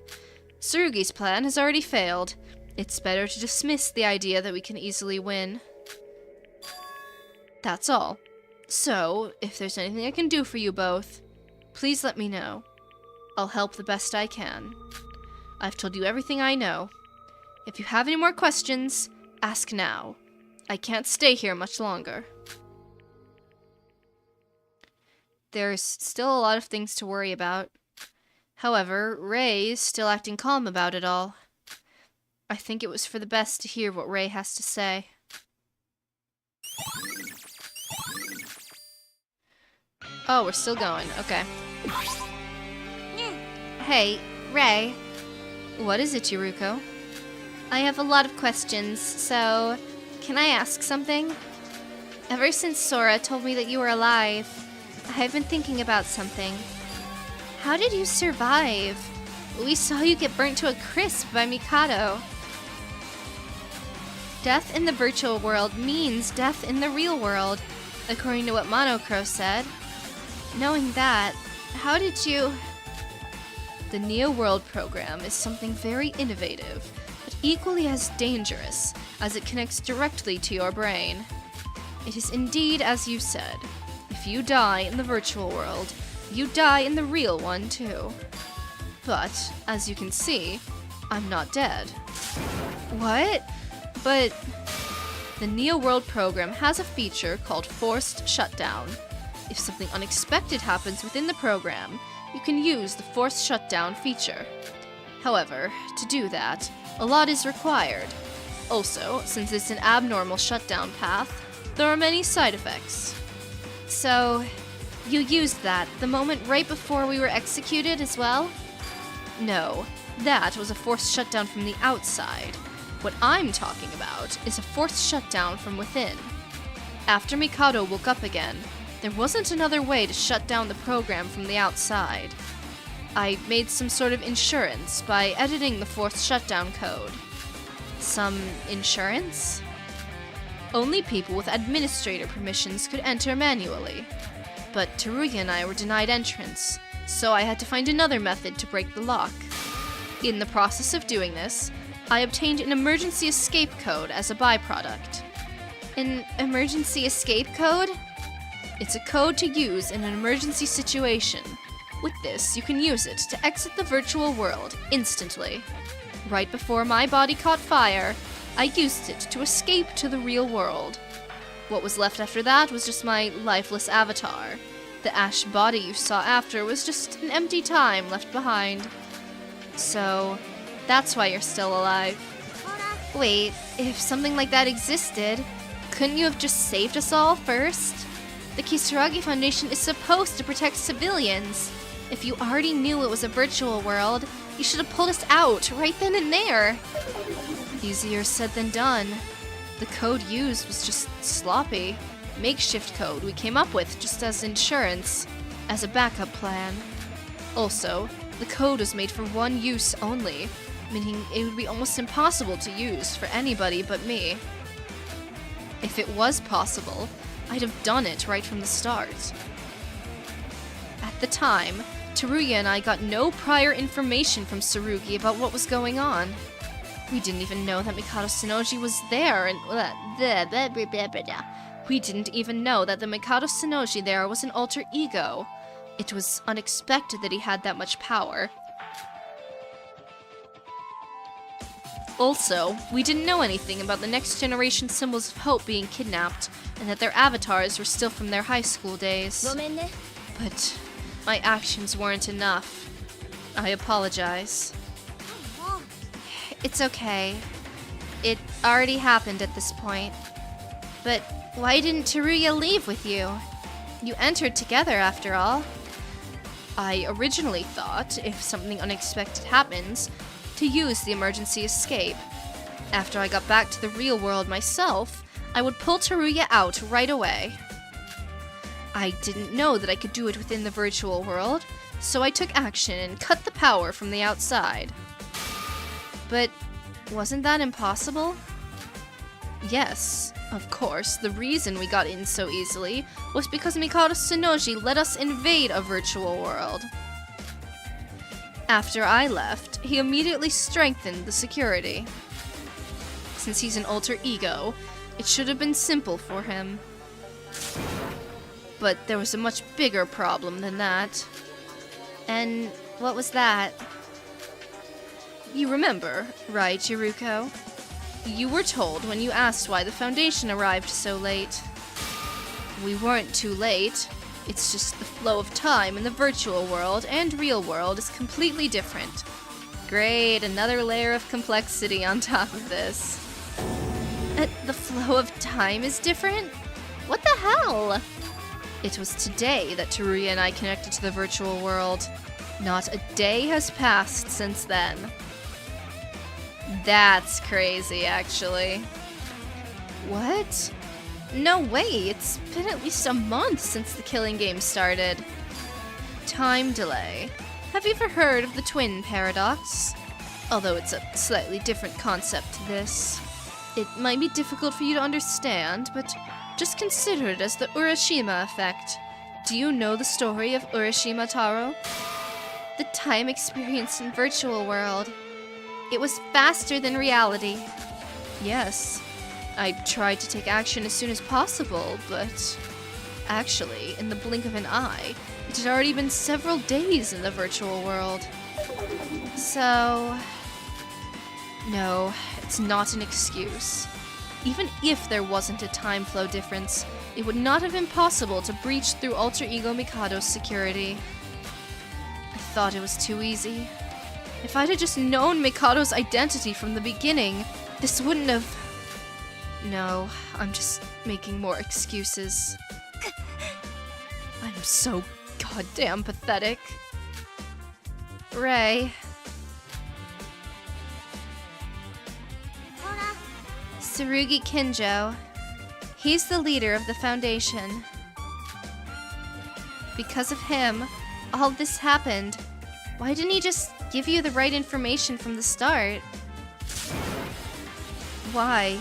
Tsurugi's plan has already failed. It's better to dismiss the idea that we can easily win. That's all. So, if there's anything I can do for you both, please let me know. I'll help the best I can. I've told you everything I know. If you have any more questions, ask now. I can't stay here much longer. There's still a lot of things to worry about. However, Rei is still acting calm about it all. I think it was for the best to hear what Rei has to say. Oh, we're still going. Okay. Hey, Rei. What is it, Yuruko? I have a lot of questions, so can I ask something? Ever since Sora told me that you were alive, I've been thinking about something. How did you survive? We saw you get burnt to a crisp by Mikado. Death in the virtual world means death in the real world, according to what Monocro said. Knowing that, how did you... The Neo World program is something very innovative, but equally as dangerous, as it connects directly to your brain. It is indeed as you said. If you die in the virtual world, you die in the real one too. But, as you can see, I'm not dead. What? But... The Neo World program has a feature called Forced Shutdown. If something unexpected happens within the program, you can use the Forced Shutdown feature. However, to do that, a lot is required. Also, since it's an abnormal shutdown path, there are many side effects. So, you used that the moment right before we were executed as well? No, that was a forced shutdown from the outside. What I'm talking about is a forced shutdown from within. After Mikado woke up again, there wasn't another way to shut down the program from the outside. I made some sort of insurance by editing the forced shutdown code. Some insurance? Only people with administrator permissions could enter manually. But Teruya and I were denied entrance, so I had to find another method to break the lock. In the process of doing this, I obtained an emergency escape code as a byproduct. An emergency escape code? It's a code to use in an emergency situation. With this, you can use it to exit the virtual world instantly. Right before my body caught fire, I used it to escape to the real world. What was left after that was just my lifeless avatar. The ash body you saw after was just an empty time left behind. So, that's why you're still alive. Wait, if something like that existed, couldn't you have just saved us all first? The Kisaragi Foundation is supposed to protect civilians. If you already knew it was a virtual world, you should have pulled us out right then and there. Easier said than done. The code used was just sloppy. Makeshift code we came up with just as insurance, as a backup plan. Also, the code was made for one use only, meaning it would be almost impossible to use for anybody but me. If it was possible, I'd have done it right from the start. At the time, Teruya and I got no prior information from Tsurugi about what was going on. We didn't even know that Mikado Tsunoji was there, and we didn't even know that the Mikado Tsunoji there was an alter ego. It was unexpected that he had that much power. Also, we didn't know anything about the next generation symbols of hope being kidnapped, and that their avatars were still from their high school days. But my actions weren't enough. I apologize. It's okay. It already happened at this point. But why didn't Teruya leave with you? You entered together after all. I originally thought, if something unexpected happens, to use the emergency escape. After I got back to the real world myself, I would pull Teruya out right away. I didn't know that I could do it within the virtual world, so I took action and cut the power from the outside. But wasn't that impossible? Yes, of course, the reason we got in so easily was because Mikado Tsunoji let us invade a virtual world. After I left, he immediately strengthened the security. Since he's an alter ego, it should have been simple for him. But there was a much bigger problem than that. And what was that? You remember, right, Yuruko? You were told when you asked why the Foundation arrived so late. We weren't too late. It's just the flow of time in the virtual world and real world is completely different. Great, another layer of complexity on top of this. The flow of time is different? What the hell? It was today that Teruya and I connected to the virtual world. Not a day has passed since then. That's crazy, actually. What? No way, it's been at least a month since the killing game started. Time delay. Have you ever heard of the twin paradox? Although it's a slightly different concept to this. It might be difficult for you to understand, but just consider it as the Urashima effect. Do you know the story of Urashima Taro? The time experience in virtual world. It was faster than reality. Yes, I tried to take action as soon as possible, but actually, in the blink of an eye, it had already been several days in the virtual world. So, no, it's not an excuse. Even if there wasn't a time flow difference, it would not have been possible to breach through Alter Ego Mikado's security. I thought it was too easy. If I'd have just known Mikado's identity from the beginning, this wouldn't have... No, I'm just making more excuses. I'm so goddamn pathetic. Ray. Tsurugi Kinjo. He's the leader of the Foundation. Because of him, all this happened. Why didn't he just give you the right information from the start? Why?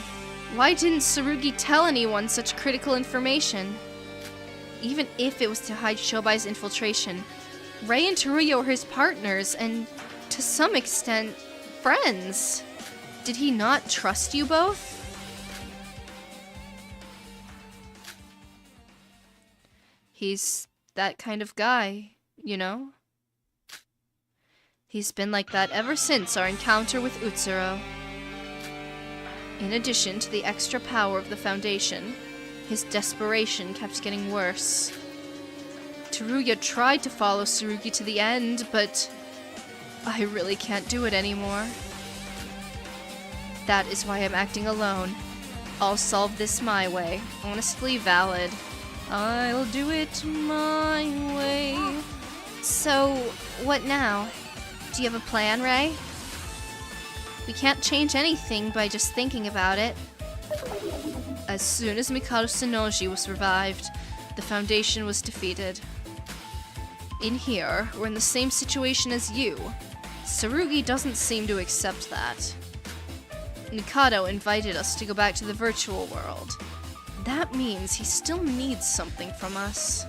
Why didn't Tsurugi tell anyone such critical information? Even if it was to hide Showby's infiltration, Rei and Teruya were his partners and, to some extent, friends. Did he not trust you both? He's that kind of guy, you know? He's been like that ever since our encounter with Utsuro. In addition to the extra power of the Foundation, his desperation kept getting worse. Teruya tried to follow Tsurugi to the end, but I really can't do it anymore. That is why I'm acting alone. I'll solve this my way. Honestly valid. I'll do it my way. So, what now? Do you have a plan, Rei? We can't change anything by just thinking about it. As soon as Mikado Tsunoji was revived, the Foundation was defeated. In here, we're in the same situation as you. Tsurugi doesn't seem to accept that. Mikado invited us to go back to the virtual world. That means he still needs something from us.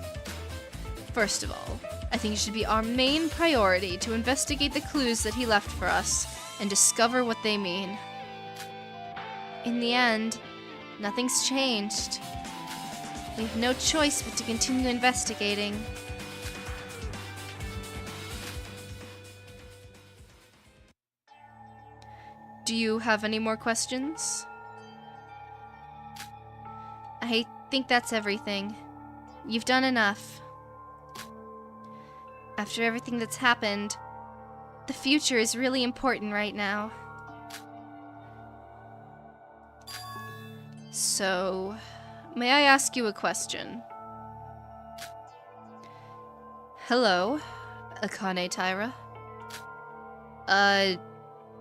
First of all, I think it should be our main priority to investigate the clues that he left for us and discover what they mean. In the end, nothing's changed. We have no choice but to continue investigating. Do you have any more questions? I think that's everything. You've done enough. After everything that's happened, the future is really important right now. So, may I ask you a question? Hello, Akane Taira.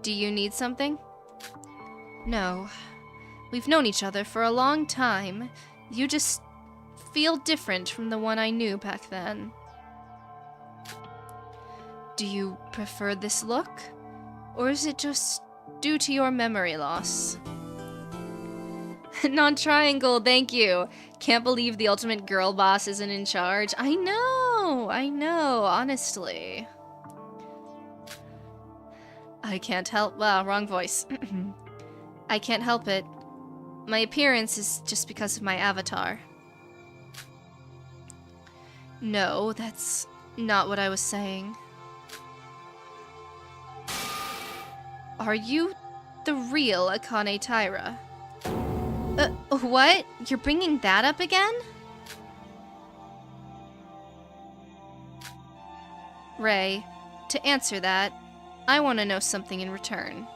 Do you need something? No. We've known each other for a long time. You just feel different from the one I knew back then. Do you prefer this look? Or is it just due to your memory loss? Non-triangle, thank you. Can't believe the ultimate girl boss isn't in charge. I know, honestly. I can't help, well, wrong voice. I can't help it. My appearance is just because of my avatar. No, that's not what I was saying. Are you the real Akane Taira? What? You're bringing that up again? Ray, to answer that, I want to know something in return.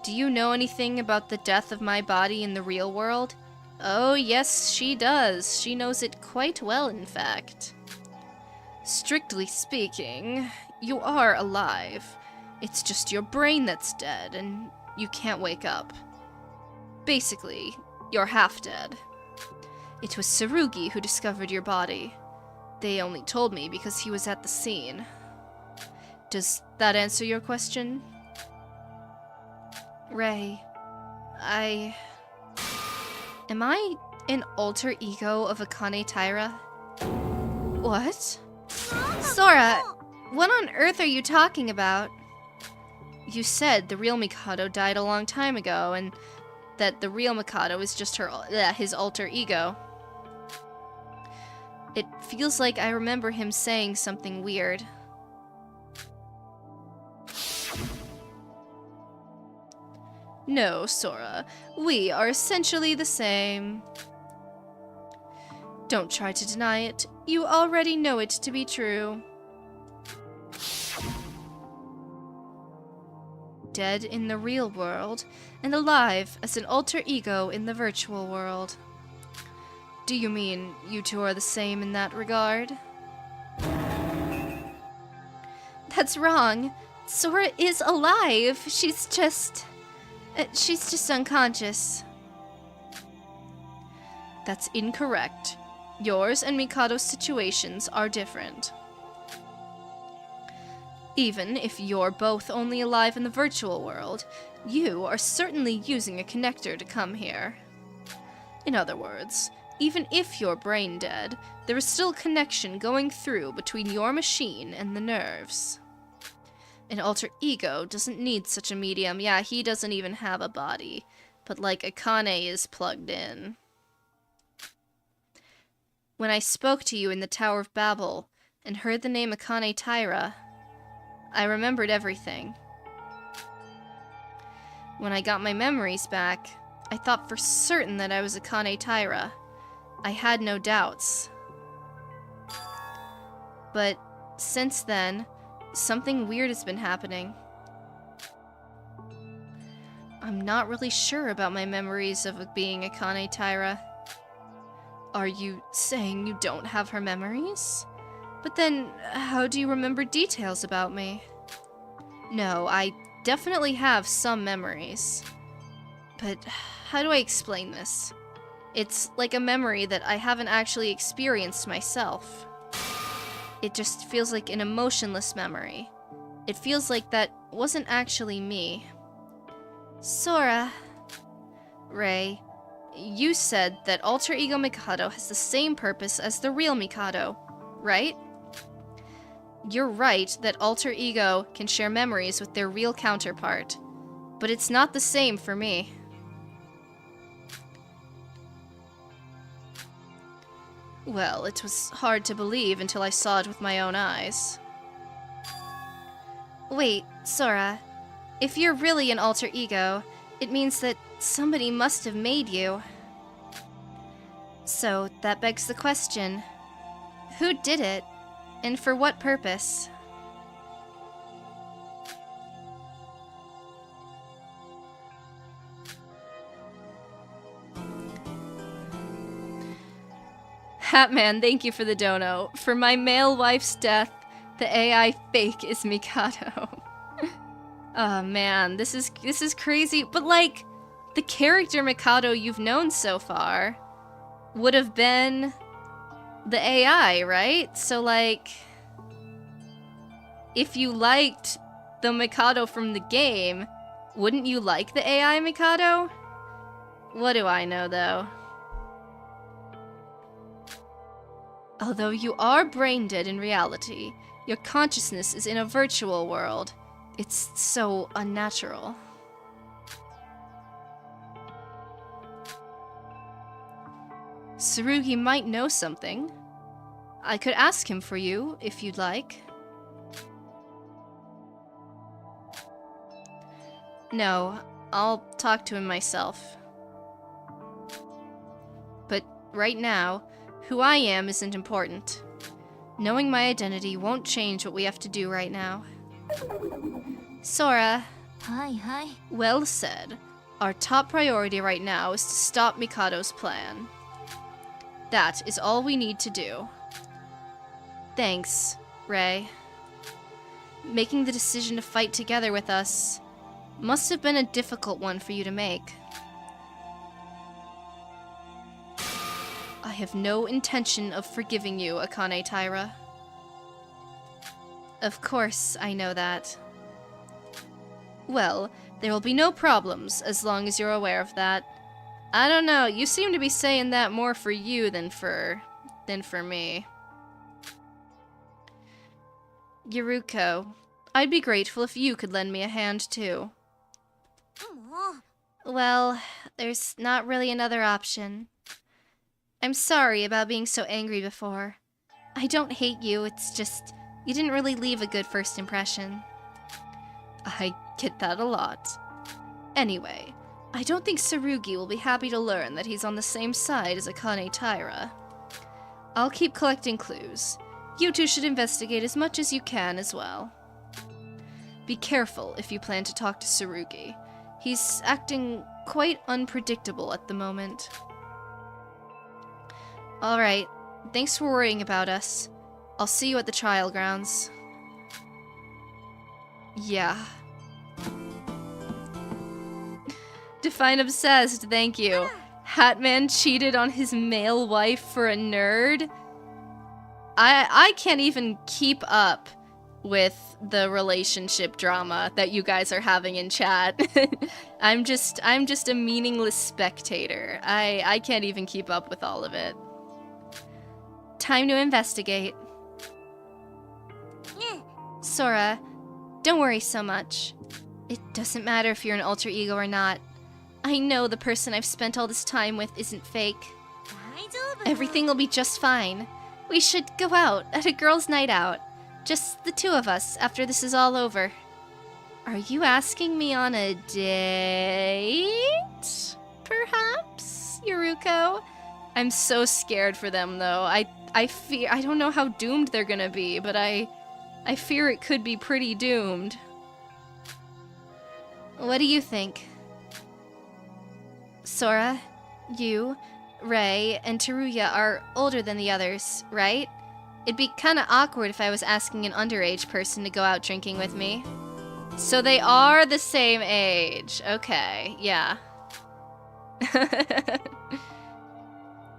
Do you know anything about the death of my body in the real world? Oh, yes, she does. She knows it quite well, in fact. Strictly speaking, you are alive. It's just your brain that's dead, and you can't wake up. Basically, you're half dead. It was Tsurugi who discovered your body. They only told me because he was at the scene. Does that answer your question? Ray, am I an alter ego of Akane Taira? What? Sora, what on earth are you talking about? You said the real Mikado died a long time ago, and that the real Mikado is just his alter ego. It feels like I remember him saying something weird. No, Sora. We are essentially the same. Don't try to deny it. You already know it to be true. Dead in the real world, and alive as an alter ego in the virtual world. Do you mean you two are the same in that regard? That's wrong. Sora is alive. She's just unconscious. That's incorrect. Yours and Mikado's situations are different. Even if you're both only alive in the virtual world, you are certainly using a connector to come here. In other words, even if you're brain dead, there is still a connection going through between your machine and the nerves. An alter ego doesn't need such a medium. Yeah, he doesn't even have a body. But like Akane is plugged in. When I spoke to you in the Tower of Babel and heard the name Akane Taira, I remembered everything. When I got my memories back, I thought for certain that I was Akane Taira. I had no doubts. But since then, something weird has been happening. I'm not really sure about my memories of being Akane Taira. Are you saying you don't have her memories? But then, how do you remember details about me? No, I definitely have some memories. But how do I explain this? It's like a memory that I haven't actually experienced myself. It just feels like an emotionless memory. It feels like that wasn't actually me. Sora. Ray, you said that Alter Ego Mikado has the same purpose as the real Mikado, right? You're right that Alter Ego can share memories with their real counterpart, but it's not the same for me. Well, it was hard to believe until I saw it with my own eyes. Wait, Sora. If you're really an alter ego, it means that somebody must have made you. So, that begs the question. Who did it? And for what purpose? Hatman, thank you for the dono. For my male wife's death, the AI fake is Mikado. Oh man, this is crazy. But like, the character Mikado you've known so far would have been the AI, right? So like, if you liked the Mikado from the game, wouldn't you like the AI Mikado? What do I know though? Although you are brain dead in reality, your consciousness is in a virtual world. It's so unnatural. Tsurugi might know something. I could ask him for you, if you'd like. No, I'll talk to him myself. But right now, who I am isn't important. Knowing my identity won't change what we have to do right now. Sora. Hi. Well said. Our top priority right now is to stop Mikado's plan. That is all we need to do. Thanks, Ray. Making the decision to fight together with us must have been a difficult one for you to make. I have no intention of forgiving you, Akane Taira. Of course, I know that. Well, there will be no problems as long as you're aware of that. I don't know, you seem to be saying that more for you than for me. Yuruko, I'd be grateful if you could lend me a hand too. Well, there's not really another option. I'm sorry about being so angry before. I don't hate you, it's just, you didn't really leave a good first impression. I get that a lot. Anyway, I don't think Tsurugi will be happy to learn that he's on the same side as Akane Taira. I'll keep collecting clues. You two should investigate as much as you can as well. Be careful if you plan to talk to Tsurugi. He's acting quite unpredictable at the moment. Alright, thanks for worrying about us. I'll see you at the trial grounds. Yeah. Define obsessed, thank you. Hatman cheated on his male wife for a nerd? I can't even keep up with the relationship drama that you guys are having in chat. I'm just a meaningless spectator. I can't even keep up with all of it. Time to investigate. Sora, don't worry so much. It doesn't matter if you're an alter ego or not. I know the person I've spent all this time with isn't fake. Everything will be just fine. We should go out at a girls' night out. Just the two of us after this is all over. Are you asking me on a date? Perhaps, Yuruko? I'm so scared for them though. I fear, I don't know how doomed they're gonna be, but I fear it could be pretty doomed. What do you think? Sora, you, Ray, and Teruya are older than the others, right? It'd be kinda awkward if I was asking an underage person to go out drinking with me. So they are the same age. Okay, yeah.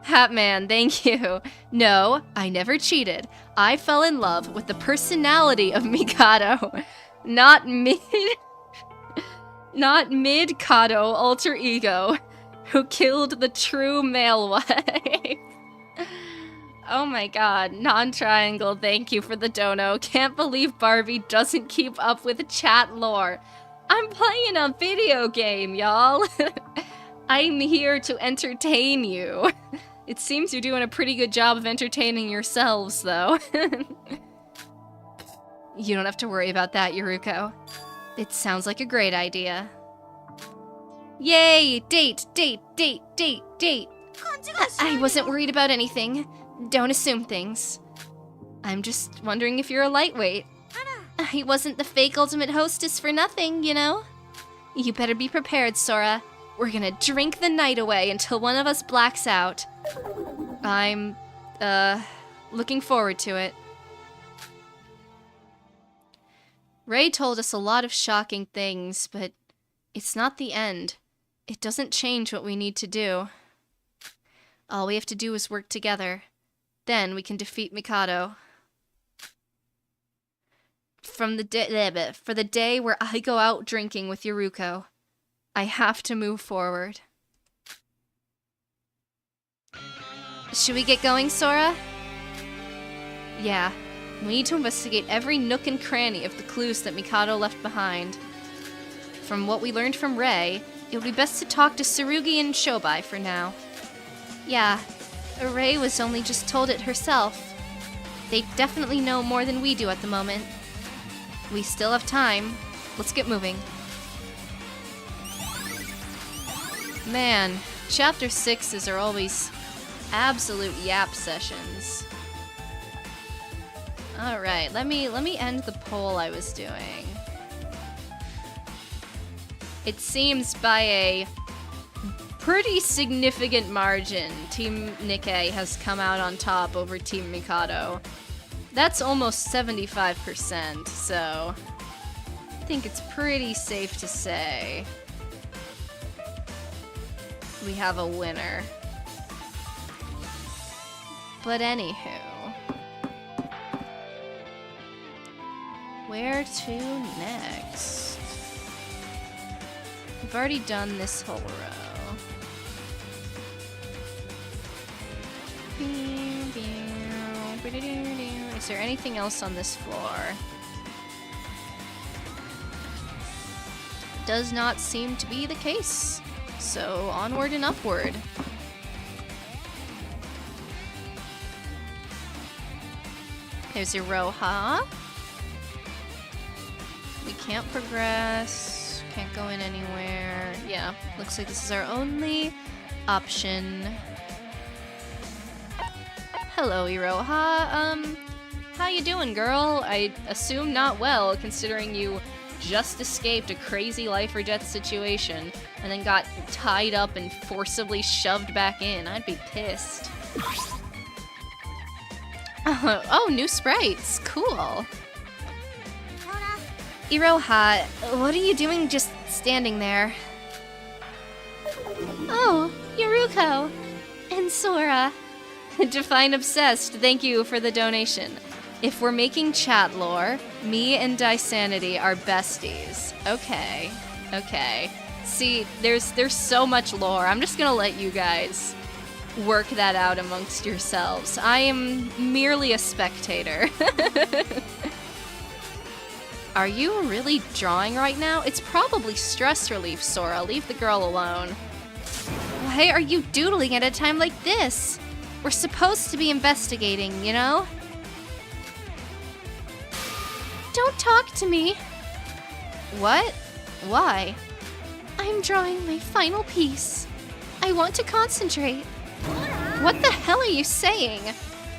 Hatman, thank you. No, I never cheated. I fell in love with the personality of Mikado, not Mikado alter ego, who killed the true male wife. Oh my god, non-triangle, thank you for the dono. Can't believe Barbie doesn't keep up with chat lore. I'm playing a video game, y'all. I'm here to entertain you. It seems you're doing a pretty good job of entertaining yourselves, though. You don't have to worry about that, Yuruko. It sounds like a great idea. Yay! Date, date, date, date, date! I wasn't worried about anything. Don't assume things. I'm just wondering if you're a lightweight. I wasn't the fake ultimate hostess for nothing, you know? You better be prepared, Sora. We're gonna drink the night away until one of us blacks out. I'm, looking forward to it. Ray told us a lot of shocking things, but it's not the end. It doesn't change what we need to do. All we have to do is work together. Then we can defeat Mikado. For the day where I go out drinking with Yuruko, I have to move forward. Should we get going, Sora? Yeah. We need to investigate every nook and cranny of the clues that Mikado left behind. From what we learned from Ray, it would be best to talk to Tsurugi and Showby for now. Yeah, Ray was only just told it herself. They definitely know more than we do at the moment. We still have time. Let's get moving. Man, Chapter 6s are always absolute yap sessions. Alright, let me end the poll I was doing. It seems by a pretty significant margin, Team Nikkei has come out on top over Team Mikado. That's almost 75%, so I think it's pretty safe to say we have a winner. But anywho, where to next? We've already done this whole row. Is there anything else on this floor? Does not seem to be the case. So onward and upward. There's Iroha. We can't progress. Can't go in anywhere. Yeah, looks like this is our only option. Hello, Iroha. How you doing, girl? I assume not well, considering you just escaped a crazy life or death situation and then got tied up and forcibly shoved back in. I'd be pissed. Oh, new sprites. Cool. Iroha, what are you doing just standing there? Oh, Yuruko and Sora. Define obsessed, thank you for the donation. If we're making chat lore, me and Dysanity are besties. Okay. See, there's so much lore. I'm just gonna let you guys work that out amongst yourselves. I am merely a spectator. Are you really drawing right now? It's probably stress relief, Sora. Leave the girl alone. Why are you doodling at a time like this? We're supposed to be investigating, you know? Don't talk to me. What? Why? I'm drawing my final piece. I want to concentrate. What the hell are you saying?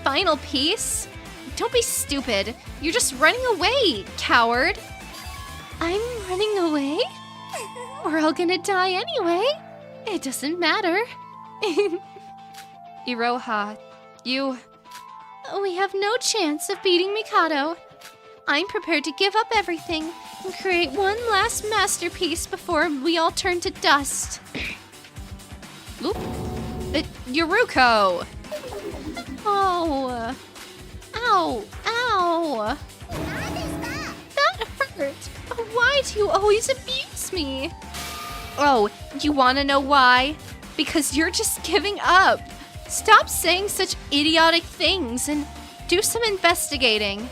Final piece? Don't be stupid. You're just running away, coward. I'm running away? We're all gonna die anyway. It doesn't matter. Iroha, we have no chance of beating Mikado. I'm prepared to give up everything and create one last masterpiece before we all turn to dust. Oop. Yuruko! Oh. Ow. Ow. That hurt. Why do you always abuse me? Oh, you wanna know why? Because you're just giving up. Stop saying such idiotic things and do some investigating.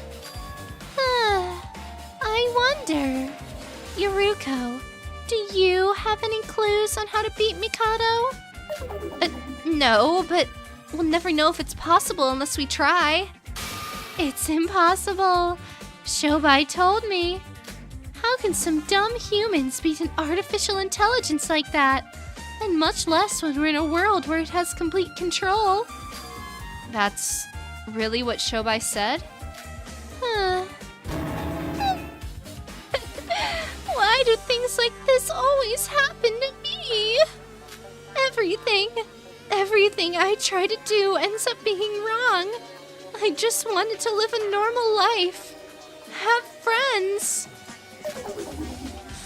I wonder, Yuruko, do you have any clues on how to beat Mikado? No, but We'll never know if it's possible unless we try. It's impossible. Showby told me. How can some dumb humans beat an artificial intelligence like that? And much less when we're in a world where it has complete control. That's really what Showby said? Huh. Why do things like this always happen to me? Everything I try to do ends up being wrong. I just wanted to live a normal life. Have friends.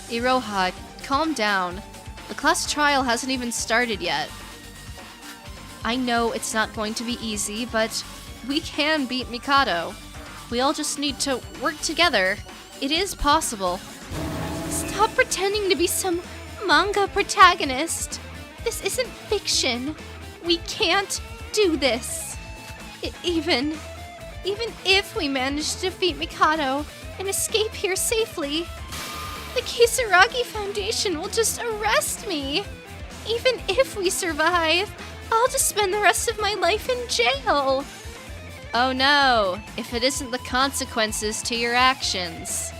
Iroha, calm down. The class trial hasn't even started yet. I know it's not going to be easy, but we can beat Mikado. We all just need to work together. It is possible. Stop pretending to be some manga protagonist. This isn't fiction. We can't do this. Even if we manage to defeat Mikado and escape here safely, the Kisaragi Foundation will just arrest me. Even if we survive, I'll just spend the rest of my life in jail. Oh no, if it isn't the consequences to your actions.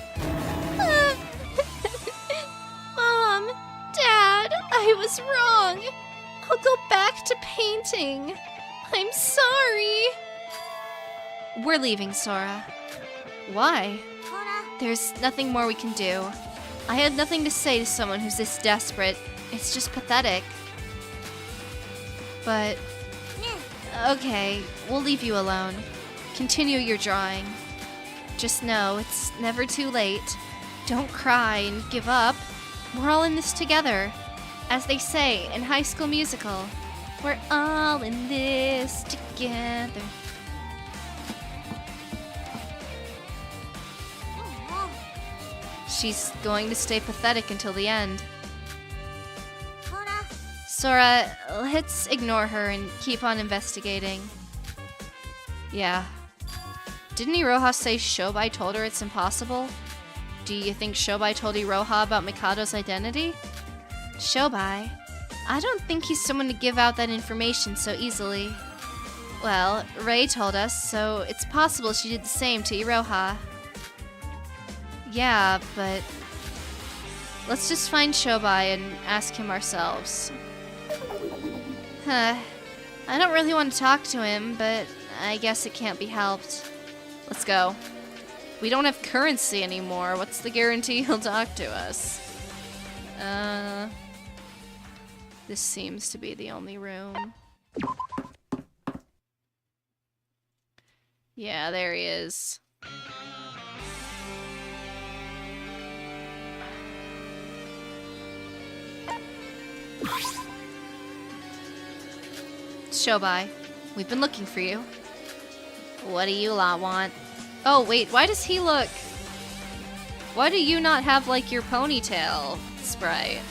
Mom, Dad, I was wrong. I'll go back to painting. I'm sorry. We're leaving, Sora. Why? There's nothing more we can do. I had nothing to say to someone who's this desperate. It's just pathetic. But... okay, we'll leave you alone. Continue your drawing. Just know it's never too late. Don't cry and give up. We're all in this together. As they say in High School Musical, we're all in this together. She's going to stay pathetic until the end. Sora, let's ignore her and keep on investigating. Yeah. Didn't Iroha say Showby told her it's impossible? Do you think Showby told Iroha about Mikado's identity? Showby? I don't think he's someone to give out that information so easily. Well, Ray told us, so it's possible she did the same to Iroha. Yeah, but... let's just find Showby and ask him ourselves. Huh. I don't really want to talk to him, but I guess it can't be helped. Let's go. We don't have currency anymore. What's the guarantee he'll talk to us? This seems to be the only room. Yeah, there he is. Showby, we've been looking for you. What do you lot want? Oh, wait, why does he look... why do you not have, like, your ponytail, Sprite?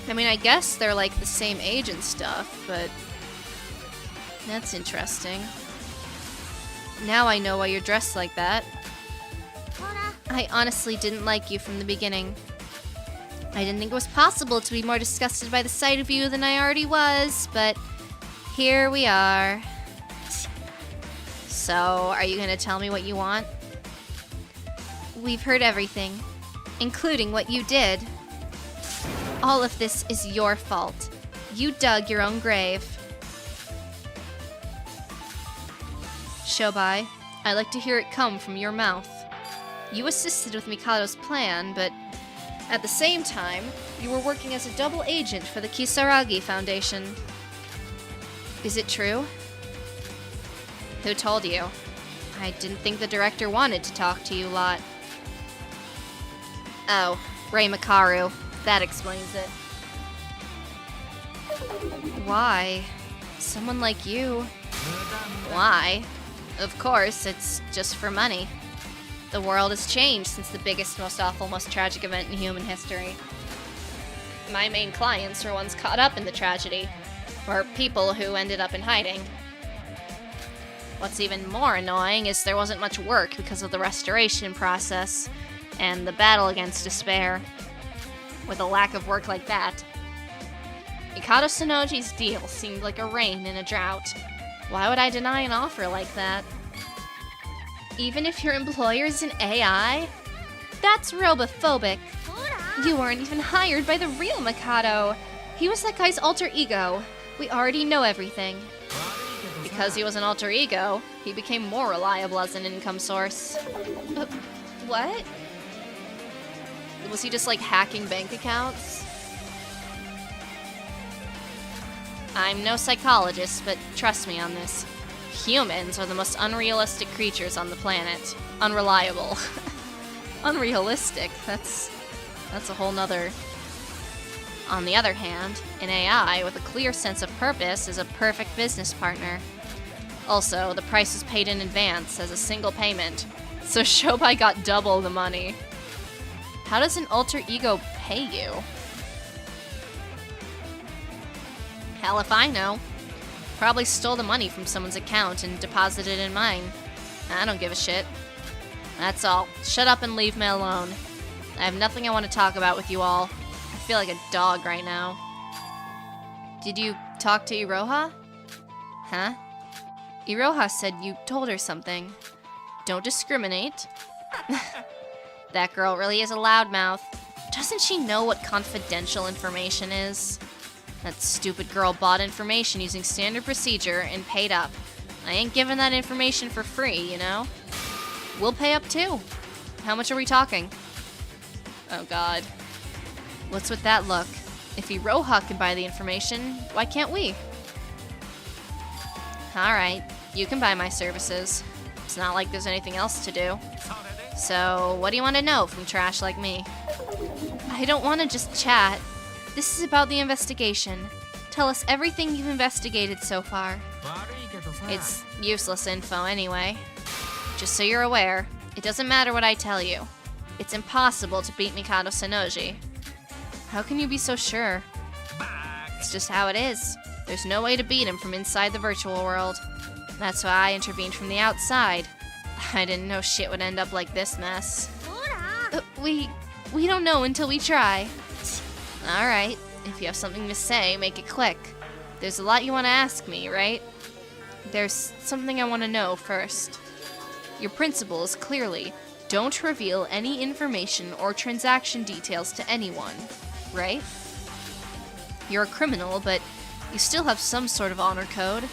I mean, I guess they're, like, the same age and stuff, but... that's interesting. Now I know why you're dressed like that. I honestly didn't like you from the beginning. I didn't think it was possible to be more disgusted by the sight of you than I already was, but here we are. So, are you gonna tell me what you want? We've heard everything, including what you did. All of this is your fault. You dug your own grave. Showby, I like to hear it come from your mouth. You assisted with Mikado's plan, but at the same time, you were working as a double agent for the Kisaragi Foundation. Is it true? Who told you? I didn't think the director wanted to talk to you lot. Oh, Ray Makaru. That explains it. Why? Someone like you. Why? Of course, it's just for money. The world has changed since the biggest, most awful, most tragic event in human history. My main clients were ones caught up in the tragedy, or people who ended up in hiding. What's even more annoying is there wasn't much work because of the restoration process and the battle against despair. With a lack of work like that, Mikado Sonoji's deal seemed like a rain in a drought. Why would I deny an offer like that? Even if your employer is an AI? That's robophobic. You weren't even hired by the real Mikado. He was that guy's alter ego. We already know everything. Because he was an alter ego, he became more reliable as an income source. What? Was he just like hacking bank accounts? I'm no psychologist, but trust me on this. Humans are the most unrealistic creatures on the planet. Unreliable. Unrealistic, that's a whole nother... On the other hand, an AI with a clear sense of purpose is a perfect business partner. Also, the price was paid in advance as a single payment, so Showby got double the money. How does an alter ego pay you? Hell if I know. Probably stole the money from someone's account and deposited it in mine. I don't give a shit. That's all. Shut up and leave me alone. I have nothing I want to talk about with you all. I feel like a dog right now. Did you talk to Iroha? Huh? Iroha said you told her something. Don't discriminate. That girl really is a loudmouth. Doesn't she know what confidential information is? That stupid girl bought information using standard procedure and paid up. I ain't giving that information for free, you know? We'll pay up too. How much are we talking? Oh god. What's with that look? If Iroha can buy the information, why can't we? Alright, you can buy my services. It's not like there's anything else to do. So, what do you want to know from trash like me? I don't want to just chat. This is about the investigation. Tell us everything you've investigated so far. It's useless info anyway. Just so you're aware, it doesn't matter what I tell you. It's impossible to beat Mikado Sonoji. How can you be so sure? It's just how it is. There's no way to beat him from inside the virtual world. That's why I intervened from the outside. I didn't know shit would end up like this mess. We don't know until we try. Alright, if you have something to say, make it quick. There's a lot you want to ask me, right? There's something I want to know first. Your principle is clearly, don't reveal any information or transaction details to anyone, right? You're a criminal, but you still have some sort of honor code.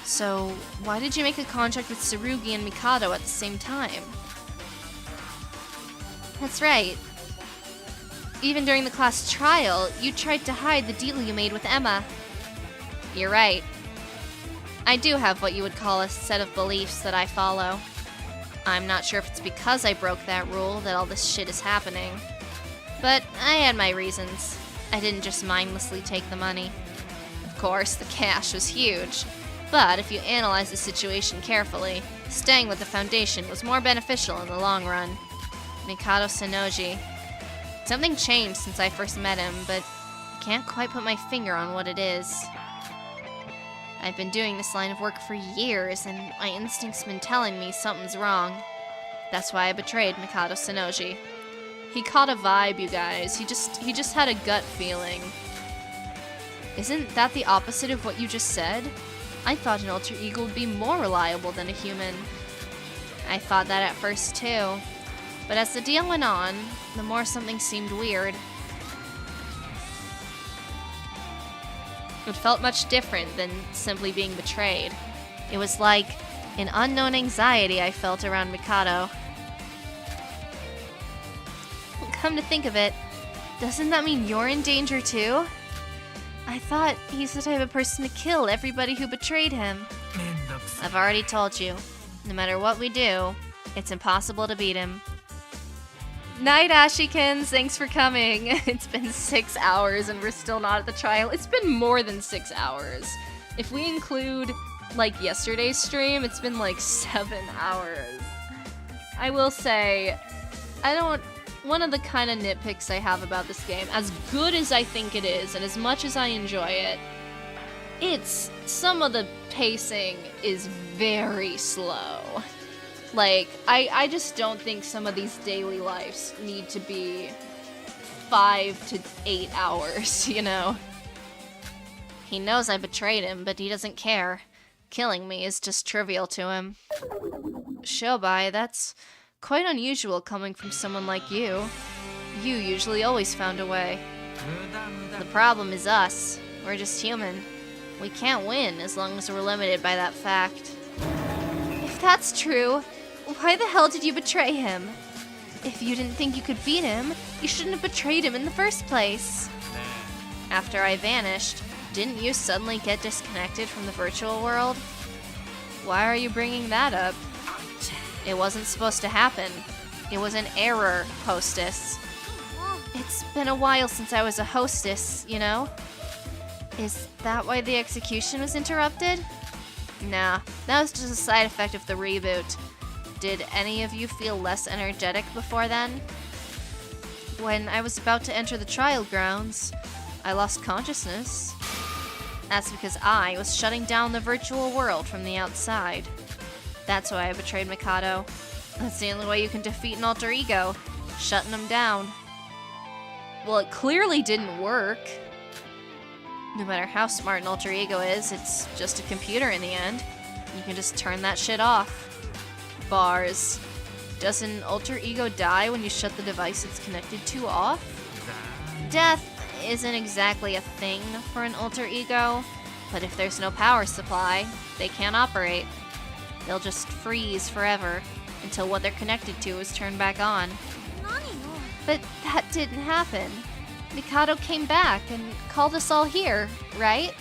So, why did you make a contract with Tsurugi and Mikado at the same time? That's right. Even during the class trial, you tried to hide the deal you made with Emma. You're right. I do have what you would call a set of beliefs that I follow. I'm not sure if it's because I broke that rule that all this shit is happening. But I had my reasons. I didn't just mindlessly take the money. Of course, the cash was huge. But if you analyze the situation carefully, staying with the Foundation was more beneficial in the long run. Mikado Sonoji. Something changed since I first met him, but I can't quite put my finger on what it is. I've been doing this line of work for years, and my instinct's been telling me something's wrong. That's why I betrayed Mikado Sonoji. He caught a vibe, you guys. He just had a gut feeling. Isn't that the opposite of what you just said? I thought an alter ego would be more reliable than a human. I thought that at first too. But as the deal went on, the more something seemed weird. It felt much different than simply being betrayed. It was like an unknown anxiety I felt around Mikado. Come to think of it, doesn't that mean you're in danger too? I thought he's the type of person to kill everybody who betrayed him. I've already told you, no matter what we do, it's impossible to beat him. Night, Ashikins! Thanks for coming! It's been 6 hours and we're still not at the trial. It's been more than 6 hours. If we include, like, yesterday's stream, it's been like 7 hours. I will say, one of the kind of nitpicks I have about this game, as good as I think it is, and as much as I enjoy it, some of the pacing is very slow. Like, I just don't think some of these daily lives need to be 5 to 8 hours, you know? He knows I betrayed him, but he doesn't care. Killing me is just trivial to him. Showby, that's quite unusual coming from someone like you. You usually always found a way. The problem is us. We're just human. We can't win as long as we're limited by that fact. If that's true, why the hell did you betray him? If you didn't think you could beat him, you shouldn't have betrayed him in the first place. After I vanished, didn't you suddenly get disconnected from the virtual world? Why are you bringing that up? It wasn't supposed to happen. It was an error, hostess. It's been a while since I was a hostess, you know? Is that why the execution was interrupted? Nah, that was just a side effect of the reboot. Did any of you feel less energetic before then? When I was about to enter the trial grounds, I lost consciousness. That's because I was shutting down the virtual world from the outside. That's why I betrayed Mikado. That's the only way you can defeat an alter ego, shutting them down. Well, it clearly didn't work. No matter how smart an alter ego is, it's just a computer in the end. You can just turn that shit off. Bars. Does an alter ego die when you shut the device it's connected to off? Death isn't exactly a thing for an alter ego, but if there's no power supply, they can't operate. They'll just freeze forever until what they're connected to is turned back on. But that didn't happen. Mikado came back and called us all here, right?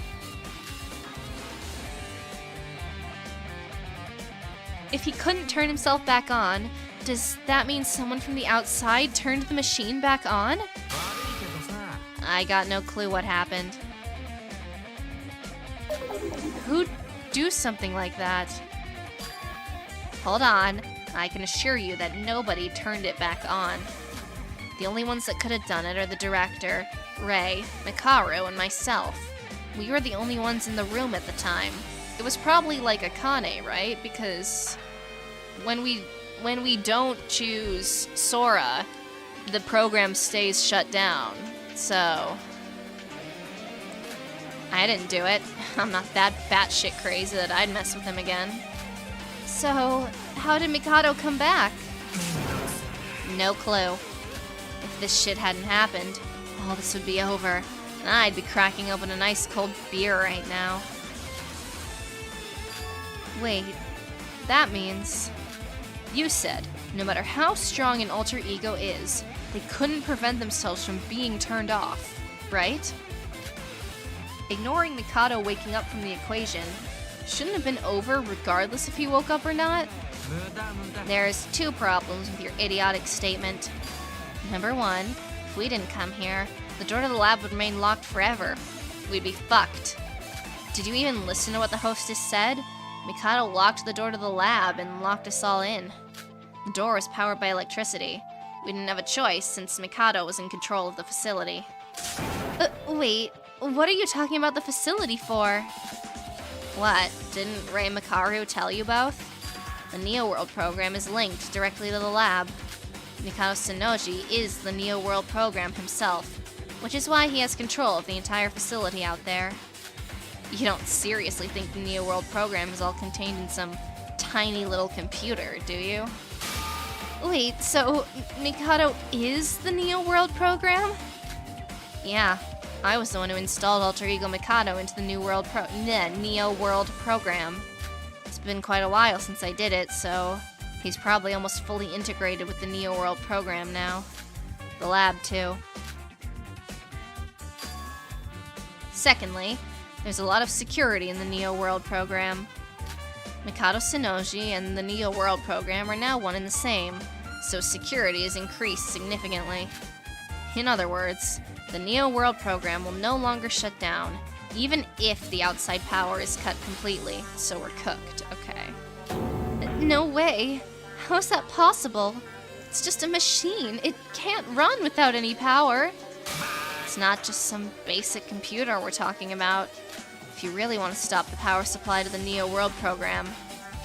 If he couldn't turn himself back on, does that mean someone from the outside turned the machine back on? I got no clue what happened. Who'd do something like that? Hold on, I can assure you that nobody turned it back on. The only ones that could have done it are the director, Rei, Mikado, and myself. We were the only ones in the room at the time. It was probably like Akane, right? Because when we don't choose Sora, the program stays shut down. So I didn't do it. I'm not that batshit crazy that I'd mess with him again. So how did Mikado come back? No clue. If this shit hadn't happened, all this would be over, and I'd be cracking open a nice cold beer right now. Wait, that means... You said, no matter how strong an alter ego is, they couldn't prevent themselves from being turned off, right? Ignoring Mikado waking up from the equation shouldn't have been over regardless if he woke up or not. There's two problems with your idiotic statement. Number one, if we didn't come here, the door to the lab would remain locked forever. We'd be fucked. Did you even listen to what the hostess said? Mikado locked the door to the lab and locked us all in. The door was powered by electricity. We didn't have a choice since Mikado was in control of the facility. Wait, what are you talking about the facility for? What, didn't Rei Mikado tell you both? The Neo World program is linked directly to the lab. Mikado Sonoji is the Neo World program himself, which is why he has control of the entire facility out there. You don't seriously think the Neo World program is all contained in some tiny little computer, do you? Wait, so Mikado is the Neo World program? Yeah, I was the one who installed Alter Ego Mikado into the Neo World program. It's been quite a while since I did it, so he's probably almost fully integrated with the Neo World program now. The lab, too. Secondly, there's a lot of security in the Neo World program. Mikado Sonoji and the Neo World program are now one and the same, so security is increased significantly. In other words, the Neo World program will no longer shut down, even if the outside power is cut completely, so we're cooked, okay. No way! How is that possible? It's just a machine. It can't run without any power. It's not just some basic computer we're talking about. If you really want to stop the power supply to the Neo World program,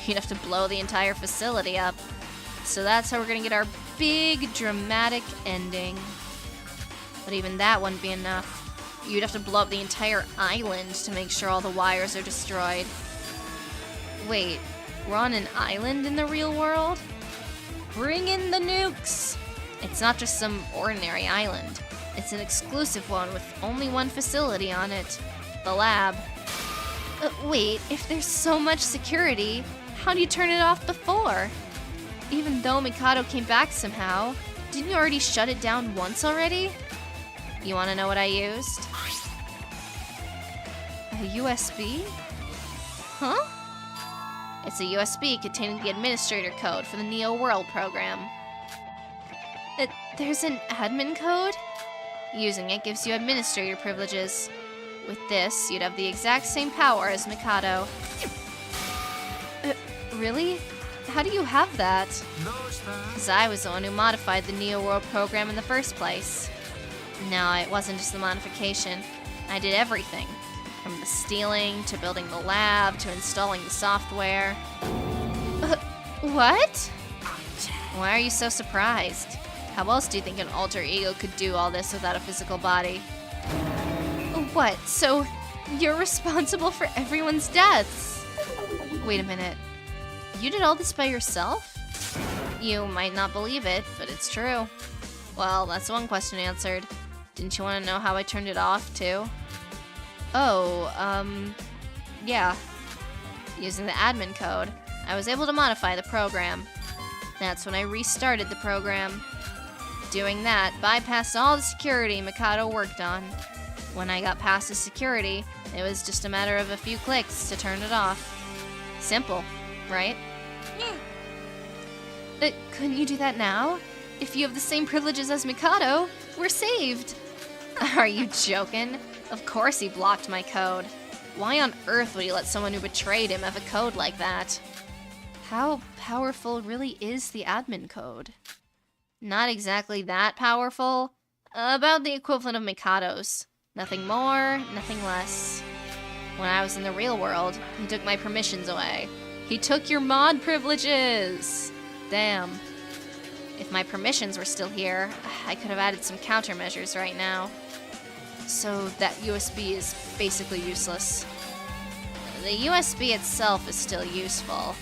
you'd have to blow the entire facility up. So that's how we're gonna get our big, dramatic ending. But even that wouldn't be enough. You'd have to blow up the entire island to make sure all the wires are destroyed. Wait, we're on an island in the real world? Bring in the nukes! It's not just some ordinary island. It's an exclusive one with only one facility on it. The lab. Wait, if there's so much security, how do you turn it off before? Even though Mikado came back somehow, didn't you already shut it down once already? You wanna know what I used? A USB? Huh? It's a USB containing the administrator code for the Neo World program. There's an admin code? Using it gives you administrator privileges. With this, you'd have the exact same power as Mikado. Really? How do you have that? Because I was the one who modified the Neo World program in the first place. No, it wasn't just the modification. I did everything. From the stealing, to building the lab, to installing the software. What? Why are you so surprised? How else do you think an alter ego could do all this without a physical body? What? So, you're responsible for everyone's deaths? Wait a minute. You did all this by yourself? You might not believe it, but it's true. Well, that's one question answered. Didn't you want to know how I turned it off, too? Oh, yeah. Using the admin code, I was able to modify the program. That's when I restarted the program. Doing that bypassed all the security Mikado worked on. When I got past the security, it was just a matter of a few clicks to turn it off. Simple, right? Yeah. Couldn't you do that now? If you have the same privileges as Mikado, we're saved. Are you joking? Of course he blocked my code. Why on earth would he let someone who betrayed him have a code like that? How powerful really is the admin code? Not exactly that powerful. About the equivalent of Mikado's. Nothing more, nothing less. When I was in the real world, he took my permissions away. He took your mod privileges! Damn. If my permissions were still here, I could have added some countermeasures right now. So that USB is basically useless. The USB itself is still useful.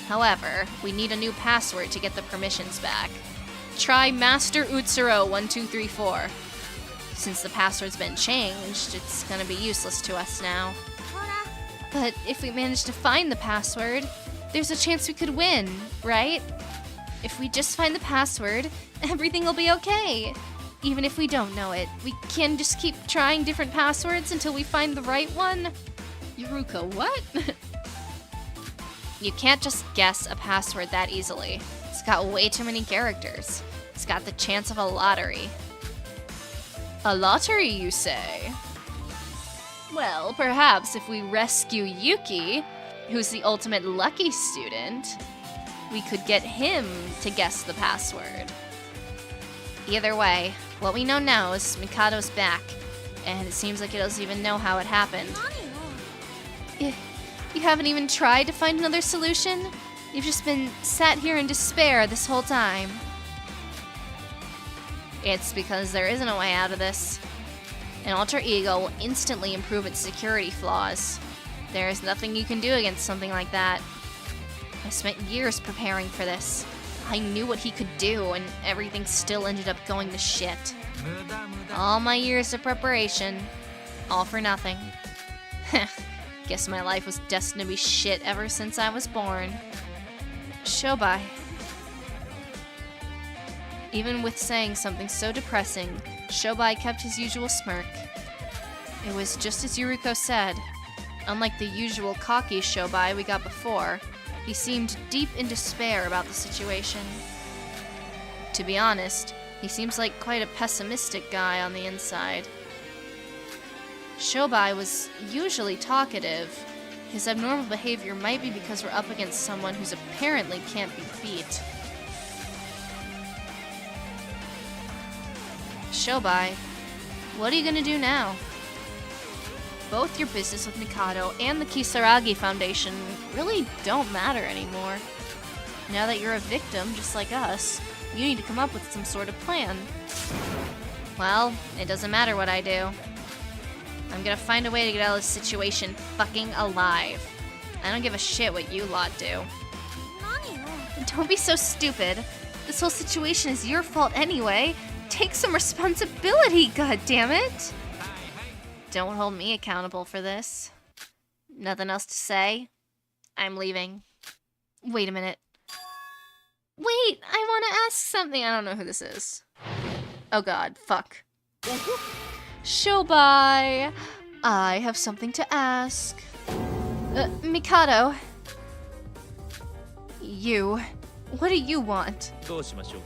However, we need a new password to get the permissions back. Try Master Utsuro1234. Since the password's been changed, it's gonna be useless to us now. But if we manage to find the password, there's a chance we could win, right? If we just find the password, everything will be okay. Even if we don't know it, we can just keep trying different passwords until we find the right one. Yuruko, what? You can't just guess a password that easily. It's got way too many characters. It's got the chance of a lottery. A lottery, you say? Well, perhaps if we rescue Yuki, who's the ultimate lucky student, we could get him to guess the password. Either way, what we know now is Mikado's back, and it seems like he doesn't even know how it happened. You haven't even tried to find another solution? You've just been sat here in despair this whole time. It's because there isn't a way out of this. An alter ego will instantly improve its security flaws. There is nothing you can do against something like that. I spent years preparing for this. I knew what he could do, and everything still ended up going to shit. All my years of preparation, all for nothing. Guess my life was destined to be shit ever since I was born. Showby. Even with saying something so depressing, Showby kept his usual smirk. It was just as Yuruko said. Unlike the usual cocky Showby we got before, he seemed deep in despair about the situation. To be honest, he seems like quite a pessimistic guy on the inside. Showby was usually talkative. His abnormal behavior might be because we're up against someone who's apparently can't be beat. Showby, what are you gonna do now? Both your business with Mikado and the Kisaragi Foundation really don't matter anymore. Now that you're a victim, just like us, you need to come up with some sort of plan. Well, it doesn't matter what I do. I'm gonna find a way to get out of this situation fucking alive. I don't give a shit what you lot do. Don't be so stupid. This whole situation is your fault anyway. Take some responsibility, goddammit! Don't hold me accountable for this. Nothing else to say? I'm leaving. Wait a minute. Wait, I want to ask something. I don't know who this is. Oh god, fuck. Showby, I have something to ask. Mikado. What do you want?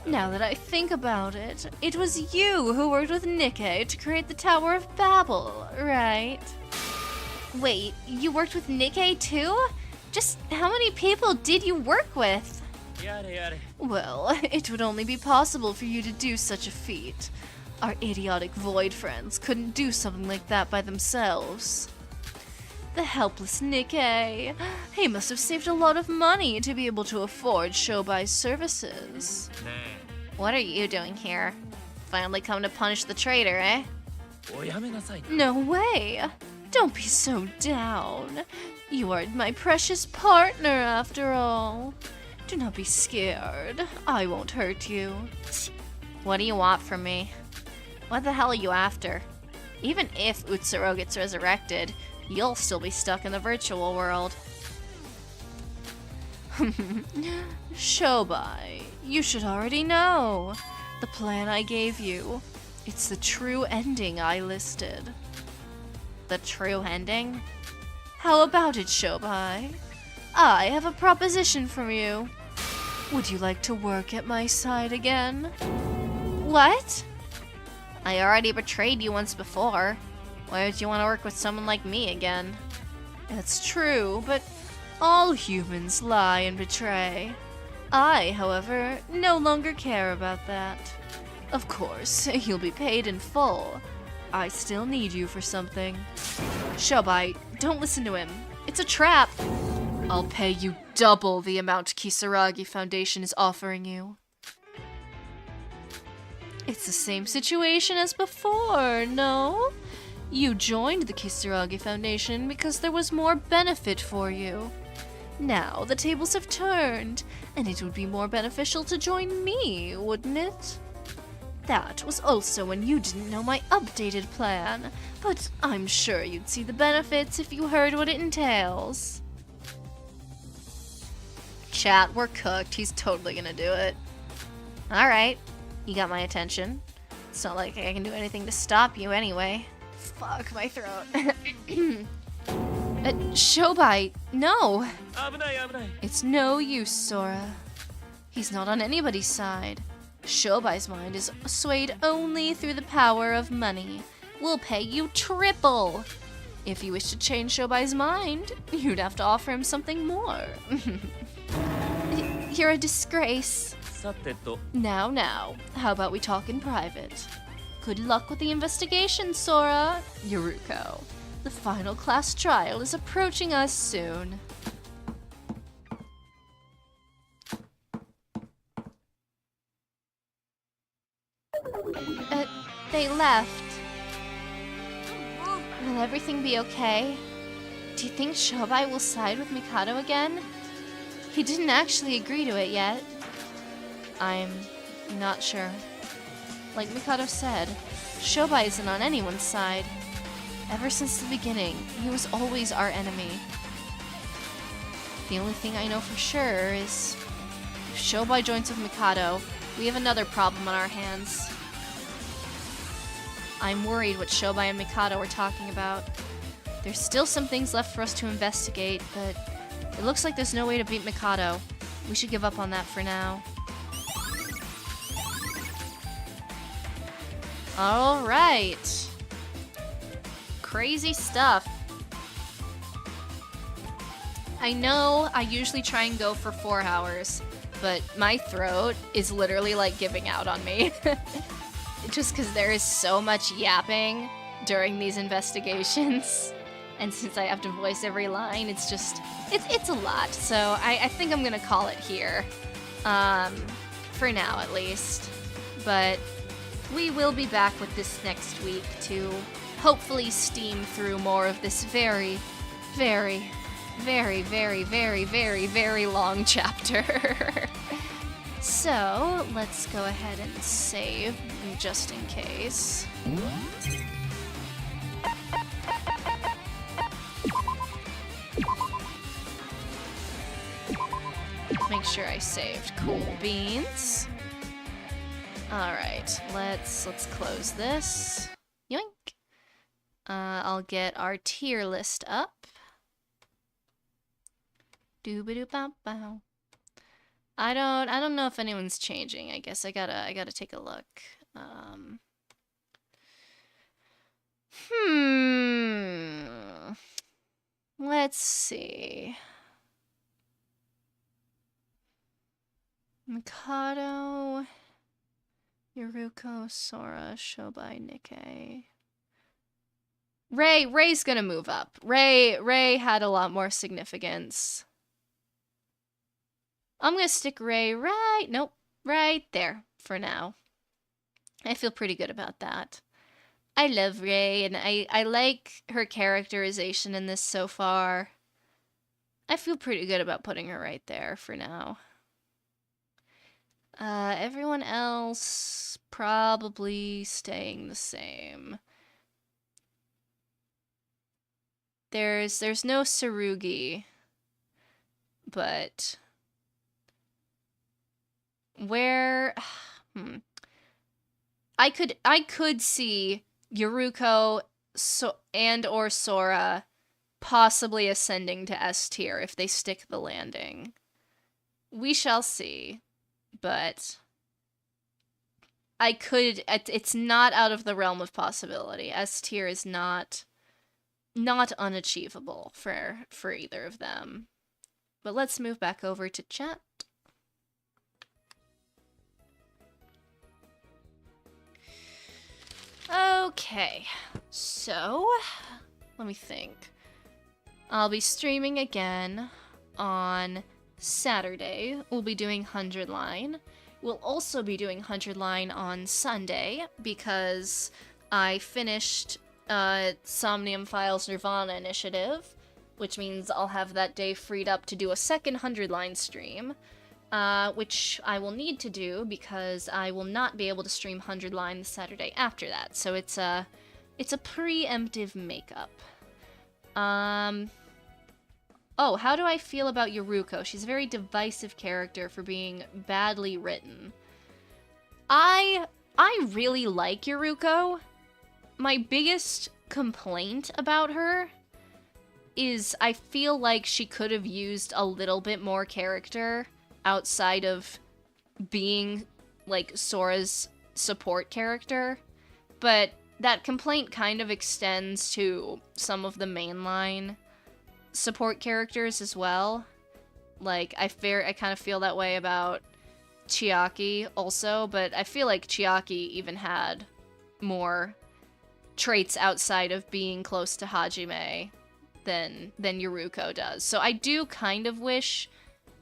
Now that I think about it, it was you who worked with Nikkei to create the Tower of Babel, right? Wait, you worked with Nikkei too? Just how many people did you work with? Well, it would only be possible for you to do such a feat. Our idiotic void friends couldn't do something like that by themselves. The helpless Nikkei. He must have saved a lot of money to be able to afford Showby's services. What are you doing here? Finally come to punish the traitor, eh? No way! Don't be so down. You are my precious partner, after all. Do not be scared. I won't hurt you. What do you want from me? What the hell are you after? Even if Utsuro gets resurrected, you'll still be stuck in the virtual world. Showby, you should already know. The plan I gave you, it's the true ending I listed. The true ending? How about it, Showby? I have a proposition for you. Would you like to work at my side again? What? I already betrayed you once before. Why would you want to work with someone like me again? That's true, but all humans lie and betray. I, however, no longer care about that. Of course, you'll be paid in full. I still need you for something. Showby, don't listen to him. It's a trap. I'll pay you double the amount Kisaragi Foundation is offering you. It's the same situation as before, no? You joined the Kisaragi Foundation because there was more benefit for you. Now the tables have turned, and it would be more beneficial to join me, wouldn't it? That was also when you didn't know my updated plan, but I'm sure you'd see the benefits if you heard what it entails. Chat, we're cooked. He's totally gonna do it. Alright, you got my attention. It's not like I can do anything to stop you anyway. Fuck, my throat. Showby, no! It's no use, Sora. He's not on anybody's side. Showby's mind is swayed only through the power of money. We'll pay you triple! If you wish to change Showby's mind, you'd have to offer him something more. You're a disgrace. Now, how about we talk in private? Good luck with the investigation, Sora. Yuruko, the final class trial is approaching us soon. They left. Will everything be okay? Do you think Showby will side with Mikado again? He didn't actually agree to it yet. I'm not sure. Like Mikado said, Showby isn't on anyone's side. Ever since the beginning, he was always our enemy. The only thing I know for sure is if Showby joins with Mikado, we have another problem on our hands. I'm worried what Showby and Mikado are talking about. There's still some things left for us to investigate, but it looks like there's no way to beat Mikado. We should give up on that for now. Alright. Crazy stuff. I know I usually try and go for 4 hours, but my throat is literally like giving out on me. Just because there is so much yapping during these investigations. And since I have to voice every line, it's just, it's a lot. So I think I'm gonna call it here. For now, at least. But we will be back with this next week to hopefully steam through more of this very, very, very, very, very, very, very long chapter. So, let's go ahead and save, just in case. Make sure I saved. Cool beans. Alright, let's close this. Yoink. I'll get our tier list up. Doo-ba-doo-bow-bow. I don't know if anyone's changing. I guess I gotta take a look. Let's see. Mikado, Yuruko, Sora, Showby, Nikkei. Ray's gonna move up. Ray had a lot more significance. I'm gonna stick Ray right there for now. I feel pretty good about that. I love Ray, and I like her characterization in this so far. I feel pretty good about putting her right there for now. Everyone else probably staying the same. There's no Tsurugi, but where I could see Yuruko and or Sora possibly ascending to S tier if they stick the landing. We shall see. But it's not out of the realm of possibility. S tier is not unachievable for either of them. But let's move back over to chat. Okay, so let me think. I'll be streaming again on Saturday. We'll be doing 100 Line. We'll also be doing 100 Line on Sunday because I finished Somnium Files Nirvana Initiative, which means I'll have that day freed up to do a second 100 Line stream, which I will need to do because I will not be able to stream 100 Line the Saturday after that. So it's a preemptive makeup. Oh, how do I feel about Yuruko? She's a very divisive character for being badly written. I really like Yuruko. My biggest complaint about her is I feel like she could have used a little bit more character outside of being, like, Sora's support character. But that complaint kind of extends to some of the mainline support characters as well. Like, I kind of feel that way about Chiaki also, but I feel like Chiaki even had more traits outside of being close to Hajime than Yuruko does. So I do kind of wish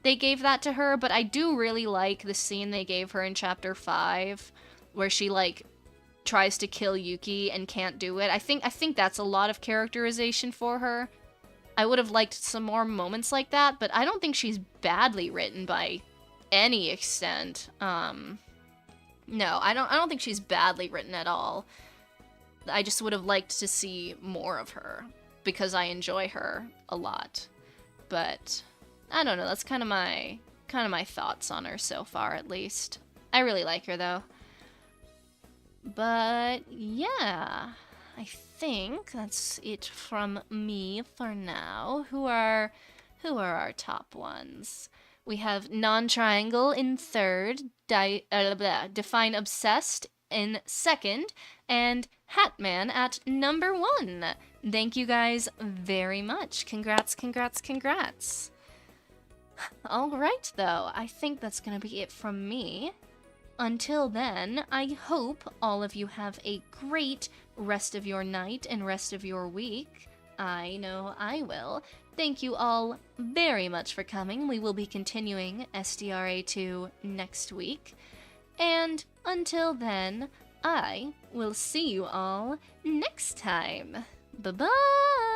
they gave that to her, but I do really like the scene they gave her in Chapter 5, where she, like, tries to kill Yuki and can't do it. I think that's a lot of characterization for her. I would have liked some more moments like that, but I don't think she's badly written by any extent. No, I don't think she's badly written at all. I just would have liked to see more of her because I enjoy her a lot. But I don't know, that's kind of my thoughts on her so far, at least. I really like her though. But yeah, I think that's it from me for now. Who are our top ones? We have Non-Triangle in third, Define Obsessed in second, and Hatman at number 1. Thank you guys very much. Congrats, congrats, congrats. Alright though, I think that's gonna be it from me. Until then, I hope all of you have a great rest of your night and rest of your week. I know I will. Thank you all very much for coming. We will be continuing SDRA2 next week. And until then, I will see you all next time. Bye-bye!